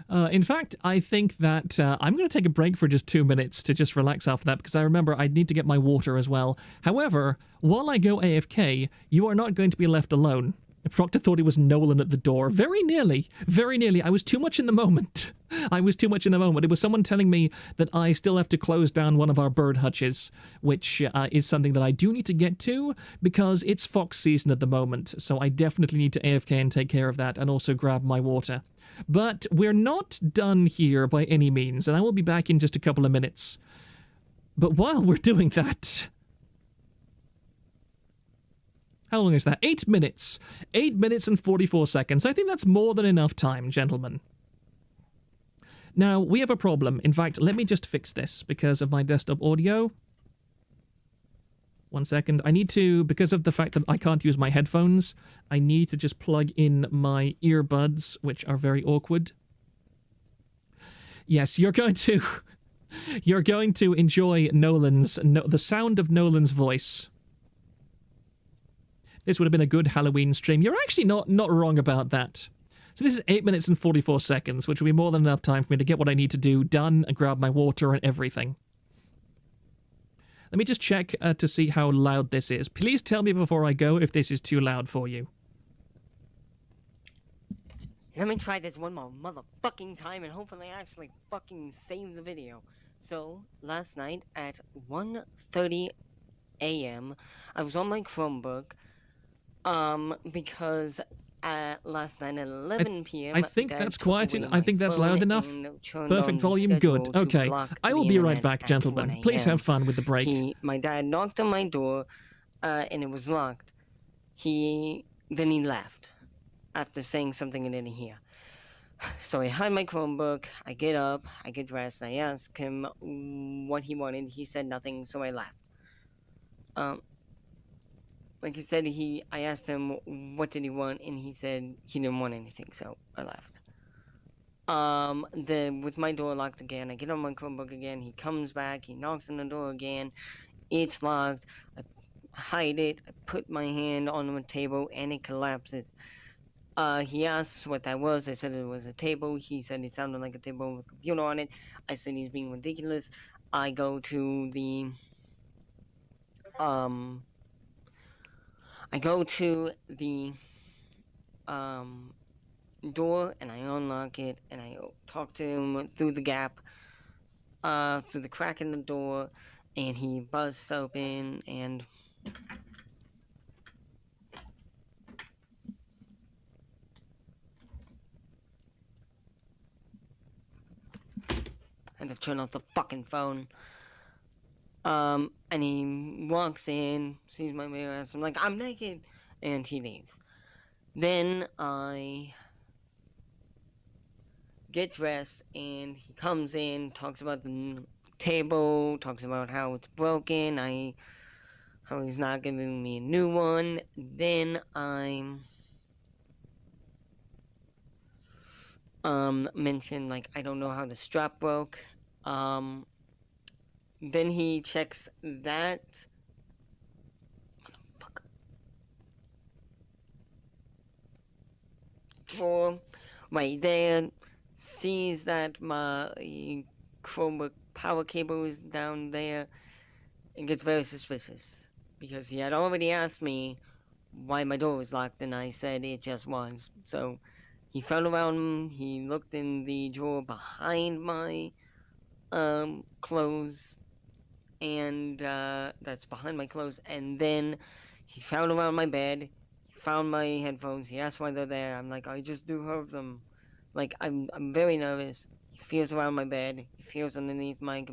In fact, I think that I'm going to take a break for just 2 minutes to just relax after that, because I remember I need to get my water as well. However, while I go AFK, you are not going to be left alone. Proctor thought it was Nolan at the door. Very nearly. Very nearly. I was too much in the moment. It was someone telling me that I still have to close down one of our bird hutches, which is something that I do need to get to, because it's fox season at the moment, so I definitely need to AFK and take care of that, and also grab my water. But we're not done here by any means, and I will be back in just a couple of minutes. But while we're doing that... How long is that? 8 minutes. 8 minutes and 44 seconds. I think that's more than enough time, gentlemen. Now, we have a problem. In fact, let me just fix this because of my desktop audio. 1 second. I need to, because of the fact that I can't use my headphones, I need to just plug in my earbuds, which are very awkward. Yes, you're going to enjoy the sound of Nolan's voice. This would have been a good Halloween stream. You're actually not wrong about that. So this is 8 minutes and 44 seconds, which will be more than enough time for me to get what I need to do done and grab my water and everything. Let me just check to see how loud this is. Please tell me before I go if this is too loud for you. Let me try this one more motherfucking time and hopefully actually fucking save the video. So, last night at 1:30 a.m., I was on my Chromebook, because last night at 11 p.m. I think that's quiet. I think that's loud enough. Perfect volume. Good. Okay. I will be right back, gentlemen. Please have fun with the break. My dad knocked on my door, and it was locked. Then he left after saying something I didn't hear. So I hide my Chromebook. I get up. I get dressed. I ask him what he wanted. He said nothing, so I left. Like he said, I asked him what did he want, and he said he didn't want anything, so I left. Then with my door locked again, I get on my Chromebook again. He comes back, he knocks on the door again. It's locked. I hide it. I put my hand on the table, and it collapses. He asked what that was. I said it was a table. He said it sounded like a table with a computer on it. I said he's being ridiculous. I go to the door, and I unlock it, and I talk to him through the gap, through the crack in the door, and he busts open, and I had to turn off the fucking phone. And he walks in, sees my bare ass. I'm like, I'm naked, and he leaves. Then I get dressed, and he comes in, talks about the table, talks about how it's broken, how he's not giving me a new one. Then I mentioned, like, I don't know how the strap broke. Then he checks that motherfucker drawer right there, sees that my Chromebook power cable is down there, and gets very suspicious because he had already asked me why my door was locked, and I said it just was. So he felt around, he looked in the drawer behind my clothes, and that's behind my clothes, and then he found around my bed, he found my headphones, he asked why they're there. I'm like, I just do have them. Like, I'm very nervous. He He feels around my bed. He feels underneath my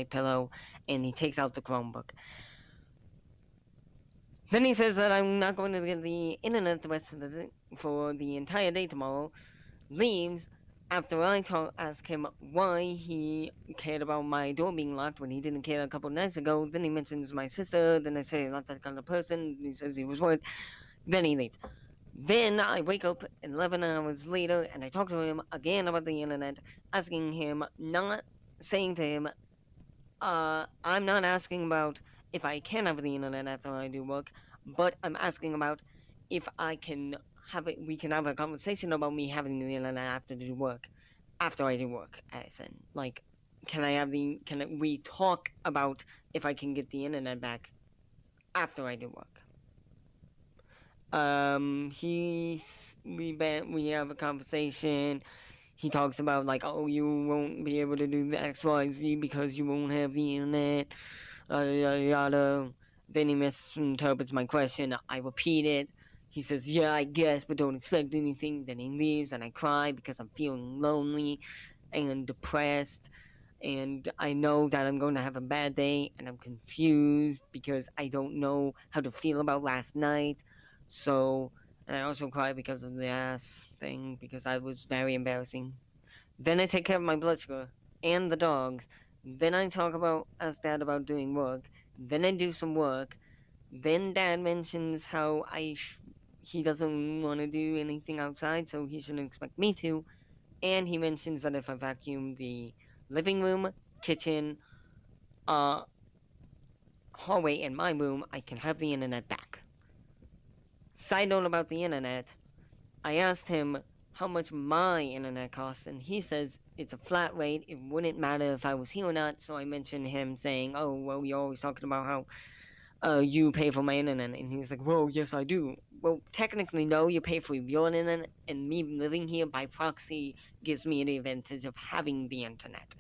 pillow, and he takes out the Chromebook. Then he says that I'm not going to get the internet the rest of the day, for the entire day tomorrow. Leaves after I ask him why he cared about my door being locked when he didn't care a couple nights ago. Then he mentions my sister. Then I say not that kind of person. He says he was worried. Then he leaves. Then I wake up 11 hours later and I talk to him again about the internet, asking him, not saying to him, I'm not asking about if I can have the internet after I do work, but I'm asking about if I can have it. We can have a conversation about me having the internet after I do work. As in, like, can we talk about if I can get the internet back after I do work? We have a conversation. He talks about, like, oh, you won't be able to do the XYZ because you won't have the internet, yada, yada, yada. Then he misinterprets my question. I repeat it. He says, yeah, I guess, but don't expect anything. Then he leaves, and I cry because I'm feeling lonely and depressed. And I know that I'm going to have a bad day, and I'm confused because I don't know how to feel about last night. So... and I also cry because of the ass thing, because I was very embarrassing. Then I take care of my blood sugar and the dogs. Then I ask Dad about doing work. Then I do some work. Then Dad mentions how he doesn't want to do anything outside, so he shouldn't expect me to. And he mentions that if I vacuum the living room, kitchen, hallway, and my room, I can have the internet back. Side note about the internet, I asked him how much my internet costs, and he says it's a flat rate. It wouldn't matter if I was here or not, so I mentioned him saying, oh, well, you're always talking about how you pay for my internet, and he's like, well, yes, I do. Well, technically, no, you pay for your internet, and me living here by proxy gives me the advantage of having the internet.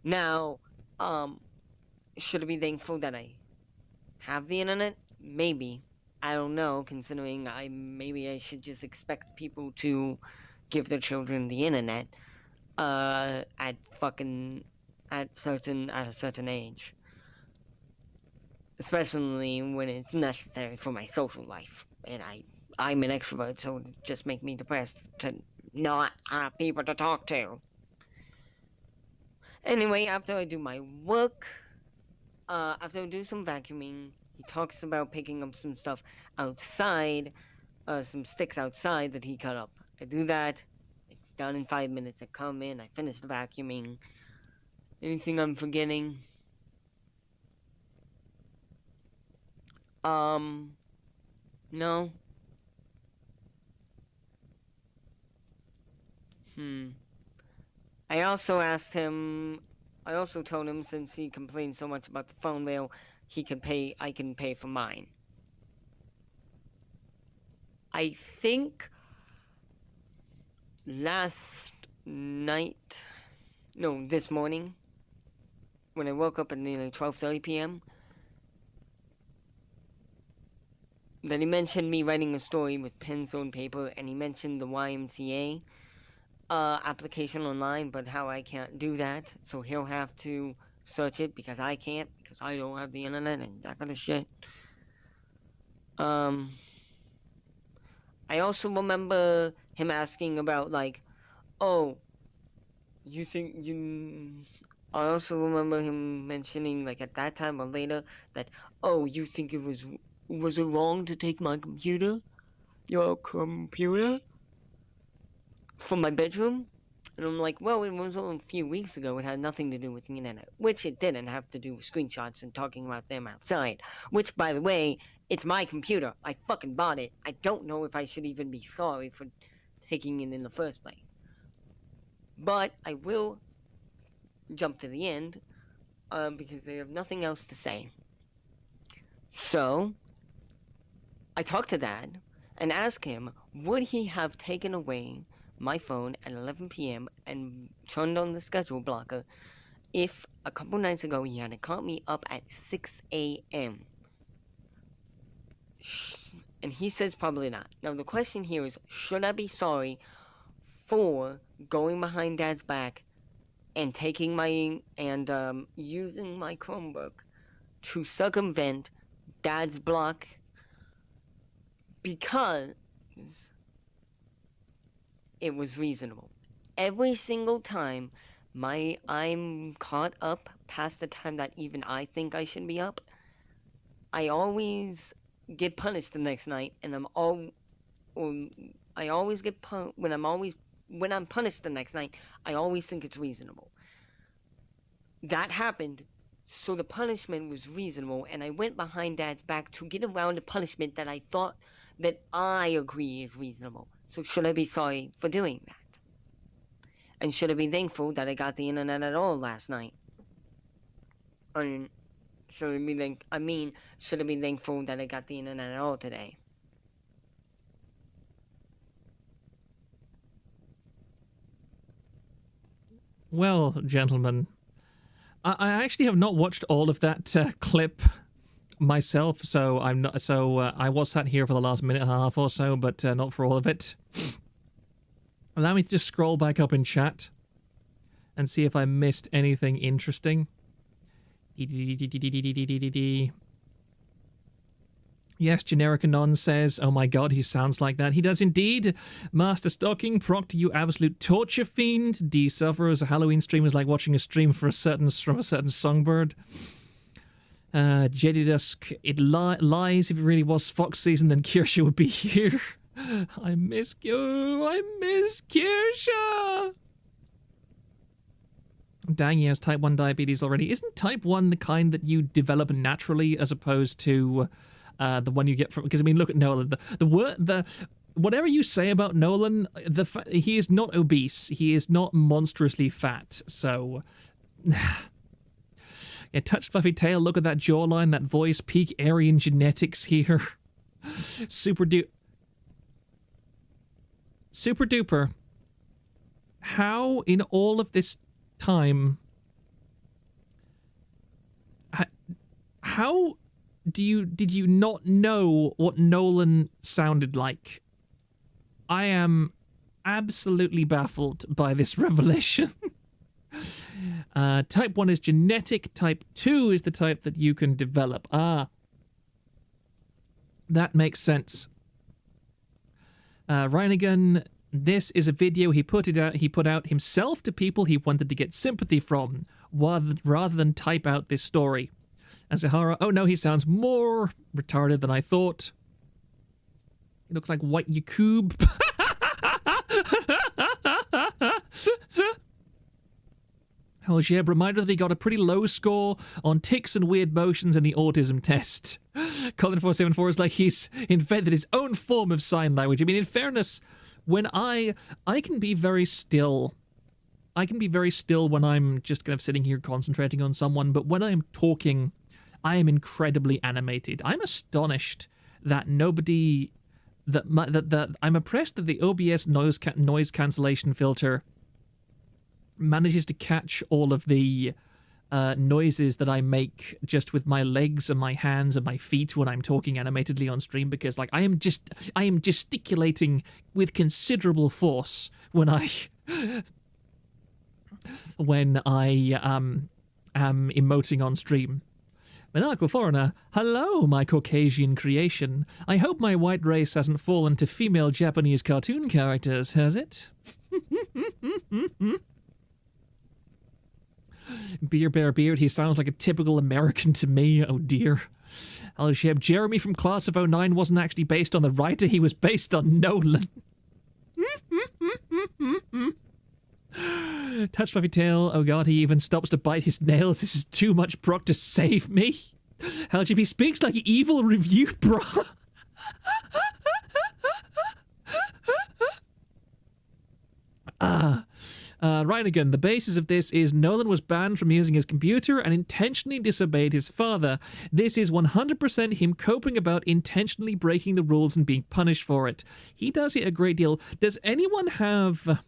Now, should I be thankful that I have the internet? Maybe. I don't know, considering maybe I should just expect people to give their children the internet at a certain age. Especially when it's necessary for my social life. And I'm an extrovert, so it just make me depressed to not have people to talk to. Anyway, after I do my work, after I do some vacuuming, he talks about picking up some stuff outside, some sticks outside that he cut up. I do that. It's done in 5 minutes. I come in, I finish the vacuuming. Anything I'm forgetting? No. I also told him, since he complained so much about the phone bill, I can pay for mine. I think this morning, when I woke up at nearly 12:30 p.m., that he mentioned me writing a story with pencil and paper, and he mentioned the YMCA application online, but how I can't do that, so he'll have to search it because I can't, because I don't have the internet and that kind of shit. I also remember him asking about, like, oh, I also remember him mentioning, like, at that time or later, that, oh, you think was it wrong to take my your computer, from my bedroom? And I'm like, well, it was only a few weeks ago. It had nothing to do with the internet. Which it didn't have to do with screenshots and talking about them outside. Which, by the way, it's my computer. I fucking bought it. I don't know if I should even be sorry for taking it in the first place. But I will jump to the end, because they have nothing else to say. So, I talked to Dad and asked him, would he have taken away my phone at 11 p.m. and turned on the schedule blocker if a couple nights ago he had caught me up at 6 a.m. And he says probably not. Now the question here is, should I be sorry for going behind Dad's back and taking using my Chromebook to circumvent Dad's block because it was reasonable. Every single time I'm caught up past the time that even I think I should be up, I always get punished the next night, and when I'm punished the next night, I always think it's reasonable. That happened, so the punishment was reasonable, and I went behind Dad's back to get around the punishment that I thought that I agree is reasonable. So should I be sorry for doing that? And should I be thankful that I got the internet at all last night? Should I be thankful that I got the internet at all today? Well, gentlemen, I actually have not watched all of that clip myself, so I'm not. So I was sat here for the last minute and a half or so, but not for all of it. Allow me to just scroll back up in chat and see if I missed anything interesting. Yes, Generic Anon says, oh my god, he sounds like that. He does indeed. Master Stocking, Proctor, you absolute torture fiend. D suffers. A Halloween stream is like watching a stream from a certain songbird. Jedi Dusk, it lies. If it really was Fox season, then Kirsha would be here. I miss you. I miss Kirsha. Dang, he has type 1 diabetes already. Isn't type 1 the kind that you develop naturally as opposed to the one you get from... Because, I mean, look at Nolan. Whatever you say about Nolan, he is not obese. He is not monstrously fat. So... Yeah, touched fluffy tail. Look at that jawline, that voice. Peak Aryan genetics here. Super duper. How in all of this time... How did you not know what Nolan sounded like? I am absolutely baffled by this revelation. Type 1 is genetic. Type 2 is the type that you can develop. Ah. That makes sense. Reinigan, this is a video he put out himself to people he wanted to get sympathy from, rather than type out this story. Azahara, oh no, he sounds more retarded than I thought. He looks like White Yakub. Hell yeah, reminder that he got a pretty low score on tics and weird motions in the autism test. Colin474 is like he's invented his own form of sign language. I mean, in fairness, when I can be very still. I can be very still when I'm just kind of sitting here concentrating on someone, but when I'm talking, I am incredibly animated. I'm astonished that nobody... that I'm impressed that the OBS noise cancellation filter manages to catch all of the noises that I make just with my legs and my hands and my feet when I'm talking animatedly on stream, because like I am gesticulating with considerable force when I am emoting on stream. Maniacal Foreigner, hello, my Caucasian creation. I hope my white race hasn't fallen to female Japanese cartoon characters, has it? Beer Bear Beard, he sounds like a typical American to me, oh dear. Hello, Sheb. Jeremy from Class of 09 wasn't actually based on the writer, he was based on Nolan. Touch Fluffy Tail, oh god, he even stops to bite his nails. This is too much Brock to save me. LGB speaks like evil review, bro. Reinigan, the basis of this is Nolan was banned from using his computer and intentionally disobeyed his father. This is 100% him coping about intentionally breaking the rules and being punished for it. He does it a great deal. Does anyone have...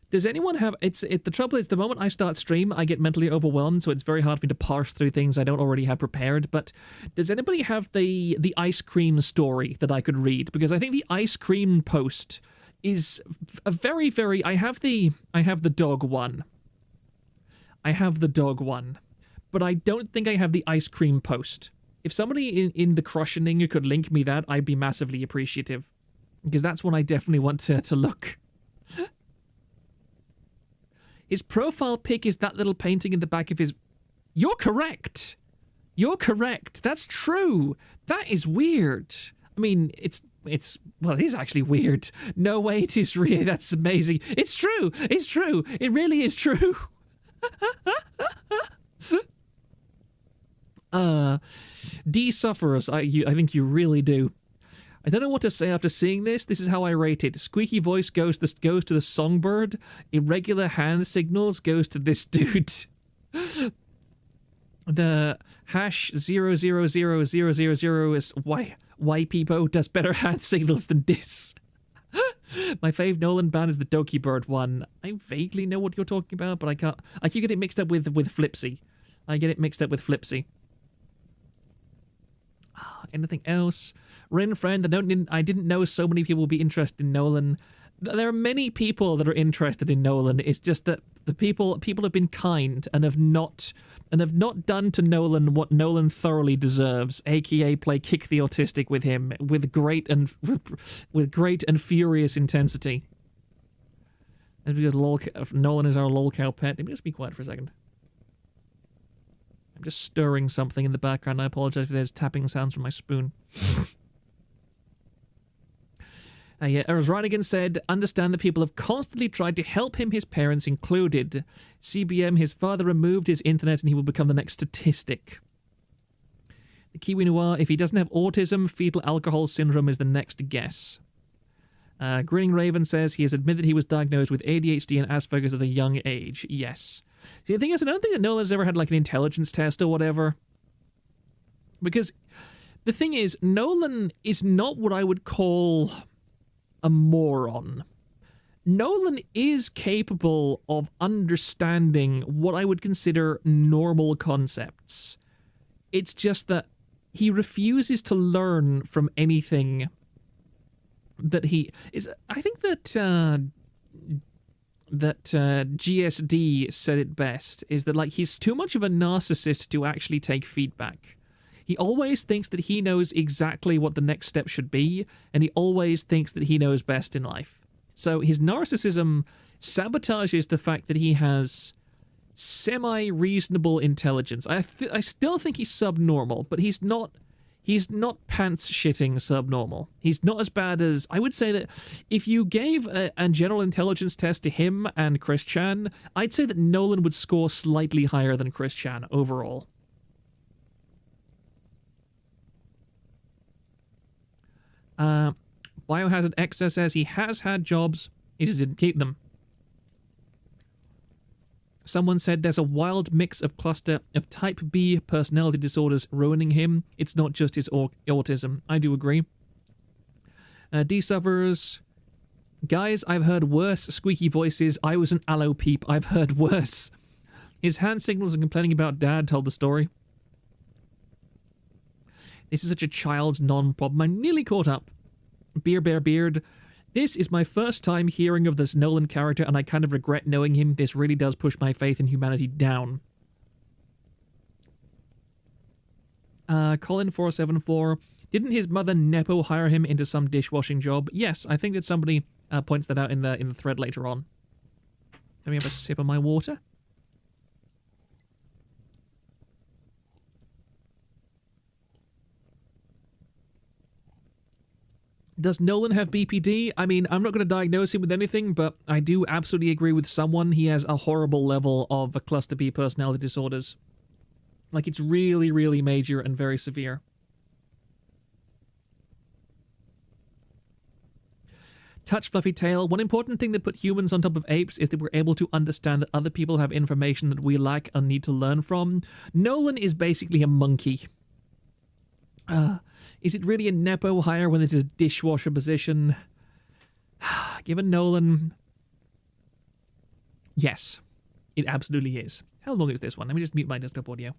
the trouble is, the moment I start stream, I get mentally overwhelmed, so it's very hard for me to parse through things I don't already have prepared, but does anybody have the ice cream story that I could read? Because I think the ice cream post is a very, very... I have the dog one. I have the dog one. But I don't think I have the ice cream post. If somebody in the crushioning could link me that, I'd be massively appreciative. Because that's one I definitely want to look. His profile pic is that little painting in the back of his... You're correct! You're correct. That's true. That is weird. I mean, well, it is actually weird. No way, it is real. That's amazing. It's true. It's true. It really is true. D sufferers. I think you really do. I don't know what to say after seeing this. This is how I rate it. Squeaky voice goes to the songbird. Irregular hand signals goes to this dude. The hash 0000000 is why people does better hand signals than this. My fave Nolan band is the Doki Bird one. I vaguely know what you're talking about, but I can't. I keep getting it mixed up with Flipsy. I get it mixed up with Flipsy. Anything else? Rin friend, I didn't know so many people would be interested in Nolan. There are many people that are interested in Nolan. It's just that the people have been kind and have not done to Nolan what Nolan thoroughly deserves, aka play Kick the Autistic with him with great and furious intensity. And because Nolan is our lolcow pet. Let me just be quiet for a second. I'm just stirring something in the background. I apologize if there's tapping sounds from my spoon. Yeah, as Reinigan said, understand that people have constantly tried to help him, his parents included. CBM, his father removed his internet and he will become the next statistic. The Kiwi Noir, if he doesn't have autism, fetal alcohol syndrome is the next guess. Grinning Raven says he has admitted he was diagnosed with ADHD and Asperger's at a young age. Yes. See, the thing is, I don't think that Nolan's ever had like an intelligence test or whatever. Because the thing is, Nolan is not what I would call a moron. Nolan is capable of understanding what I would consider normal concepts. It's just that he refuses to learn from anything that he is. I think that GSD said it best, is that like he's too much of a narcissist to actually take feedback. He always thinks that he knows exactly what the next step should be, and he always thinks that he knows best in life. So his narcissism sabotages the fact that he has semi-reasonable intelligence. I still think he's subnormal, but he's not pants-shitting subnormal. He's not as bad as... I would say that if you gave a general intelligence test to him and Chris Chan, I'd say that Nolan would score slightly higher than Chris Chan overall. Biohazard X says he has had jobs, he just didn't keep them. Someone said there's a wild mix of cluster of type B personality disorders ruining him. It's not just his autism. I do agree. D-suffers. Guys, I've heard worse squeaky voices. I was an aloe peep. I've heard worse. His hand signals and complaining about dad told the story. This is such a child's non-problem. I'm nearly caught up. Beer Bear Beard. This is my first time hearing of this Nolan character, and I kind of regret knowing him. This really does push my faith in humanity down. Colin474. Didn't his mother Nepo hire him into some dishwashing job? Yes, I think that somebody points that out in the thread later on. Let me have a sip of my water. Does Nolan have BPD? I mean, I'm not going to diagnose him with anything, but I do absolutely agree with someone. He has a horrible level of cluster B personality disorders. Like, it's really, really major and very severe. Touch Fluffy Tail. One important thing that put humans on top of apes is that we're able to understand that other people have information that we lack and need to learn from. Nolan is basically a monkey. Is it really a Nepo hire when it is a dishwasher position? Given Nolan... Yes, it absolutely is. How long is this one? Let me just mute my desktop audio.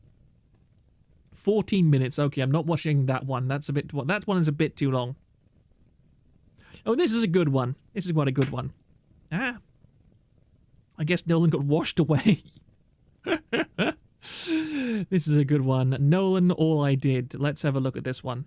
14 minutes. Okay, I'm not watching that one. That one is a bit too long. Oh, this is a good one. This is what a good one. Ah. I guess Nolan got washed away. This is a good one. Nolan, all I did. Let's have a look at this one.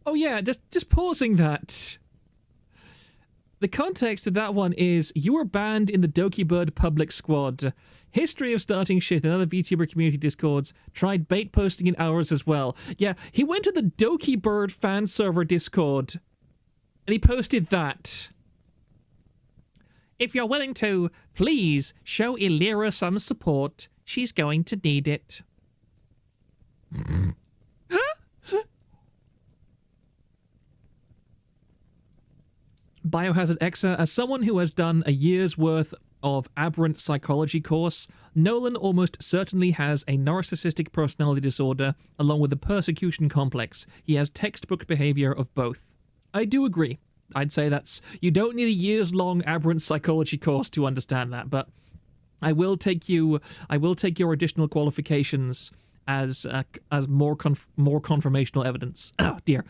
Oh yeah, just pausing that. The context of that one is, you were banned in the Doki Bird public squad. History of starting shit in other VTuber community discords. Tried bait posting in ours as well. Yeah, he went to the Doki Bird fan server discord. And he posted that. If you're willing to, please show Illyra some support. She's going to need it. Biohazard Exa, as someone who has done a year's worth of aberrant psychology course, Nolan almost certainly has a narcissistic personality disorder along with a persecution complex. He has textbook behavior of both. I do agree. I'd say you don't need a years-long aberrant psychology course to understand that, but I will take your additional qualifications as more confirmational evidence. Oh dear.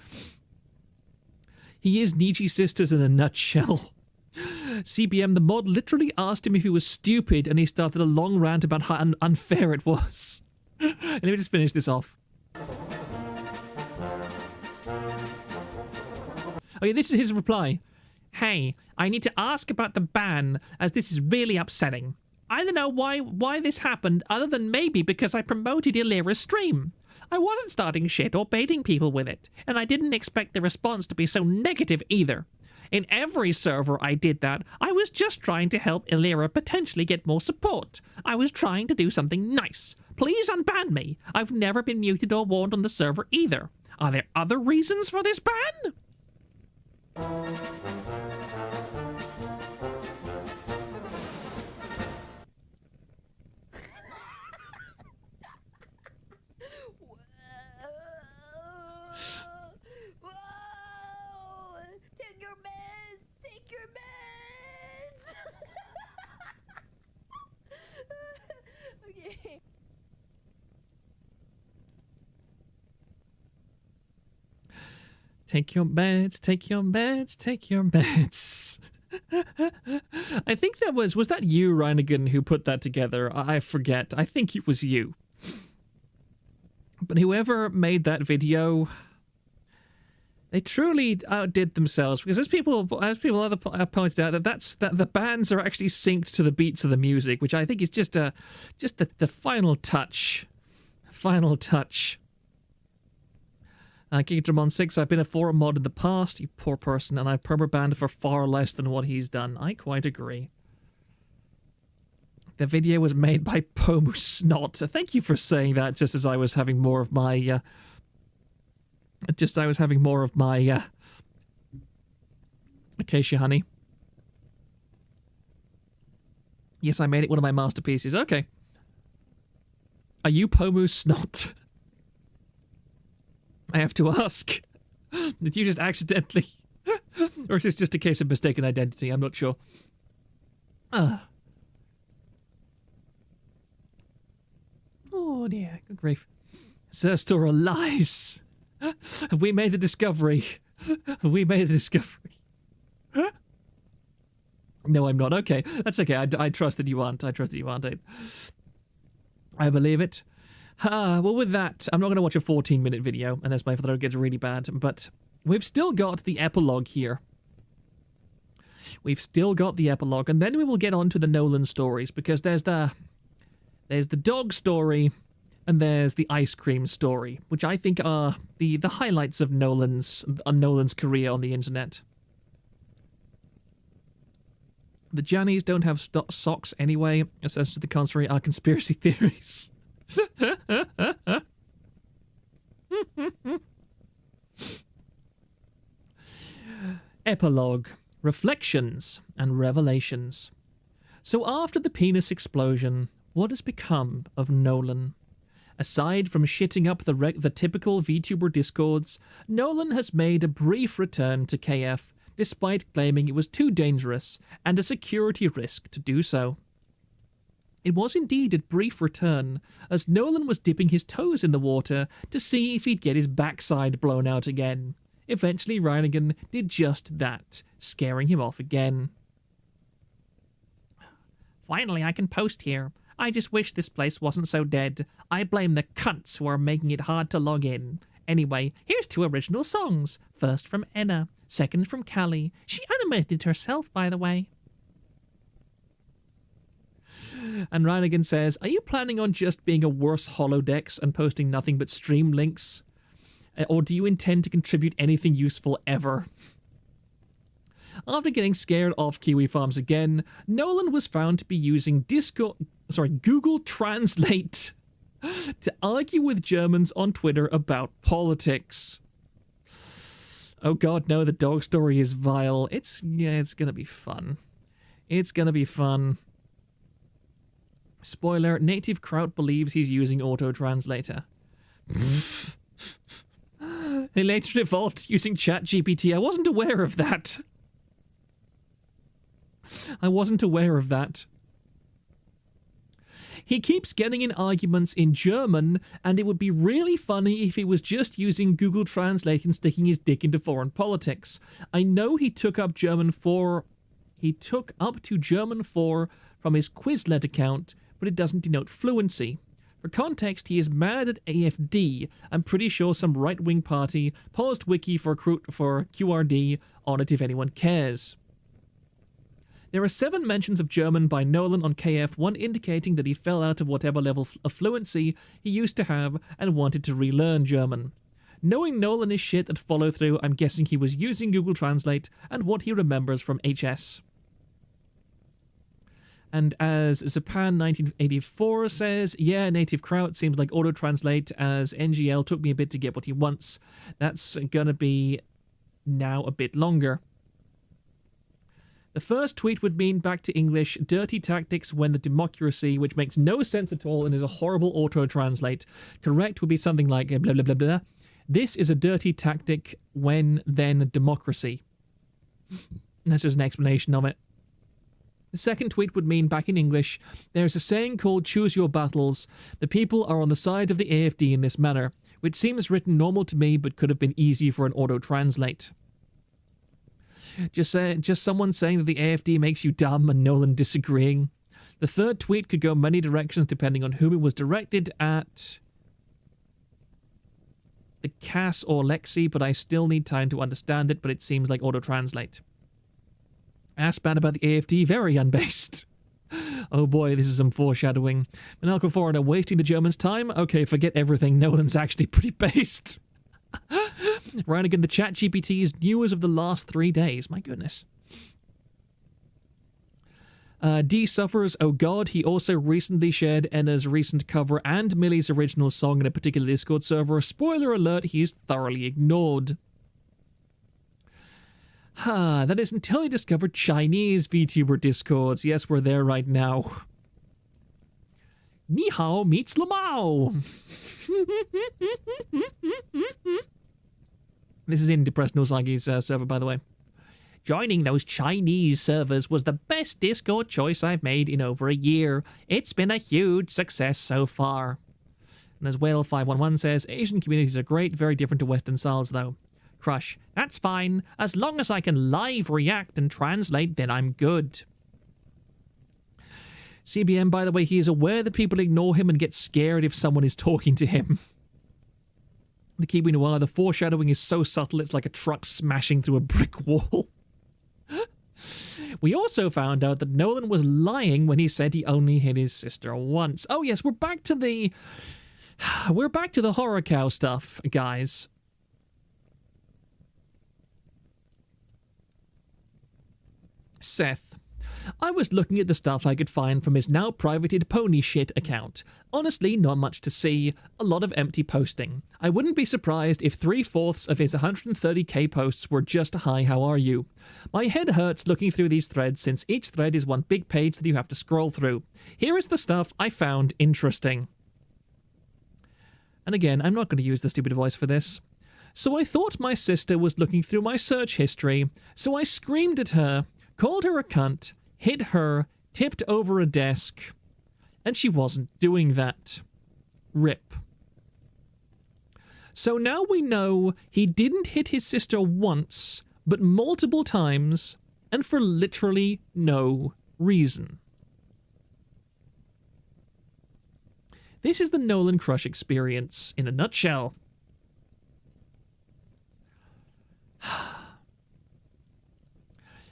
He is Nietzsche Sisters in a nutshell. CBM, the mod literally asked him if he was stupid, and he started a long rant about how unfair it was. Let me just finish this off. Okay, this is his reply. Hey, I need to ask about the ban, as this is really upsetting. I don't know why this happened, other than maybe because I promoted Illyra's stream. I wasn't starting shit or baiting people with it, and I didn't expect the response to be so negative either. In every server I did that, I was just trying to help Illyra potentially get more support. I was trying to do something nice. Please unban me. I've never been muted or warned on the server either. Are there other reasons for this ban? Take your meds, take your meds, take your meds. I think was that you, Reinigan, who put that together? I forget. I think it was you. But whoever made that video, they truly outdid themselves, because as people pointed out, that the bands are actually synced to the beats of the music, which I think is just the final touch. Final touch. Gigadramon 6, I've been a forum mod in the past, you poor person, and I've perma-banned for far less than what he's done. I quite agree. The video was made by Pomu Snot. Thank you for saying that, just as I was having more of my, Acacia Honey. Yes, I made it one of my masterpieces. Okay. Are you Pomu Snot? I have to ask. Did you just accidentally... or is this just a case of mistaken identity? I'm not sure. Oh dear, good grief. Zerstora lies. We made the discovery. We made the discovery. No, I'm not. Okay, that's okay. I trust that you aren't. I trust that you aren't. I believe it. Well, with that, I'm not going to watch a 14-minute video, unless my throat gets really bad, but we've still got the epilogue here. We've still got the epilogue, and then we will get on to the Nolan stories, because there's the dog story, and there's the ice cream story, which I think are the highlights of Nolan's career on the internet. The Jannies don't have socks anyway, essentially to the contrary are conspiracy theories. Epilogue. Reflections and revelations. So after the penis explosion, what has become of Nolan? Aside from shitting up the typical VTuber discords, Nolan has made a brief return to KF, despite claiming it was too dangerous and a security risk to do so. It was indeed a brief return, as Nolan was dipping his toes in the water to see if he'd get his backside blown out again. Eventually, Reinigan did just that, scaring him off again. Finally, I can post here. I just wish this place wasn't so dead. I blame the cunts who are making it hard to log in. Anyway, here's 2 original songs. First from Enna, second from Callie. She animated herself, by the way. And Reinigan says, are you planning on just being a worse holodex and posting nothing but stream links? Or do you intend to contribute anything useful ever? After getting scared off Kiwi Farms again, Nolan was found to be using Google Translate to argue with Germans on Twitter about politics. Oh god, no, the dog story is vile. It's gonna be fun. It's gonna be fun. Spoiler, Native Kraut believes he's using auto-translator. He later evolved using ChatGPT. I wasn't aware of that. He keeps getting in arguments in German, and it would be really funny if he was just using Google Translate and sticking his dick into foreign politics. I know he took up to German 4 from his Quizlet account, but it doesn't denote fluency. For context, he is mad at AFD. I'm pretty sure some right-wing party paused wiki for QRD on it if anyone cares. There are 7 mentions of German by Nolan on KF, one indicating that he fell out of whatever level of fluency he used to have and wanted to relearn German. Knowing Nolan is shit at follow-through, I'm guessing he was using Google Translate and what he remembers from HS. And as Zapan 1984 says, yeah, Native Kraut seems like auto-translate, as NGL took me a bit to get what he wants. That's gonna be now a bit longer. The first tweet would mean back to English, dirty tactics when the democracy, which makes no sense at all and is a horrible auto-translate. Correct would be something like blah blah blah blah. This is a dirty tactic when then democracy. That's just an explanation of it. The second tweet would mean, back in English, there's a saying called choose your battles. The people are on the side of the AFD in this manner, which seems written normal to me but could have been easy for an auto-translate. Just someone saying that the AFD makes you dumb and Nolan disagreeing. The third tweet could go many directions depending on whom it was directed at. The Cass or Lexi, but I still need time to understand it, but it seems like auto-translate. Asked bad about the AFD, very unbased. Oh boy, this is some foreshadowing. Manalco Foreigner wasting the Germans' time? Okay, forget everything. Nolan's actually pretty based. Reinigan, the ChatGPT is new as of the last 3 days. My goodness. D suffers, oh god, he also recently shared Enna's recent cover and Millie's original song in a particular Discord server. Spoiler alert, he is thoroughly ignored. That is until he discovered Chinese VTuber Discords. Yes, we're there right now. Ni hao meets Lamao. This is in Depressed Nozagi's server, by the way. Joining those Chinese servers was the best Discord choice I've made in over a year. It's been a huge success so far. And as Whale511 says, Asian communities are great, very different to Western styles though. Crush, that's fine. As long as I can live react and translate, then I'm good. CBM, by the way, he is aware that people ignore him and get scared if someone is talking to him. The Kiwi Noir, the foreshadowing is so subtle it's like a truck smashing through a brick wall. We also found out that Nolan was lying when he said he only hit his sister once. Oh yes, we're back to the horror cow stuff, guys. Seth. I was looking at the stuff I could find from his now privated pony shit account. Honestly, not much to see. A lot of empty posting. I wouldn't be surprised if 3/4 of his 130k posts were just "Hi, how are you?" My head hurts looking through these threads since each thread is one big page that you have to scroll through. Here is the stuff I found interesting. And again, I'm not going to use the stupid voice for this. So I thought my sister was looking through my search history, so I screamed at her, called her a cunt, hit her, tipped over a desk, and she wasn't doing that. RIP. So now we know he didn't hit his sister once, but multiple times, and for literally no reason. This is the Nolan Crush experience in a nutshell.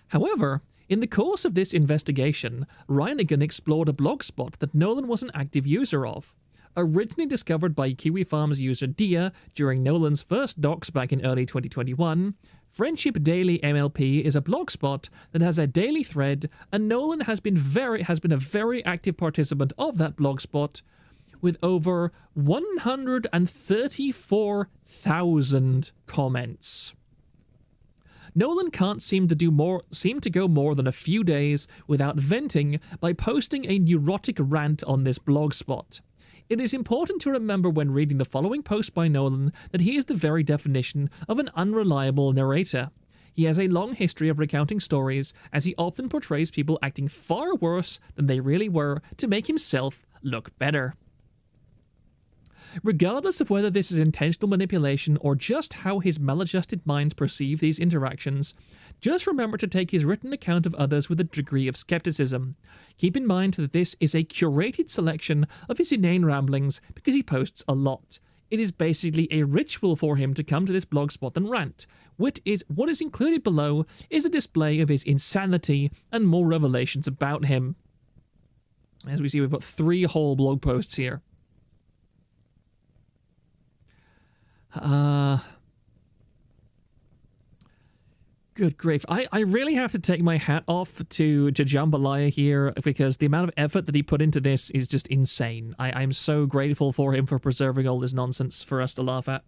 However, in the course of this investigation, Reinigan explored a blogspot that Nolan was an active user of. Originally discovered by Kiwi Farms user Dia during Nolan's first docs back in early 2021, Friendship Daily MLP is a blogspot that has a daily thread, and Nolan has been a very active participant of that blogspot, with over 134,000 comments. Nolan can't seem to go more than a few days without venting by posting a neurotic rant on this blogspot. It is important to remember when reading the following post by Nolan that he is the very definition of an unreliable narrator. He has a long history of recounting stories, as he often portrays people acting far worse than they really were to make himself look better. Regardless of whether this is intentional manipulation or just how his maladjusted minds perceive these interactions, just remember to take his written account of others with a degree of skepticism. Keep in mind that this is a curated selection of his inane ramblings because he posts a lot. It is basically a ritual for him to come to this blogspot and rant. What is included below is a display of his insanity and more revelations about him. As we see, we've got 3 whole blog posts here. Good grief. I really have to take my hat off to Jambalaya here, because the amount of effort that he put into this is just insane. I'm so grateful for him for preserving all this nonsense for us to laugh at.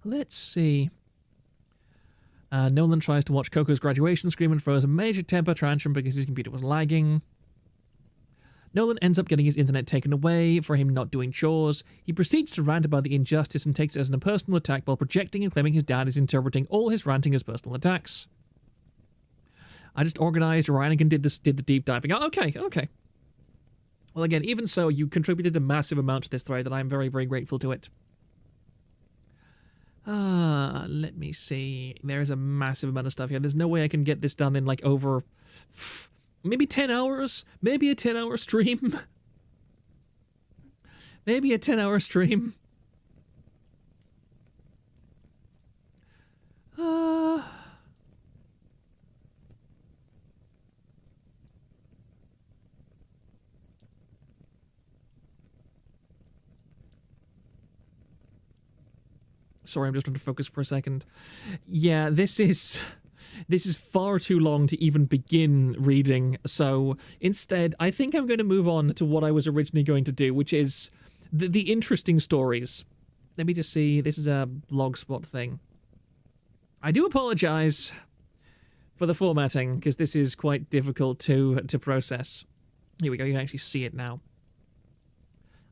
Let's see. Nolan tries to watch Coco's graduation scream and throws a major temper tantrum because his computer was lagging. Nolan ends up getting his internet taken away for him not doing chores. He proceeds to rant about the injustice and takes it as an personal attack while projecting and claiming his dad is interpreting all his ranting as personal attacks. I just organized, Reinigan did the deep diving. Oh, okay. Well, again, even so, you contributed a massive amount to this thread, and I'm very, very grateful to it. Let me see. There's a massive amount of stuff here. There's no way I can get this done in, like, over... maybe 10 hours? Maybe a 10-hour stream? Maybe a 10-hour stream? Sorry, I'm just trying to focus for a second. Yeah, this is far too long to even begin reading, so instead, I think I'm going to move on to what I was originally going to do, which is the interesting stories. Let me just see. This is a blogspot thing. I do apologize for the formatting, because this is quite difficult to process. Here we go. You can actually see it now.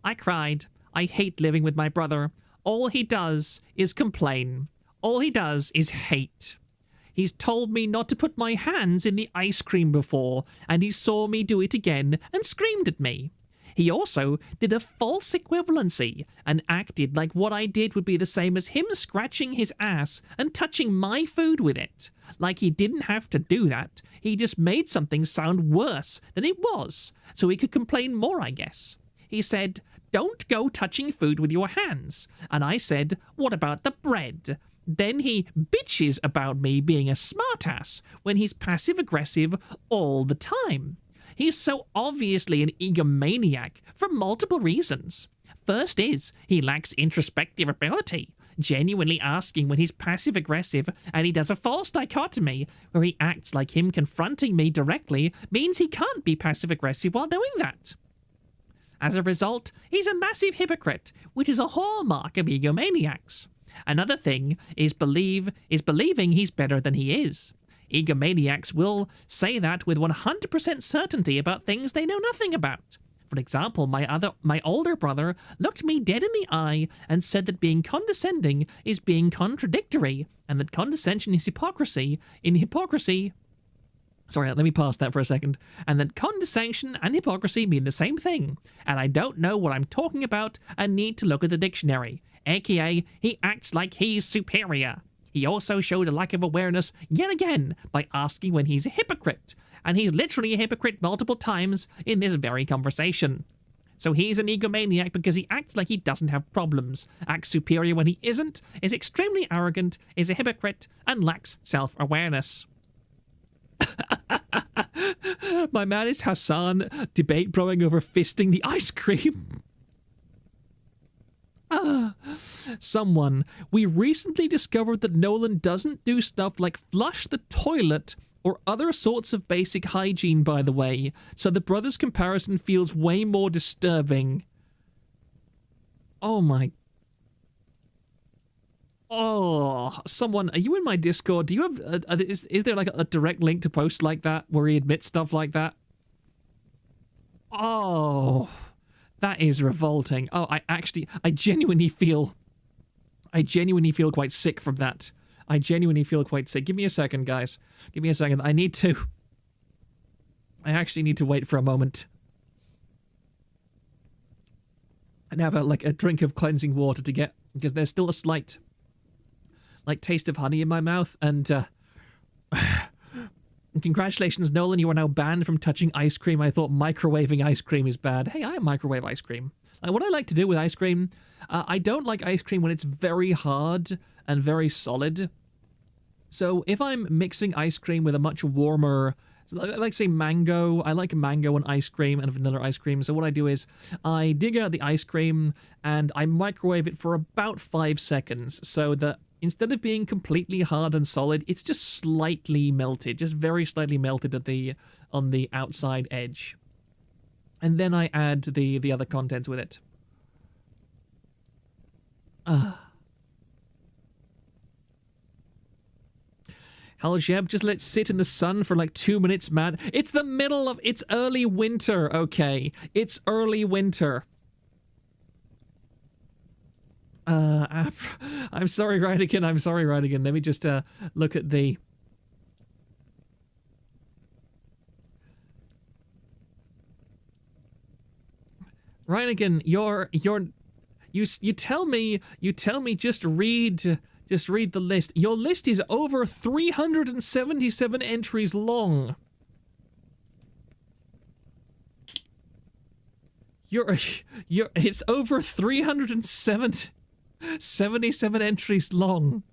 I cried. I hate living with my brother. All he does is complain. All he does is hate. He's told me not to put my hands in the ice cream before, and he saw me do it again and screamed at me. He also did a false equivalency and acted like what I did would be the same as him scratching his ass and touching my food with it. Like he didn't have to do that. He just made something sound worse than it was, so he could complain more, I guess. He said, "Don't go touching food with your hands." And I said, "What about the bread?" Then he bitches about me being a smartass when he's passive-aggressive all the time. He's so obviously an egomaniac for multiple reasons. First is, he lacks introspective ability, genuinely asking when he's passive-aggressive, and he does a false dichotomy where he acts like him confronting me directly means he can't be passive-aggressive while doing that. As a result, he's a massive hypocrite, which is a hallmark of egomaniacs. Another thing is believing he's better than he is. Egomaniacs will say that with 100% certainty about things they know nothing about. For example, my older brother looked me dead in the eye and said that being condescending is being contradictory, and that condescension is hypocrisy. Sorry, let me pause that for a second. And that condescension and hypocrisy mean the same thing, and I don't know what I'm talking about and need to look at the dictionary. AKA, he acts like he's superior. He also showed a lack of awareness yet again by asking when he's a hypocrite, and he's literally a hypocrite multiple times in this very conversation. So he's an egomaniac because he acts like he doesn't have problems, acts superior when he isn't, is extremely arrogant, is a hypocrite, and lacks self-awareness. My man is Hassan, debate broing over fisting the ice cream. Someone, we recently discovered that Nolan doesn't do stuff like flush the toilet or other sorts of basic hygiene, by the way, so the brothers' comparison feels way more disturbing. Oh my... Oh, someone, are you in my Discord? Do you have... is there like a direct link to posts like that where he admits stuff like that? Oh... That is revolting. Oh, I genuinely feel quite sick from that. I genuinely feel quite sick. Give me a second, guys. Give me a second. I actually need to wait for a moment. And have a drink of cleansing water to get, because there's still a slight, taste of honey in my mouth, and, congratulations, Nolan, you are now banned from touching ice cream. I thought microwaving ice cream is bad. Hey, I microwave ice cream. What I like to do with ice cream, I don't like ice cream when it's very hard and very solid. So if I'm mixing ice cream with a much warmer, like say mango, I like mango and ice cream and vanilla ice cream. So what I do is I dig out the ice cream and I microwave it for about 5 seconds so that instead of being completely hard and solid, it's just slightly melted, just very slightly melted on the outside edge. And then I add the other contents with it. Hell, Jeb, just let it sit in the sun for 2 minutes, man. It's it's early winter, okay? It's early winter. I'm sorry, Rydigan. I'm sorry, Rydigan. Let me just look at the... Rydigan, you tell me just read the list. Your list is over 377 entries long. It's over 377 entries long.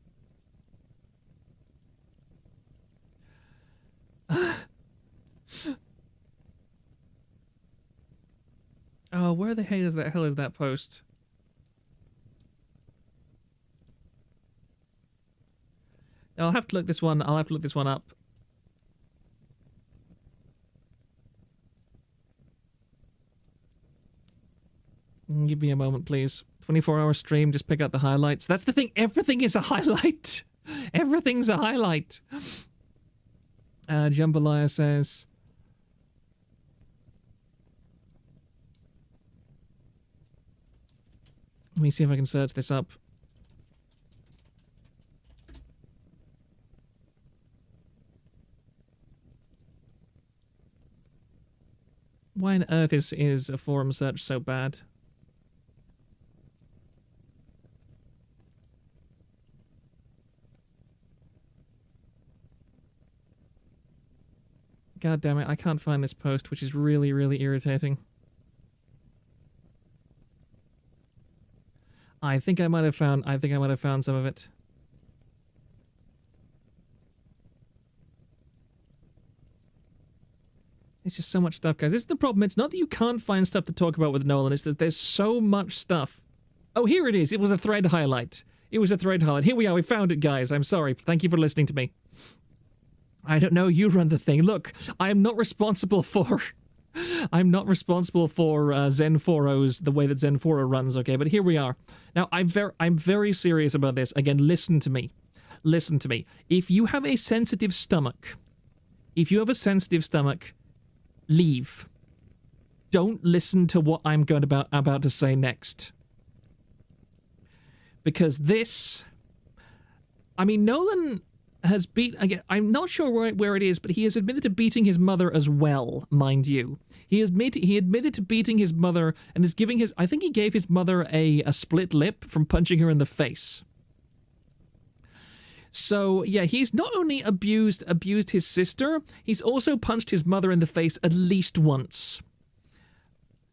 Oh, where the hell is that post? I'll have to look this one. I'll have to look this one up. Give me a moment, please. 24-hour stream, just pick out the highlights. That's the thing, everything is a highlight. Everything's a highlight. Jambalaya says... Let me see if I can search this up. Why on earth is a forum search so bad? God damn it, I can't find this post, which is really, really irritating. I think I might have found some of it. It's just so much stuff, guys. This is the problem. It's not that you can't find stuff to talk about with Nolan. It's that there's so much stuff. Oh, here it is. It was a thread highlight. It was a thread highlight. Here we are. We found it, guys. I'm sorry. Thank you for listening to me. I don't know. You run the thing. Look, I am not responsible for... I'm not responsible for Zen4O's, the way that Zen4O runs, okay? But here we are. Now, I'm very serious about this. Again, listen to me. Listen to me. If you have a sensitive stomach, leave. Don't listen to what I'm about to say next. Because this... I mean, Nolan has again, I'm not sure where it is, but he has admitted to beating his mother as well, mind you. He admitted to beating his mother and is giving I think he gave his mother a split lip from punching her in the face. So, yeah, he's not only abused his sister, he's also punched his mother in the face at least once.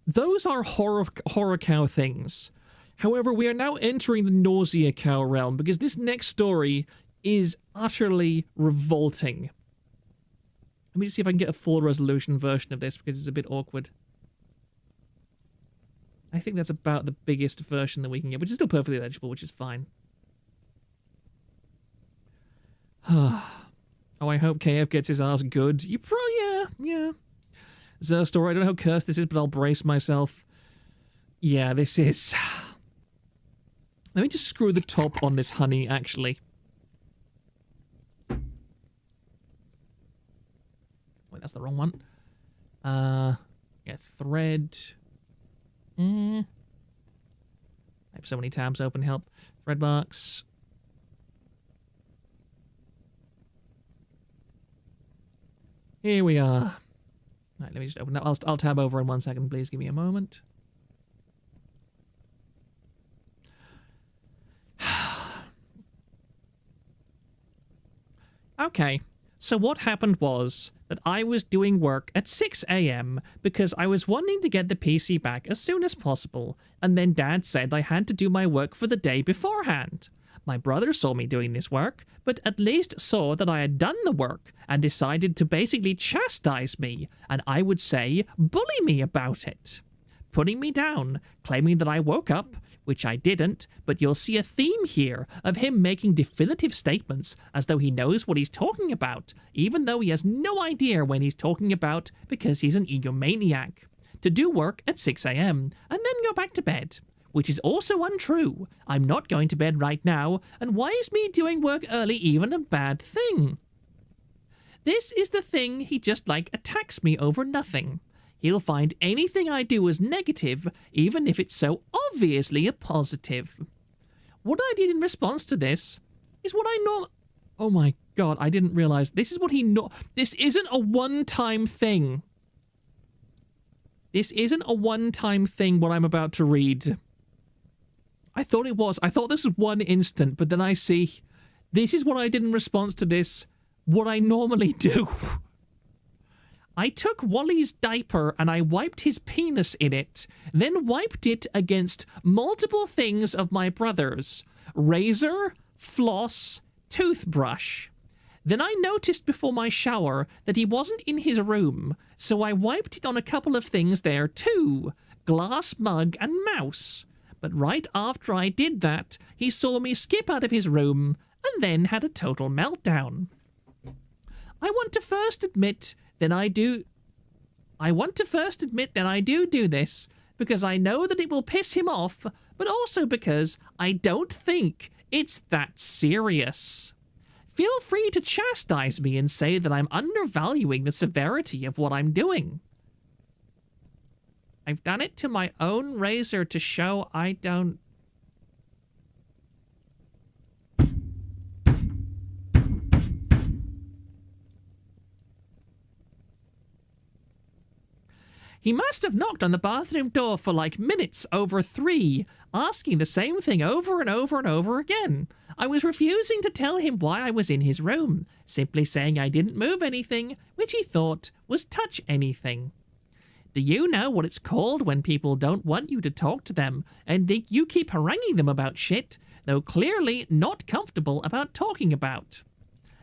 Those are horror cow things. However, we are now entering the nausea cow realm, because this next story is utterly revolting. Let me just see if I can get a full resolution version of this, because it's a bit awkward. I think that's about the biggest version that we can get, which is still perfectly legible, which is fine. Oh, I hope KF gets his ass good. You yeah. Zerstory, I don't know how cursed this is, but I'll brace myself. Yeah, this is... Let me just screw the top on this honey, actually. Wait, that's the wrong one. Yeah, thread. I have so many tabs open, help. Thread marks. Here we are. Right, let me just open that. I'll tab over in 1 second, please. Give me a moment. Okay, so what happened was that I was doing work at 6 a.m. because I was wanting to get the PC back as soon as possible, and then Dad said I had to do my work for the day beforehand. My brother saw me doing this work, but at least saw that I had done the work and decided to basically chastise me, and I would say bully me about it. Putting me down, claiming that I woke up, which I didn't, but you'll see a theme here of him making definitive statements as though he knows what he's talking about, even though he has no idea when he's talking about because he's an egomaniac. To do work at 6 a.m. and then go back to bed. Which is also untrue. I'm not going to bed right now, and why is me doing work early even a bad thing? This is the thing he just attacks me over nothing. He'll find anything I do as negative, even if it's so obviously a positive. What I did in response to this is what I know. Oh my god, I didn't realize. This is what this isn't a one-time thing. This isn't a one-time thing, what I'm about to read. I thought it was. I thought this was one instant, but then I see this is what I did in response to this, what I normally do. I took Wally's diaper and I wiped his penis in it, then wiped it against multiple things of my brother's. Razor, floss, toothbrush. Then I noticed before my shower that he wasn't in his room, so I wiped it on a couple of things there too. Glass mug and mouse. But right after I did that, he saw me skip out of his room and then had a total meltdown. I want to first admit that I do this because I know that it will piss him off, but also because I don't think it's that serious. Feel free to chastise me and say that I'm undervaluing the severity of what I'm doing. I've done it to my own razor to show I don't... He must have knocked on the bathroom door for minutes over 3, asking the same thing over and over and over again. I was refusing to tell him why I was in his room, simply saying I didn't move anything, which he thought was touch anything. Do you know what it's called when people don't want you to talk to them and you keep haranguing them about shit, though clearly not comfortable about talking about?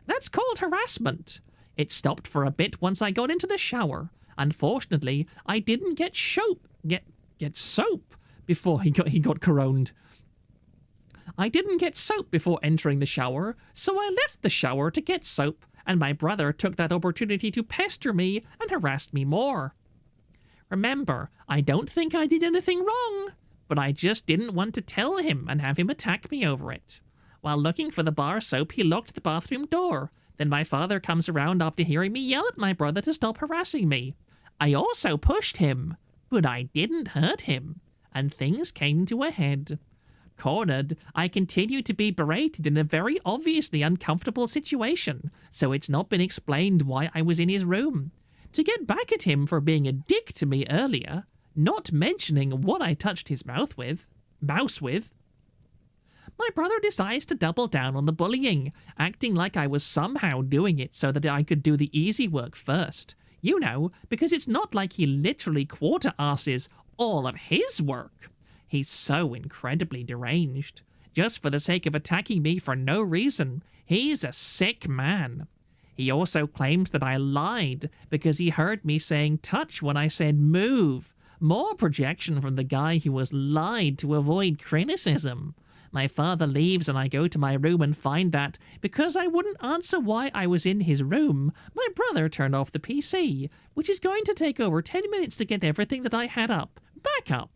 That's called harassment. It stopped for a bit once I got into the shower. Unfortunately, I didn't get soap before he got coroned. I didn't get soap before entering the shower, so I left the shower to get soap, and my brother took that opportunity to pester me and harass me more. Remember, I don't think I did anything wrong, but I just didn't want to tell him and have him attack me over it. While looking for the bar soap, he locked the bathroom door. Then my father comes around after hearing me yell at my brother to stop harassing me. I also pushed him, but I didn't hurt him, and things came to a head. Cornered, I continued to be berated in a very obviously uncomfortable situation, so it's not been explained why I was in his room. To get back at him for being a dick to me earlier, not mentioning what I touched his mouse with, my brother decides to double down on the bullying, acting like I was somehow doing it so that I could do the easy work first. You know, because it's not like he literally quarter-asses all of his work. He's so incredibly deranged. Just for the sake of attacking me for no reason. He's a sick man. He also claims that I lied because he heard me saying touch when I said move. More projection from the guy who was lied to avoid criticism. My father leaves and I go to my room and find that, because I wouldn't answer why I was in his room, my brother turned off the PC, which is going to take over 10 minutes to get everything that I had up back up.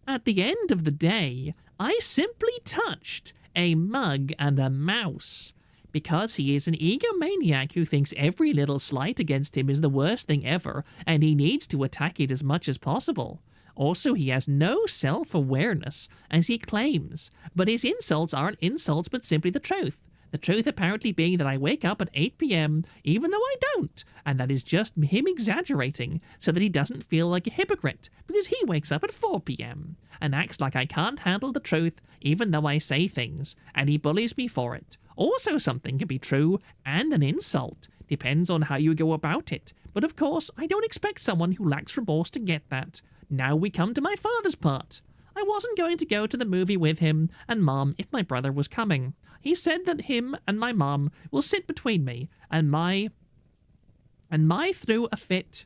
At the end of the day, I simply touched a mug and a mouse. Because he is an egomaniac who thinks every little slight against him is the worst thing ever, and he needs to attack it as much as possible. Also, he has no self-awareness, as he claims, but his insults aren't insults but simply the truth. The truth apparently being that I wake up at 8 p.m. even though I don't, and that is just him exaggerating so that he doesn't feel like a hypocrite, because he wakes up at 4 p.m. and acts like I can't handle the truth even though I say things, and he bullies me for it. Also, something can be true and an insult. Depends on how you go about it. But of course, I don't expect someone who lacks remorse to get that. Now we come to my father's part. I wasn't going to go to the movie with him and Mom if my brother was coming. He said that him and my mom will sit between me and my threw a fit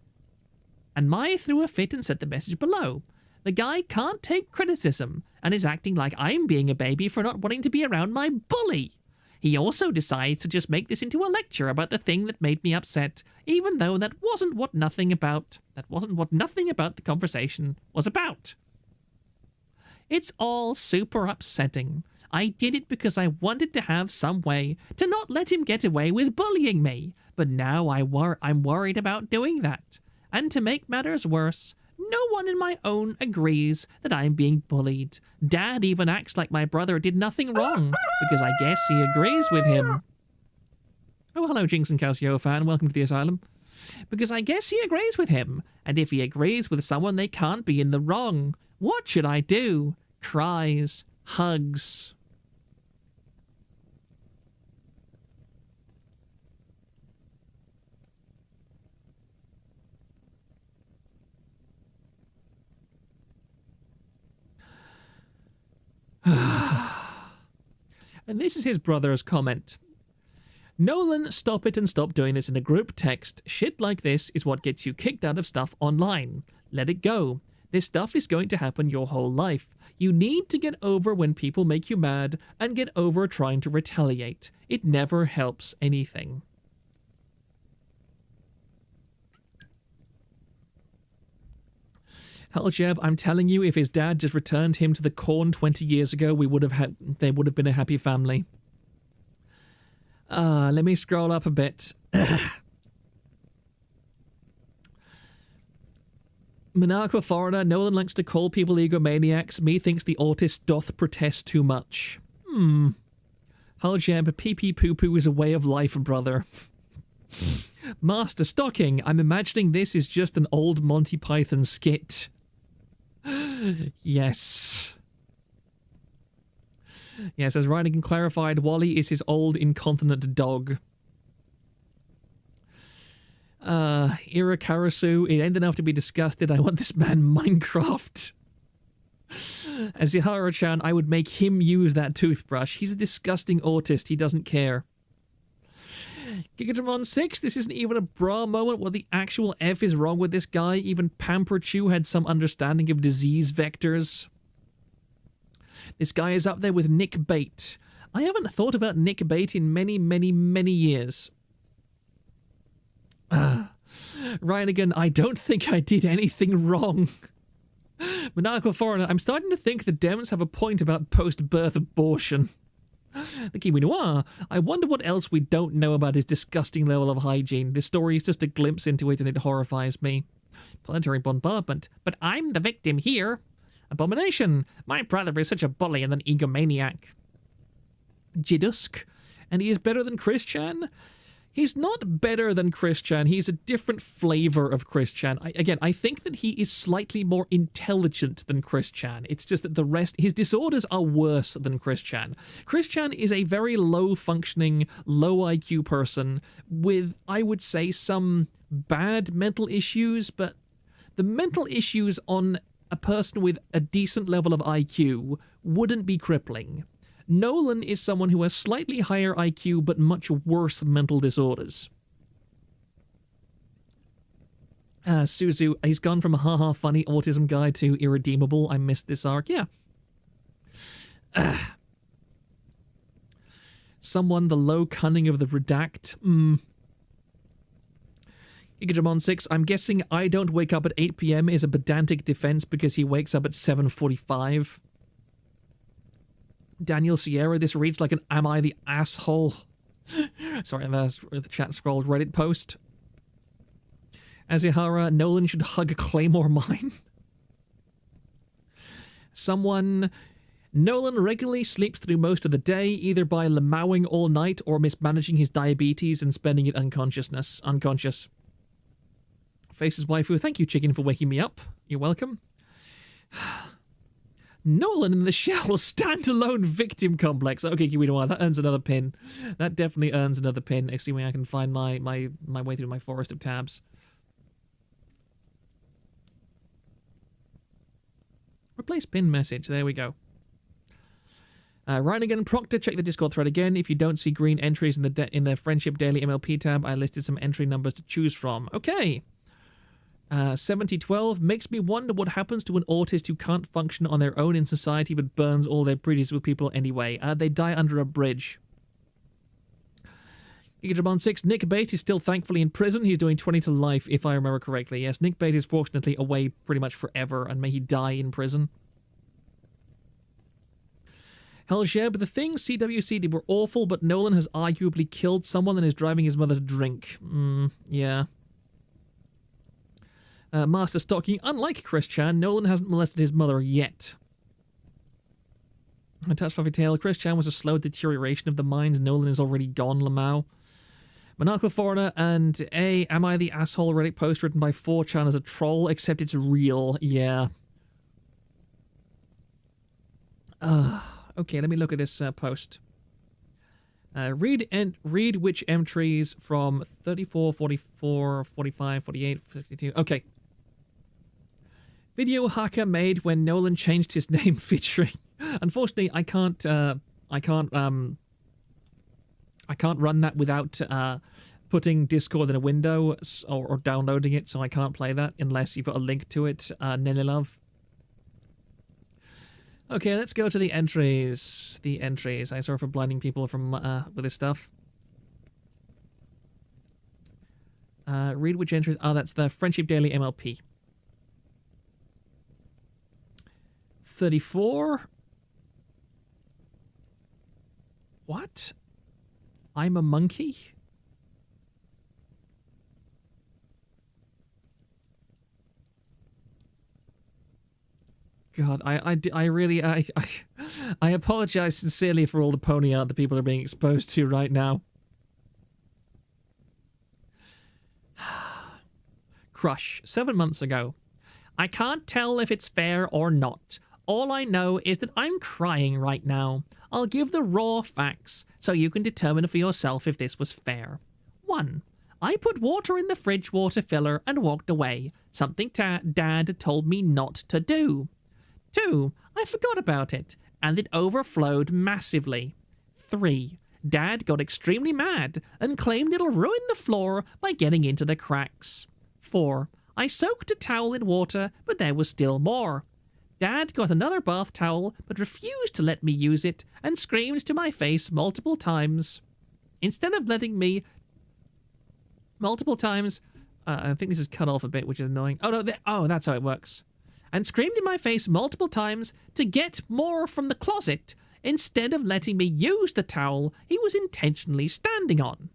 and said the message below. The guy can't take criticism and is acting like I'm being a baby for not wanting to be around my bully. He also decides to just make this into a lecture about the thing that made me upset, even though that wasn't what nothing about the conversation was about. It's all super upsetting. I did it because I wanted to have some way to not let him get away with bullying me, but now I'm worried about doing that. And to make matters worse, no one in my own agrees that I'm being bullied. Dad even acts like my brother did nothing wrong, because I guess he agrees with him. Oh, hello, Jinx and Calcio fan. Welcome to the asylum. Because I guess he agrees with him, and if he agrees with someone, they can't be in the wrong. What should I do? Cries, hugs. And this is his brother's comment. Nolan, stop it and stop doing this in a group text. Shit like this is what gets you kicked out of stuff online. Let it go. This stuff is going to happen your whole life. You need to get over when people make you mad and get over trying to retaliate. It never helps anything. Hell, Jeb, I'm telling you, if his dad just returned him to the corn 20 years ago, they would have been a happy family. Let me scroll up a bit. Monarchal foreigner, Nolan likes to call people egomaniacs. Me thinks the autist doth protest too much. Hull Jeb, pee-pee poo-poo is a way of life, brother. Master Stocking, I'm imagining this is just an old Monty Python skit. Yes. Yes, as Ryan clarified, Wally is his old incontinent dog. Irakarasu, it ended up to be disgusted. I want this man Minecraft. As Yahara-chan, I would make him use that toothbrush. He's a disgusting autist. He doesn't care. Gigadramon 6, this isn't even a bra moment. What the actual F is wrong with this guy? Even Pamperchu had some understanding of disease vectors. This guy is up there with Nick Bate. I haven't thought about Nick Bate in many, many, many years. Ryan again, I don't think I did anything wrong. Maniacal Foreigner, I'm starting to think the Dems have a point about post-birth abortion. The Kiwi Noir, I wonder what else we don't know about his disgusting level of hygiene. This story is just a glimpse into it and it horrifies me. Planetary Bombardment, but I'm the victim here. Abomination, my brother is such a bully and an egomaniac. Jidusk, and he is better than Chris-chan? He's not better than Chris-chan. He's a different flavor of Chris-chan. I think that he is slightly more intelligent than Chris-chan. It's just that his disorders are worse than Chris-chan. Chris-chan is a very low-functioning, low IQ person with, I would say, some bad mental issues, but the mental issues on a person with a decent level of IQ wouldn't be crippling. Nolan is someone who has slightly higher IQ but much worse mental disorders. Suzu, he's gone from a haha funny autism guy to irredeemable. I missed this arc. Yeah. Someone the low cunning of the redact. Gigadramon 6, I'm guessing I don't wake up at 8 PM is a pedantic defense because he wakes up at 7:45. Daniel Sierra, this reads like an Am I the Asshole? Sorry, that's the chat scrolled Reddit post. Azihara, Nolan should hug a Claymore mine. Someone, Nolan regularly sleeps through most of the day, either by LMAOOOing all night or mismanaging his diabetes and spending it unconscious. Faces waifu, thank you, chicken, for waking me up. You're welcome. Nolan in the Shell standalone victim complex. Okay, Kiwi, that earns another pin. That definitely earns another pin. Assuming I can find my way through my forest of tabs. Replace pin message. There we go. Ryan again, Proctor, check the Discord thread again. If you don't see green entries in the Friendship Daily MLP tab, I listed some entry numbers to choose from. Okay. 7012 makes me wonder what happens to an autist who can't function on their own in society but burns all their bridges with people anyway. They die under a bridge. Gigadramon 6, Nick Bate is still thankfully in prison. He's doing 20 to life, if I remember correctly. Yes, Nick Bate is fortunately away pretty much forever, and may he die in prison. Helsheb, the things CWC did were awful, but Nolan has arguably killed someone and is driving his mother to drink. Yeah. Master Stocking, unlike Chris-chan, Nolan hasn't molested his mother yet. Touch Fluffy Tail, Chris-chan was a slow deterioration of the mind. Nolan is already gone, Lamau. Monarchical Foreigner and Am I the Asshole Reddit post written by 4chan as a troll, except it's real. Yeah. Okay, let me look at this post. Read which entries from 34, 44, 45, 48, 62. Okay. Video Hacker made when Nolan changed his name featuring. Unfortunately, I can't run that without putting Discord in a window or downloading it, so I can't play that unless you've got a link to it, Nelilove. Okay, let's go to the entries. The entries. I sorry for blinding people from with this stuff. Read which entries. That's the Friendship Daily MLP. 34. What? I'm a monkey? God, I really apologize sincerely for all the pony art that people are being exposed to right now. Crush, 7 months ago. I can't tell if it's fair or not. All I know is that I'm crying right now. I'll give the raw facts so you can determine for yourself if this was fair. 1. I put water in the fridge water filler and walked away, something Dad told me not to do. 2. I forgot about it, and it overflowed massively. 3. Dad got extremely mad and claimed it'll ruin the floor by getting into the cracks. 4. I soaked a towel in water, but there was still more. Dad got another bath towel, but refused to let me use it and screamed to my face multiple times. Instead of letting me... Multiple times... I think this is cut off a bit, which is annoying. Oh, no, that's how it works. And screamed in my face multiple times to get more from the closet instead of letting me use the towel he was intentionally standing on.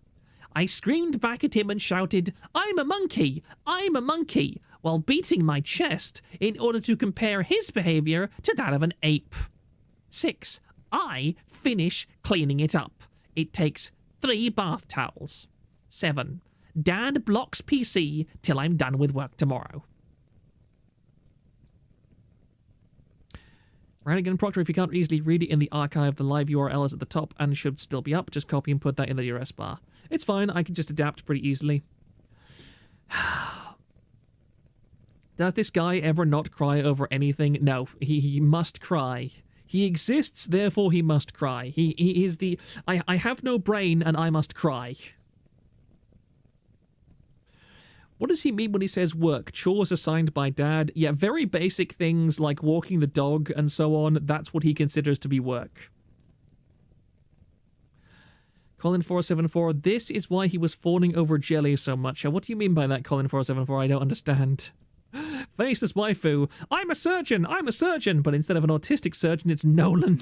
I screamed back at him and shouted, "I'm a monkey! I'm a monkey!" while beating my chest in order to compare his behavior to that of an ape. 6. I finish cleaning it up. It takes 3 bath towels. 7. Dad blocks PC till I'm done with work tomorrow. Right again, Proctor, if you can't easily read it in the archive, the live URL is at the top and should still be up. Just copy and put that in the URL bar. It's fine, I can just adapt pretty easily. Does this guy ever not cry over anything? No, he must cry. He exists, therefore he must cry. He is the... I have no brain and I must cry. What does he mean when he says work? Chores assigned by Dad? Yeah, very basic things like walking the dog and so on. That's what he considers to be work. Colin474, this is why he was fawning over jelly so much. What do you mean by that, Colin474? I don't understand. Faceless waifu. I'm a surgeon, but instead of an autistic surgeon, it's Nolan.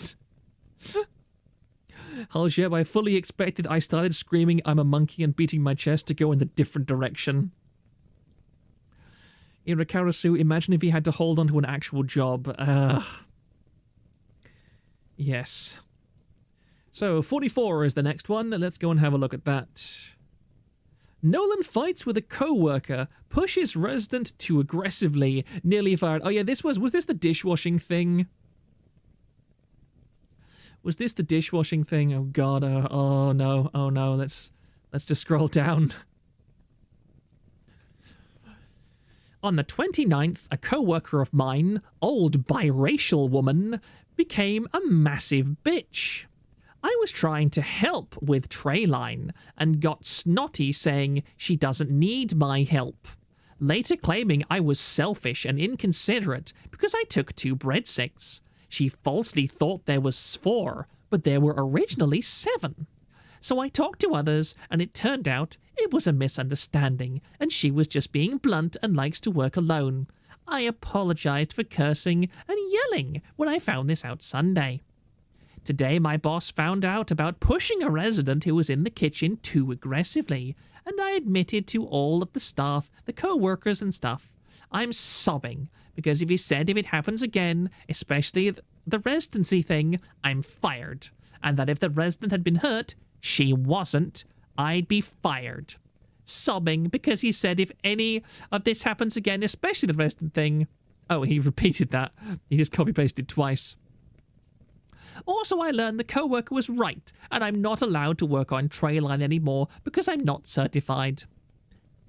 Haljeb, I fully expected. I started screaming, "I'm a monkey," and beating my chest to go in the different direction. Irakarasu, imagine if he had to hold on to an actual job. Yes. So, 44 is the next one. Let's go and have a look at that. Nolan fights with a co-worker, pushes resident too aggressively, nearly fired. Oh yeah, was this the dishwashing thing? Was this the dishwashing thing? Oh god, oh no, let's just scroll down. On the 29th, a co-worker of mine, old biracial woman, became a massive bitch. I was trying to help with tray line and got snotty saying she doesn't need my help. Later claiming I was selfish and inconsiderate because I took 2 breadsticks. She falsely thought there was 4, but there were originally 7. So I talked to others, and it turned out it was a misunderstanding, and she was just being blunt and likes to work alone. I apologized for cursing and yelling when I found this out Sunday. Today, my boss found out about pushing a resident who was in the kitchen too aggressively, and I admitted to all of the staff, the co-workers and stuff. I'm sobbing, because if he said if it happens again, especially the residency thing, I'm fired, and that if the resident had been hurt, she wasn't, I'd be fired. Sobbing because he said if any of this happens again, especially the resident thing... Oh, he repeated that. He just copy-pasted twice. Also, I learned the co-worker was right, and I'm not allowed to work on tray line anymore because I'm not certified.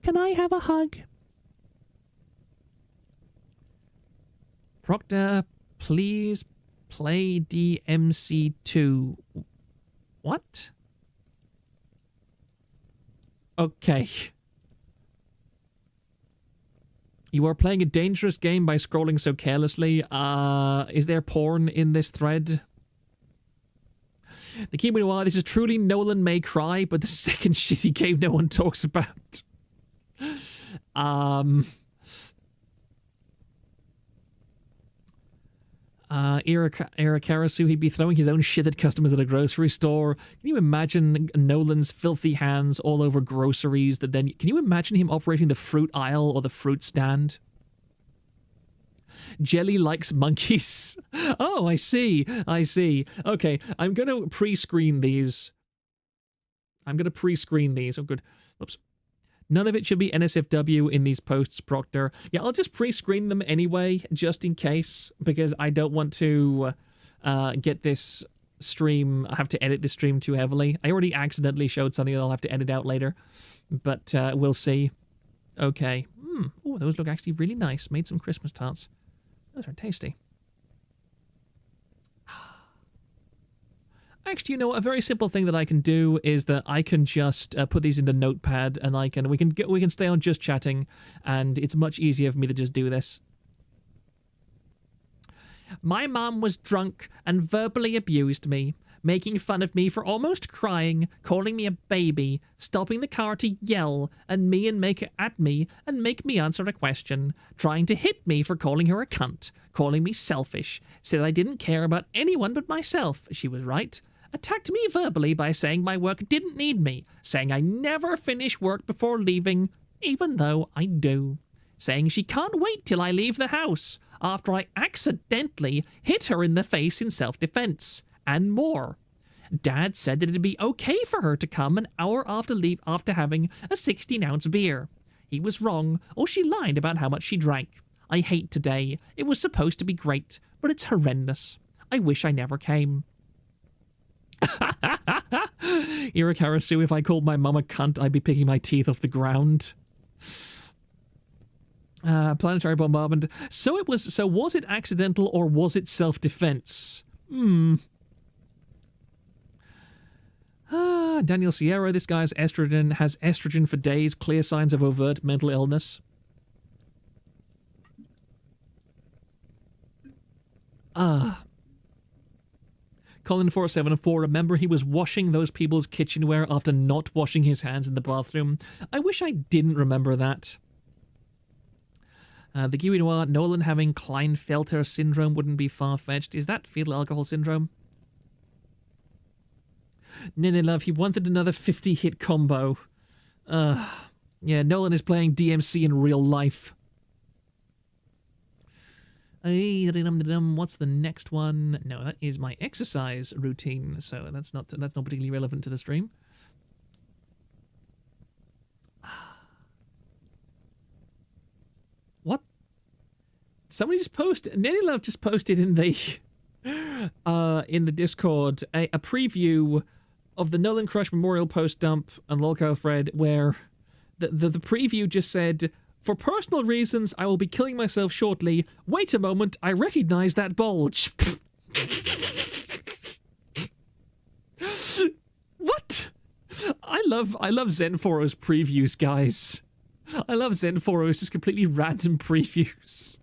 Can I have a hug? Proctor, please play DMC2. What? Okay. You are playing a dangerous game by scrolling so carelessly. Is there porn in this thread? The key meanwhile, this is truly Nolan may cry, but the second shitty game no one talks about. Irakarasu, he'd be throwing his own shit at customers at a grocery store. Can you imagine Nolan's filthy hands all over groceries? Can you imagine him operating the fruit aisle or the fruit stand? Jelly likes monkeys. Oh, I see. Okay, I'm going to pre-screen these. Oh, good. Oops. None of it should be NSFW in these posts, Proctor. Yeah, I'll just pre-screen them anyway, just in case, because I don't want to get this stream, I have to edit this stream too heavily. I already accidentally showed something that I'll have to edit out later, but we'll see. Okay. Oh, those look actually really nice. Made some Christmas tarts. Those are tasty. Actually, you know, a very simple thing that I can do is that I can just put these into Notepad, and we can stay on just chatting, and it's much easier for me to just do this. My mom was drunk and verbally abused me, making fun of me for almost crying, calling me a baby, stopping the car to yell at me and make me answer a question, trying to hit me for calling her a cunt, calling me selfish, said I didn't care about anyone but myself. She was right. Attacked me verbally by saying my work didn't need me, saying I never finish work before leaving, even though I do. Saying she can't wait till I leave the house, after I accidentally hit her in the face in self-defense, and more. Dad said that it'd be okay for her to come an hour after having a 16-ounce beer. He was wrong, or she lied about how much she drank. I hate today. It was supposed to be great, but it's horrendous. I wish I never came. Irakarasu, if I called my mum a cunt, I'd be picking my teeth off the ground. Planetary bombardment. So was it accidental or was it self-defense? Daniel Sierra, this guy's has estrogen for days, clear signs of overt mental illness. Colin4704, remember he was washing those people's kitchenware after not washing his hands in the bathroom? I wish I didn't remember that. The Kiwi Noir, Nolan having Klinefelter syndrome wouldn't be far-fetched. Is that fetal alcohol syndrome? Nene Love, he wanted another 50-hit combo. Yeah, Nolan is playing DMC in real life. What's the next one? No, that is my exercise routine, so that's not particularly relevant to the stream. What? Somebody just posted. Nelly Love just posted in the Discord a preview of the Nolan Crush Memorial Post Dump and Lolcow thread, where the preview just said, "For personal reasons, I will be killing myself shortly. Wait a moment, I recognize that bulge." What? I love Zenforo's previews, guys. I love Zenforo's just completely random previews.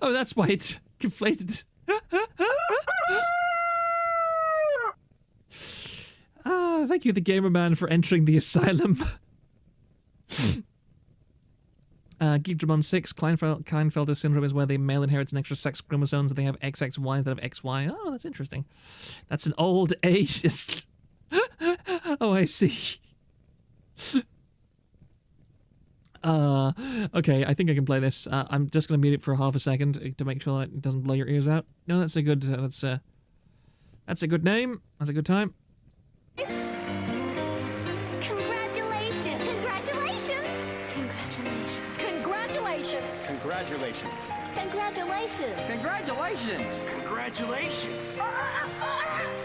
Oh, that's why it's conflated. Thank you, the Gamer Man, for entering the asylum. Geekdramon 6, Klinefelter syndrome is where the male inherits an extra sex chromosomes and they have XXY instead of XY. Oh, that's interesting. That's an old age. Oh, I see. Okay, I think I can play this. I'm just gonna mute it for half a second to make sure that it doesn't blow your ears out. No, that's a good. That's a good name. That's a good time. Congratulations! Congratulations! Congratulations! Congratulations! Congratulations! Congratulations!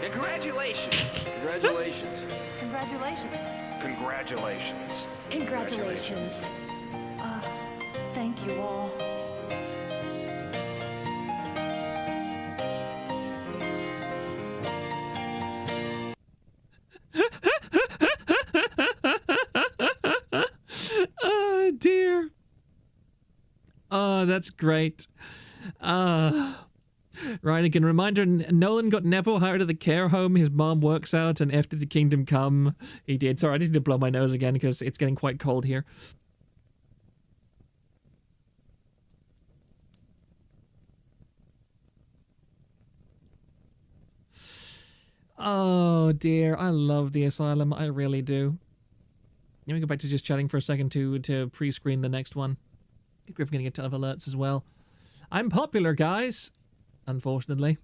Congratulations! Congratulations! Congratulations! Congratulations! Congratulations! Congratulations! Thank you all. Oh, dear. Oh, that's great. Right, again, reminder, Nolan got Nepo hired at the care home his mom works out, and after the Kingdom Come, he did. Sorry, I just need to blow my nose again because it's getting quite cold here. Oh, dear. I love the asylum. I really do. Let me go back to just chatting for a second to pre-screen the next one. Griffin gonna get a ton of alerts as well. I'm popular, guys. Unfortunately.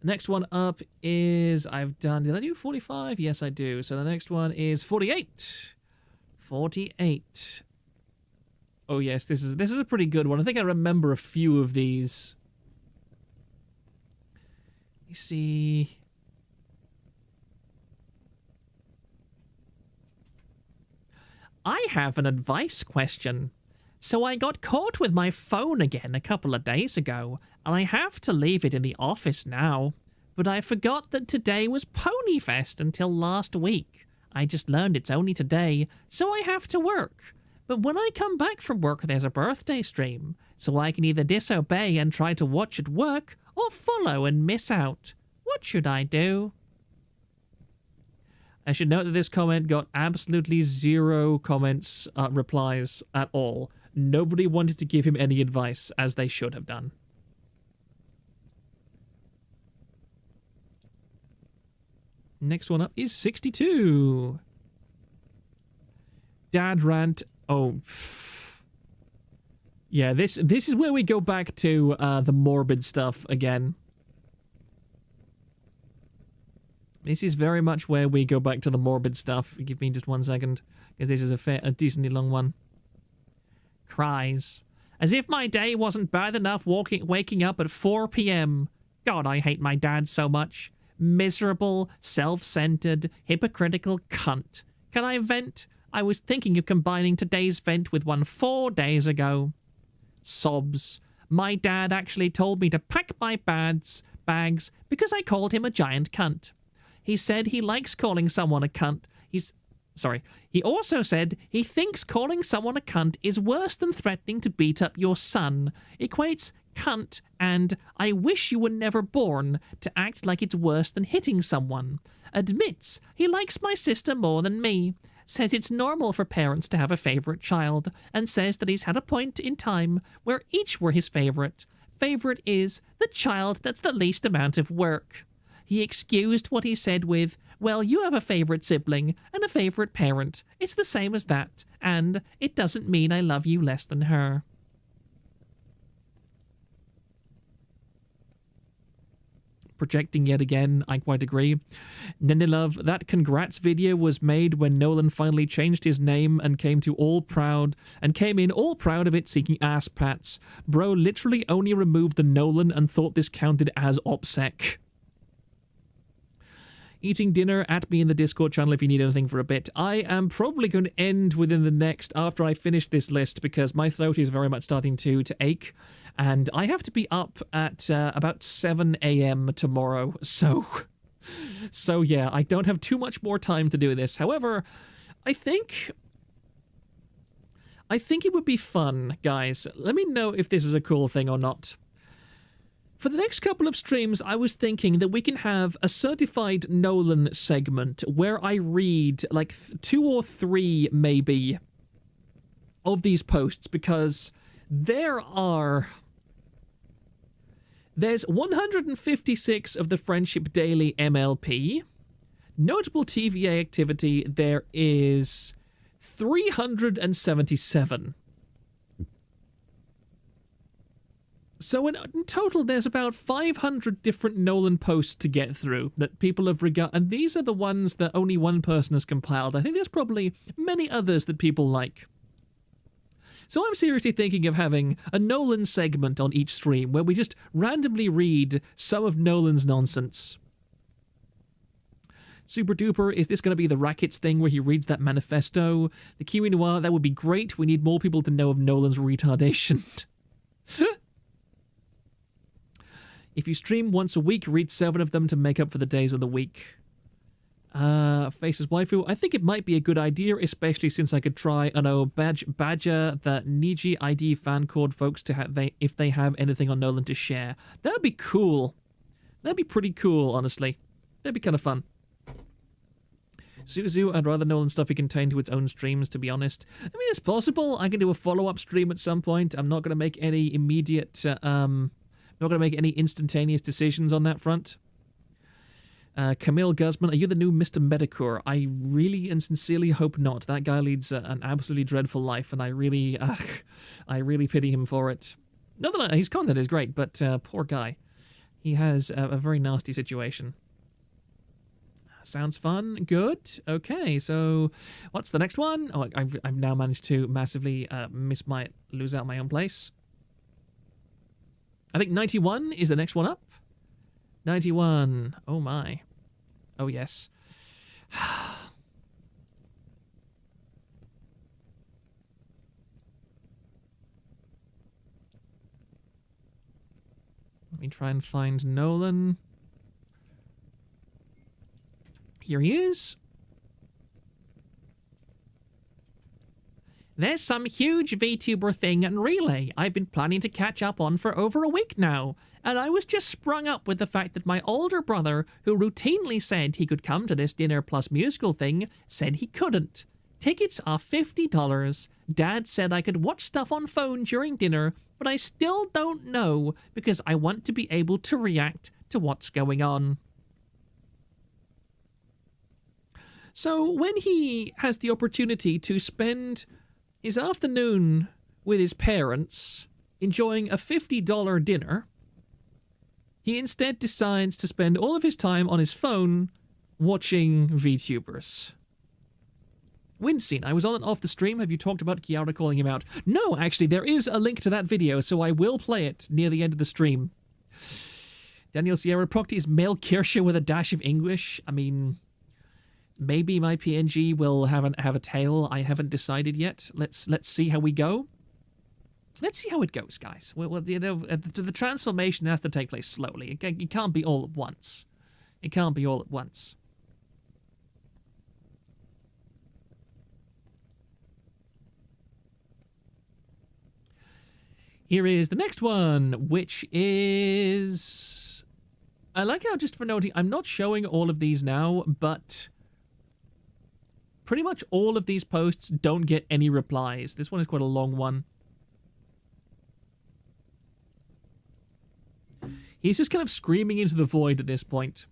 The next one up is, did I do 45? Yes, I do. So the next one is 48. 48. Oh yes, this is a pretty good one. I think I remember a few of these. Let me see. I have an advice question. So I got caught with my phone again a couple of days ago, and I have to leave it in the office now. But I forgot that today was Ponyfest until last week. I just learned it's only today, so I have to work. But when I come back from work, there's a birthday stream, so I can either disobey and try to watch it work, or follow and miss out. What should I do? I should note that this comment got absolutely 0 comments, replies at all. Nobody wanted to give him any advice, as they should have done. Next one up is 62. Dad rant. Oh. Yeah, this is where we go back to the morbid stuff again. This is very much where we go back to the morbid stuff. Give me just 1 second, because this is a decently long one. Cries. As if my day wasn't bad enough waking up at 4 p.m. God, I hate my dad so much. Miserable, self-centered, hypocritical cunt. Can I vent? I was thinking of combining today's vent with one 4 days ago. Sobs. My dad actually told me to pack my bags because I called him a giant cunt. He said he likes calling someone a cunt. He also said he thinks calling someone a cunt is worse than threatening to beat up your son. Equates cunt and I wish you were never born to act like it's worse than hitting someone. Admits he likes my sister more than me. Says it's normal for parents to have a favorite child, and says that he's had a point in time where each were his favorite. Favorite is the child that's the least amount of work. He excused what he said with, well, you have a favorite sibling and a favorite parent. It's the same as that, and it doesn't mean I love you less than her. Projecting yet again, I quite agree. Nenilove, that congrats video was made when Nolan finally changed his name and came in all proud of it, seeking ass pats. Bro literally only removed the Nolan and thought this counted as OPSEC. Eating dinner, at me in the Discord channel if you need anything for a bit. I am probably going to end within the next, after I finish this list, because my throat is very much starting to ache, and I have to be up at about 7 a.m. tomorrow, so yeah, I don't have too much more time to do this. However, I think it would be fun, guys. Let me know if this is a cool thing or not. For the next couple of streams, I was thinking that we can have a certified Nolan segment where I read like 2 or 3 maybe of these posts, because there's 156 of the Friendship Daily MLP. Notable TVA activity, there is 377. So in total, there's about 500 different Nolan posts to get through that people have regarded, and these are the ones that only one person has compiled. I think there's probably many others that people like. So I'm seriously thinking of having a Nolan segment on each stream where we just randomly read some of Nolan's nonsense. Super duper, is this going to be the Rackets thing where he reads that manifesto? The Kiwi Noir, that would be great. We need more people to know of Nolan's retardation. If you stream once a week, read 7 of them to make up for the days of the week. Faces waifu, I think it might be a good idea, especially since I could try, badger the Niji ID fan cord folks to if they have anything on Nolan to share. That'd be cool. That'd be pretty cool, honestly. That'd be kind of fun. Zuzu, I'd rather Nolan stuff be contained to its own streams, to be honest. I mean, it's possible. I can do a follow-up stream at some point. I'm not going to make any immediate, not going to make any instantaneous decisions on that front. Camille Guzman, are you the new Mr. Medicure? I really and sincerely hope not. That guy leads an absolutely dreadful life, and I really pity him for it. Not that his content is great, but poor guy. He has a very nasty situation. Sounds fun. Good. Okay, so what's the next one? Oh, I've now managed to massively lose out my own place. I think 91 is the next one up. 91. Oh my. Oh yes. Let me try and find Nolan. Here he is. There's some huge VTuber thing and relay I've been planning to catch up on for over a week now, and I was just sprung up with the fact that my older brother, who routinely said he could come to this dinner plus musical thing, said he couldn't. Tickets are $50. Dad said I could watch stuff on phone during dinner, but I still don't know because I want to be able to react to what's going on. So when he has the opportunity to spend his afternoon with his parents, enjoying a $50 dinner, he instead decides to spend all of his time on his phone watching VTubers. Winscene, I was on and off the stream. Have you talked about Kiara calling him out? No, actually, there is a link to that video, so I will play it near the end of the stream. Daniel Sierra Procty is Mel Kirscher with a dash of English. I mean, maybe my PNG will have a tail. I haven't decided yet. Let's see how we go. Let's see how it goes, guys. Well, you know, the transformation has to take place slowly. It can't be all at once. It can't be all at once. Here is the next one, which is... I like how, just for noting, I'm not showing all of these now, but pretty much all of these posts don't get any replies. This one is quite a long one. He's just kind of screaming into the void at this point.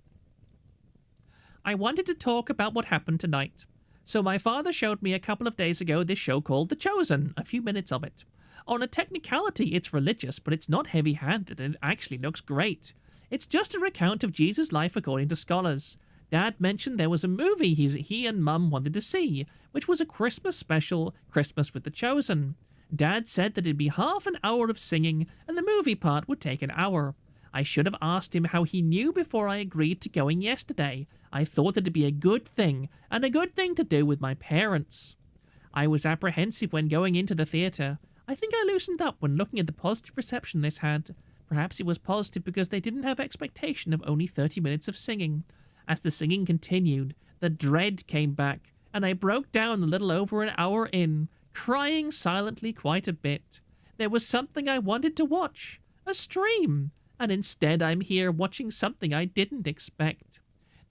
I wanted to talk about what happened tonight. So my father showed me a couple of days ago this show called The Chosen, a few minutes of it. On a technicality, it's religious, but it's not heavy-handed, and it actually looks great. It's just a recount of Jesus' life according to scholars. Dad mentioned there was a movie he and Mum wanted to see, which was a Christmas special, Christmas with The Chosen. Dad said that it'd be half an hour of singing, and the movie part would take an hour. I should have asked him how he knew before I agreed to going yesterday. I thought it'd be a good thing, and a good thing to do with my parents. I was apprehensive when going into the theatre. I think I loosened up when looking at the positive reception this had. Perhaps it was positive because they didn't have expectation of only 30 minutes of singing. As the singing continued, the dread came back, and I broke down a little over an hour in, crying silently quite a bit. There was something I wanted to watch, a stream, and instead I'm here watching something I didn't expect.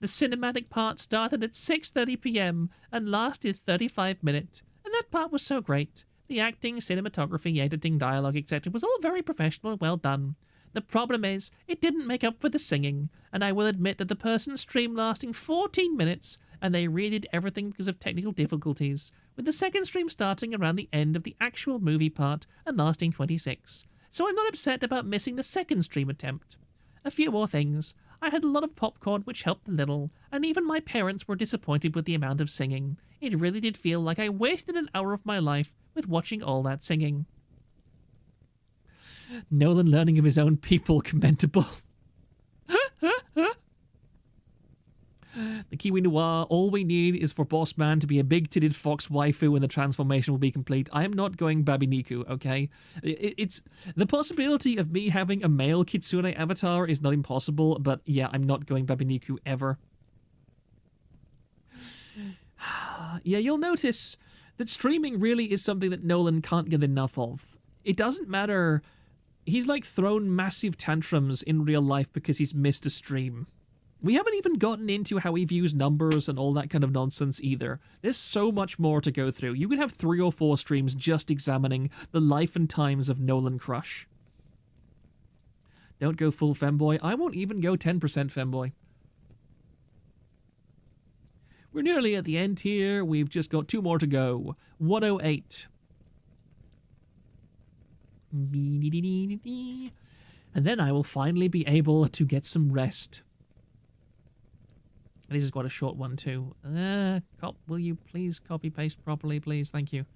The cinematic part started at 6:30 p.m. and lasted 35 minutes, and that part was so great. The acting, cinematography, editing, dialogue, etc. was all very professional and well done. The problem is, it didn't make up for the singing, and I will admit that the person's stream lasting 14 minutes, and they redid everything because of technical difficulties, with the second stream starting around the end of the actual movie part and lasting 26. So I'm not upset about missing the second stream attempt. A few more things. I had a lot of popcorn, which helped a little, and even my parents were disappointed with the amount of singing. It really did feel like I wasted an hour of my life with watching all that singing. Nolan learning of his own people, commendable. The Kiwi Noir, all we need is for Boss Man to be a big-titted fox waifu and the transformation will be complete. I am not going Babiniku, okay? It's the possibility of me having a male Kitsune avatar is not impossible, but yeah, I'm not going Babiniku ever. Yeah, you'll notice that streaming really is something that Nolan can't get enough of. It doesn't matter. He's like thrown massive tantrums in real life because he's missed a stream. We haven't even gotten into how he views numbers and all that kind of nonsense either. There's so much more to go through. You could have 3 or 4 streams just examining the life and times of Nolan Crush. Don't go full femboy. I won't even go 10% femboy. We're nearly at the end here. We've just got 2 more to go. 108. And then I will finally be able to get some rest. This is quite a short one too. Will you please copy paste properly, please? Thank you.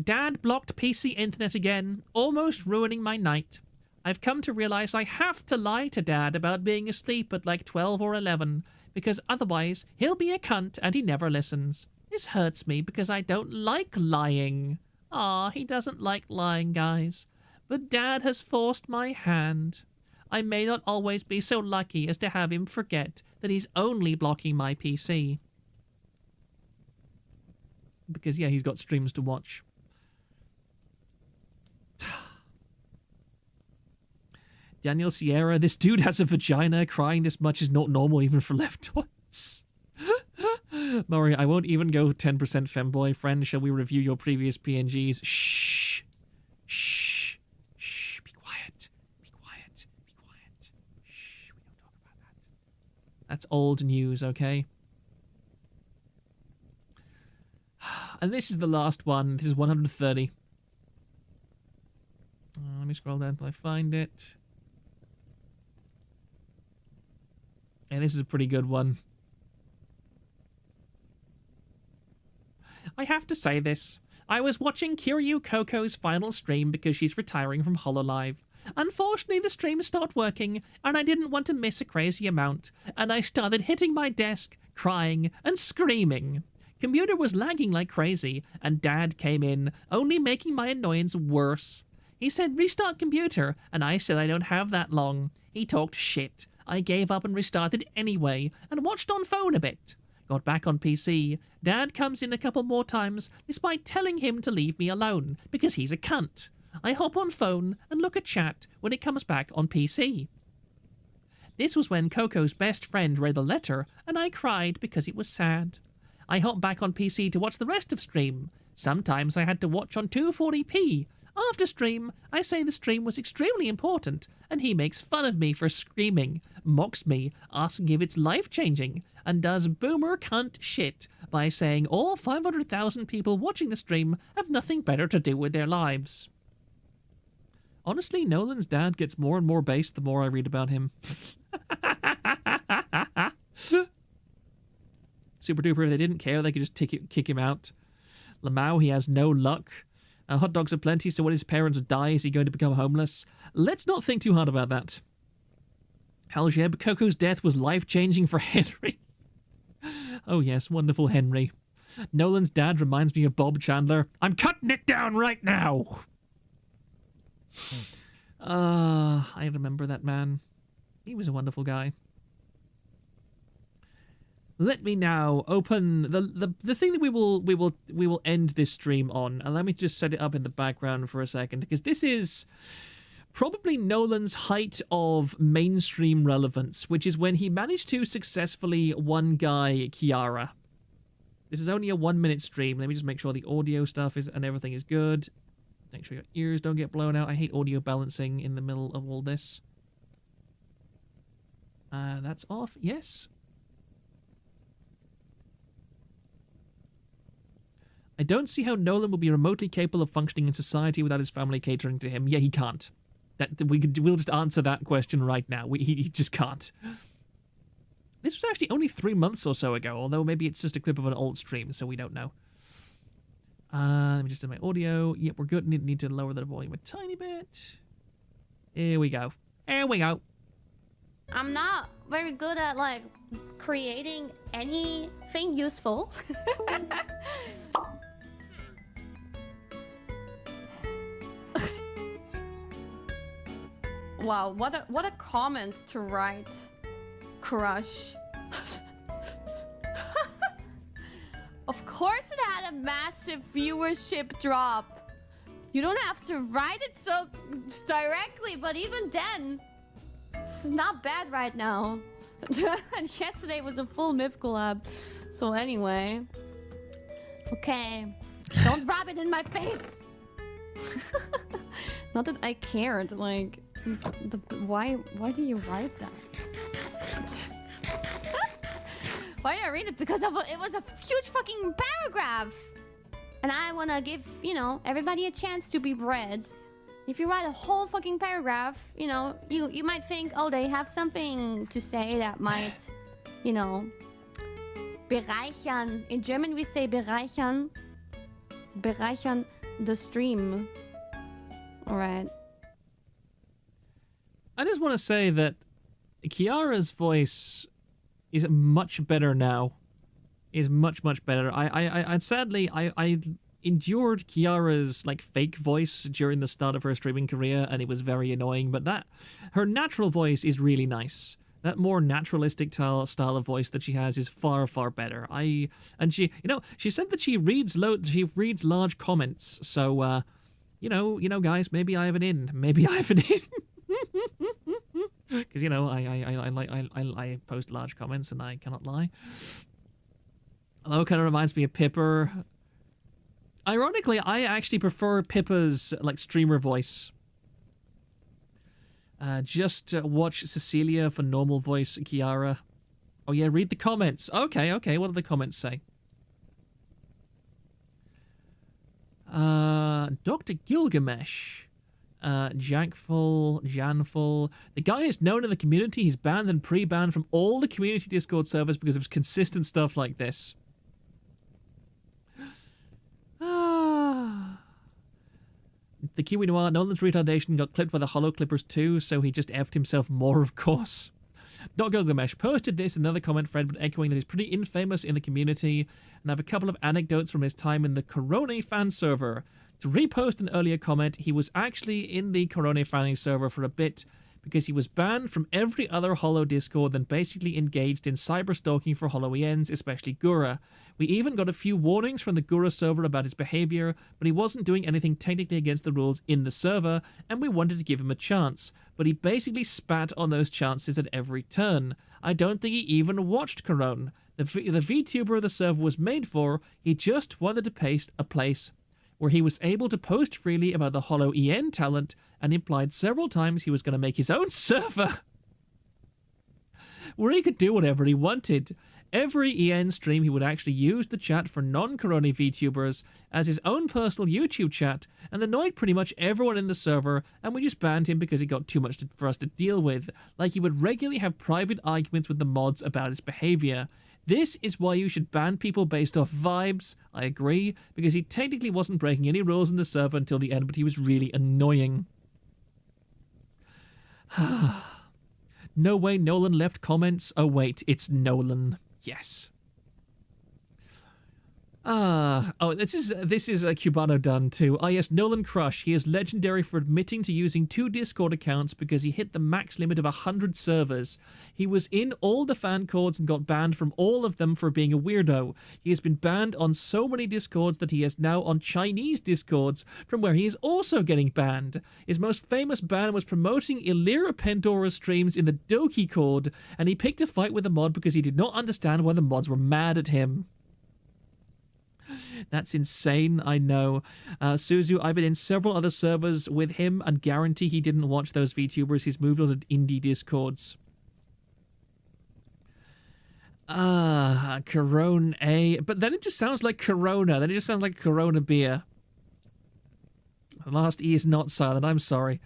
Dad blocked PC internet again, almost ruining my night. I've come to realize I have to lie to Dad about being asleep at like 12 or 11, because otherwise he'll be a cunt and he never listens. This hurts me because I don't like lying. He doesn't like lying, guys. But Dad has forced my hand. I may not always be so lucky as to have him forget that he's only blocking my PC. Because, yeah, he's got streams to watch. Daniel Sierra, this dude has a vagina. Crying this much is not normal even for leftoids. Murray, I won't even go 10% femboy. Friend, shall we review your previous PNGs? Shh. Shh. Shh. Be quiet. Be quiet. Be quiet. Shh. We don't talk about that. That's old news, okay? And this is the last one. This is 130. Let me scroll down until I find it. And this is a pretty good one. I have to say this. I was watching Kiryu Coco's final stream because she's retiring from HoloLive. Unfortunately, the stream stopped working, and I didn't want to miss a crazy amount, and I started hitting my desk, crying, and screaming. Computer was lagging like crazy, and Dad came in, only making my annoyance worse. He said, restart computer, and I said I don't have that long. He talked shit. I gave up and restarted anyway, and watched on phone a bit. Got back on PC. Dad comes in a couple more times, despite telling him to leave me alone, because he's a cunt. I hop on phone and look at chat when it comes back on PC. This was when Coco's best friend read the letter, and I cried because it was sad. I hop back on PC to watch the rest of stream. Sometimes I had to watch on 240p. After stream, I say the stream was extremely important, and he makes fun of me for screaming, mocks me, asking if it's life-changing, and does boomer cunt shit by saying all 500,000 people watching the stream have nothing better to do with their lives. Honestly, Nolan's dad gets more and more based the more I read about him. Super duper, if they didn't care, they could just kick him out. LMAOOOO, he has no luck. Hot dogs are plenty, so when his parents die, is he going to become homeless? Let's not think too hard about that. Haljeb, Coco's death was life-changing for Henry. Oh yes, wonderful Henry. Nolan's dad reminds me of Bob Chandler. I'm cutting it down right now! I remember that man. He was a wonderful guy. Let me now open the thing that we will end this stream on, and let me just set it up in the background for a second, because this is probably Nolan's height of mainstream relevance, which is when he managed to successfully one guy Kiara. This is only a 1-minute stream. Let me just make sure the audio stuff is and everything is good. Make sure your ears don't get blown out. I hate audio balancing in the middle of all this. That's off. Yes. I don't see how Nolan will be remotely capable of functioning in society without his family catering to him. Yeah, he can't. We'll just answer that question right now. He just can't. This was actually only 3 months or so ago, although maybe it's just a clip of an old stream, so we don't know. Let me just do my audio. Yep, we're good. Need to lower the volume a tiny bit. Here we go. There we go. I'm not very good at, like, creating anything useful. Wow, what a comment to write, Crush. Of course it had a massive viewership drop. You don't have to write it so directly, but even then, this is not bad right now. And yesterday was a full MIF collab. So anyway. Okay. Don't rub it in my face! Not that I cared, like... Why do you write that? Why did I read it? Because it was a huge fucking paragraph! And I wanna give, you know, everybody a chance to be read. If you write a whole fucking paragraph, you know, you might think, oh, they have something to say that might, you know, bereichern. In German we say bereichern. Bereichern the stream. Alright. I just want to say that Kiara's voice is much better now. Is much, much better. I sadly, I endured Kiara's like fake voice during the start of her streaming career, and it was very annoying, but her natural voice is really nice. That more naturalistic style of voice that she has is far, far better. And she, you know, she said that she reads large comments. So, you know, guys, maybe I have an in. Maybe I have an in. Because, you know, I post large comments and I cannot lie. Although it kind of reminds me of Pipper. Ironically, I actually prefer Pippa's like streamer voice. Just watch Cecilia for normal voice Kiara. Oh yeah, read the comments. Okay, what do the comments say? Dr. Gilgamesh. Janful. The guy is known in the community. He's banned and pre-banned from all the community Discord servers because of consistent stuff like this. The Kiwi Noir, Nolan's retardation got clipped by the Hollow Clippers too, so he just effed himself more, of course. Dr. Gilgamesh posted this in another comment thread, but echoing that he's pretty infamous in the community, and I have a couple of anecdotes from his time in the Corone fan server. To repost an earlier comment, he was actually in the Corone fanning server for a bit, because he was banned from every other Hollow Discord and basically engaged in cyberstalking for Hollow ENs, especially Gura. We even got a few warnings from the Gura server about his behavior, but he wasn't doing anything technically against the rules in the server, and we wanted to give him a chance. But he basically spat on those chances at every turn. I don't think he even watched Corone. The VTuber the server was made for, he just wanted to paste a place where he was able to post freely about the Hollow EN talent, and implied several times he was going to make his own server where he could do whatever he wanted. Every EN stream he would actually use the chat for non-Corona VTubers as his own personal YouTube chat, and annoyed pretty much everyone in the server, and we just banned him because he got too much for us to deal with. Like, he would regularly have private arguments with the mods about his behavior. This is why you should ban people based off vibes, I agree, because he technically wasn't breaking any rules in the server until the end, but he was really annoying. No way Nolan left comments. Oh wait, it's Nolan. Yes. This is a Cubano done too. Yes, Nolan Crush. He is legendary for admitting to using 2 Discord accounts because he hit the max limit of 100 servers. He was in all the fan cords and got banned from all of them for being a weirdo. He has been banned on so many Discords that he is now on Chinese Discords, from where he is also getting banned. His most famous ban was promoting Illyra Pandora's streams in the Doki Cord, and he picked a fight with the mod because he did not understand why the mods were mad at him. That's insane, I know. Suzu, I've been in several other servers with him and guarantee he didn't watch those VTubers. He's moved on to indie Discords. Corona A. But then it just sounds like Corona. Then it just sounds like Corona beer. The last E is not silent. I'm sorry.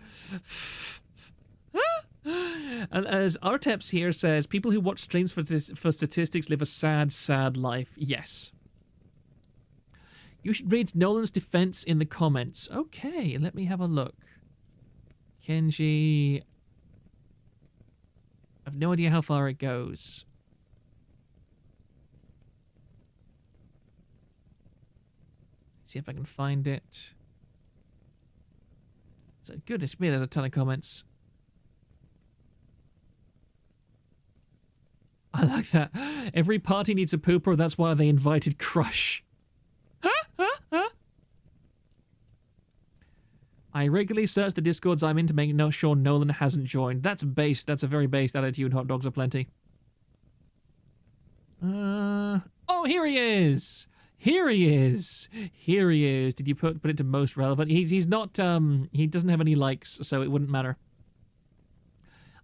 And as Arteps here says, people who watch streams for statistics live a sad, sad life. Yes. You should read Nolan's defense in the comments. Okay, let me have a look. Kenji. I have no idea how far it goes. See if I can find it. So, goodness me, there's a ton of comments. I like that. Every party needs a pooper, that's why they invited Crush. I regularly search the Discords I'm in to make sure Nolan hasn't joined. That's base. That's a very based attitude. Hot dogs are plenty. Oh, here he is. Here he is. Here he is. Did you put it to most relevant? He's not, he doesn't have any likes, so it wouldn't matter.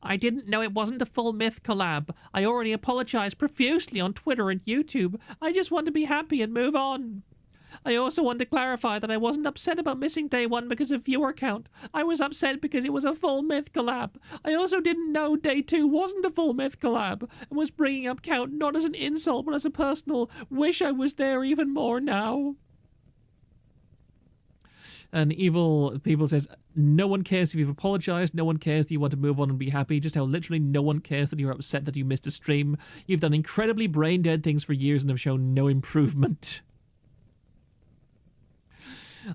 I didn't know it wasn't a full myth collab. I already apologized profusely on Twitter and YouTube. I just want to be happy and move on. I also want to clarify that I wasn't upset about missing day 1 because of viewer count. I was upset because it was a full myth collab. I also didn't know day 2 wasn't a full myth collab and was bringing up count not as an insult but as a personal wish I was there even more now. And Evil People says, no one cares if you've apologized, no one cares that you want to move on and be happy, just how literally no one cares that you're upset that you missed a stream. You've done incredibly brain-dead things for years and have shown no improvement.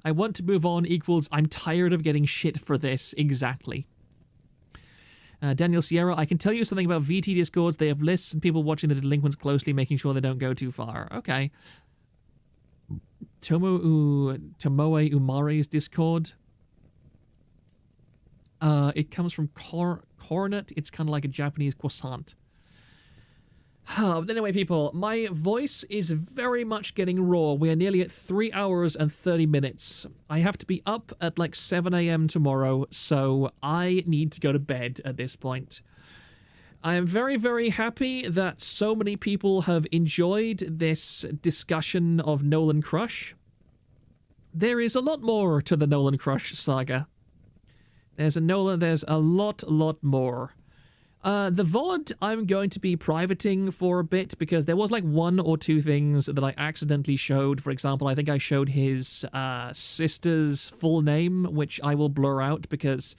I want to move on equals I'm tired of getting shit for this. Exactly. Daniel Sierra, I can tell you something about VT Discords. They have lists and people watching the delinquents closely, making sure they don't go too far. Okay. Tomoe Umare's Discord. It comes from Cornet. It's kind of like a Japanese croissant. But anyway, people, my voice is very much getting raw. We are nearly at 3 hours and 30 minutes. I have to be up at like 7 a.m. tomorrow, so I need to go to bed at this point. I am very, very happy that so many people have enjoyed this discussion of Nolan Crush. There is a lot more to the Nolan Crush saga. There's a lot more. The VOD I'm going to be privating for a bit because there was like 1 or 2 things that I accidentally showed. For example, I think I showed his sister's full name, which I will blur out because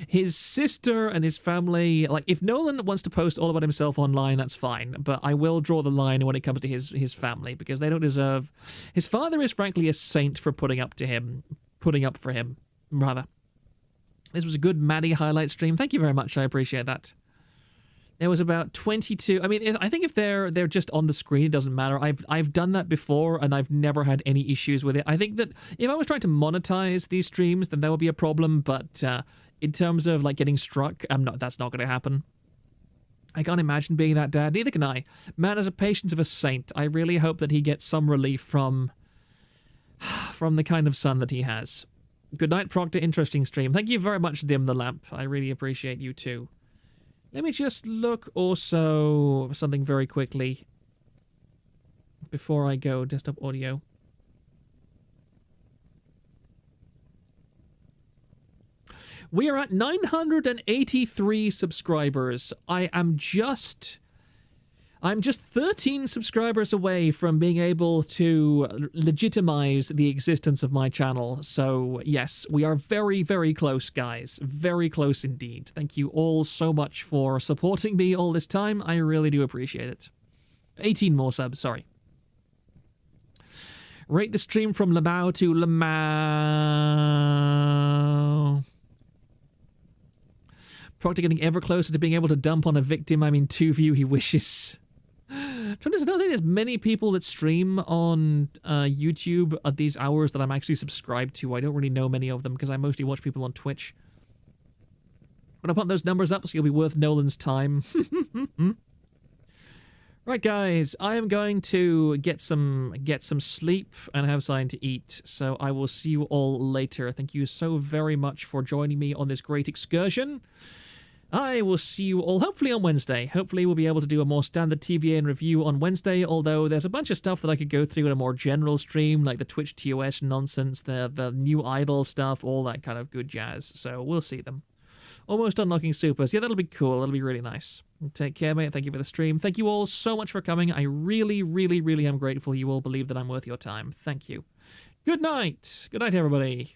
his sister and his family, like if Nolan wants to post all about himself online, that's fine. But I will draw the line when it comes to his family because they don't deserve. His father is frankly a saint for putting up for him, rather. This was a good Maddie highlight stream. Thank you very much. I appreciate that. There was about 22. I mean, I think if they're just on the screen, it doesn't matter. I've done that before, and I've never had any issues with it. I think that if I was trying to monetize these streams, then that would be a problem. But in terms of like getting struck, that's not going to happen. I can't imagine being that dad. Neither can I. Man has a patience of a saint. I really hope that he gets some relief from the kind of son that he has. Good night, Proctor. Interesting stream. Thank you very much, Dim the Lamp. I really appreciate you too. Let me just look also something very quickly before I go. Desktop audio. We are at 983 subscribers. I'm just 13 subscribers away from being able to legitimize the existence of my channel. So yes, we are very, very close, guys. Very close indeed. Thank you all so much for supporting me all this time. I really do appreciate it. 18 more subs, sorry. Rate the stream from LMAOOOO to LMAOOOO. Proctor getting ever closer to being able to dump on a victim. I mean, 2 he wishes. I don't think there's many people that stream on YouTube at these hours that I'm actually subscribed to. I don't really know many of them because I mostly watch people on Twitch. But I'll pump those numbers up so you'll be worth Nolan's time. Right, guys, I am going to get some sleep and have something to eat. So I will see you all later. Thank you so very much for joining me on this great excursion. I will see you all hopefully on Wednesday. Hopefully we'll be able to do a more standard TVN review on Wednesday, although there's a bunch of stuff that I could go through in a more general stream, like the Twitch TOS nonsense, the new idol stuff, all that kind of good jazz. So we'll see them. Almost unlocking supers. Yeah, that'll be cool. That'll be really nice. Take care, mate. Thank you for the stream. Thank you all so much for coming. I really, really, really am grateful you all believe that I'm worth your time. Thank you. Good night. Good night, everybody.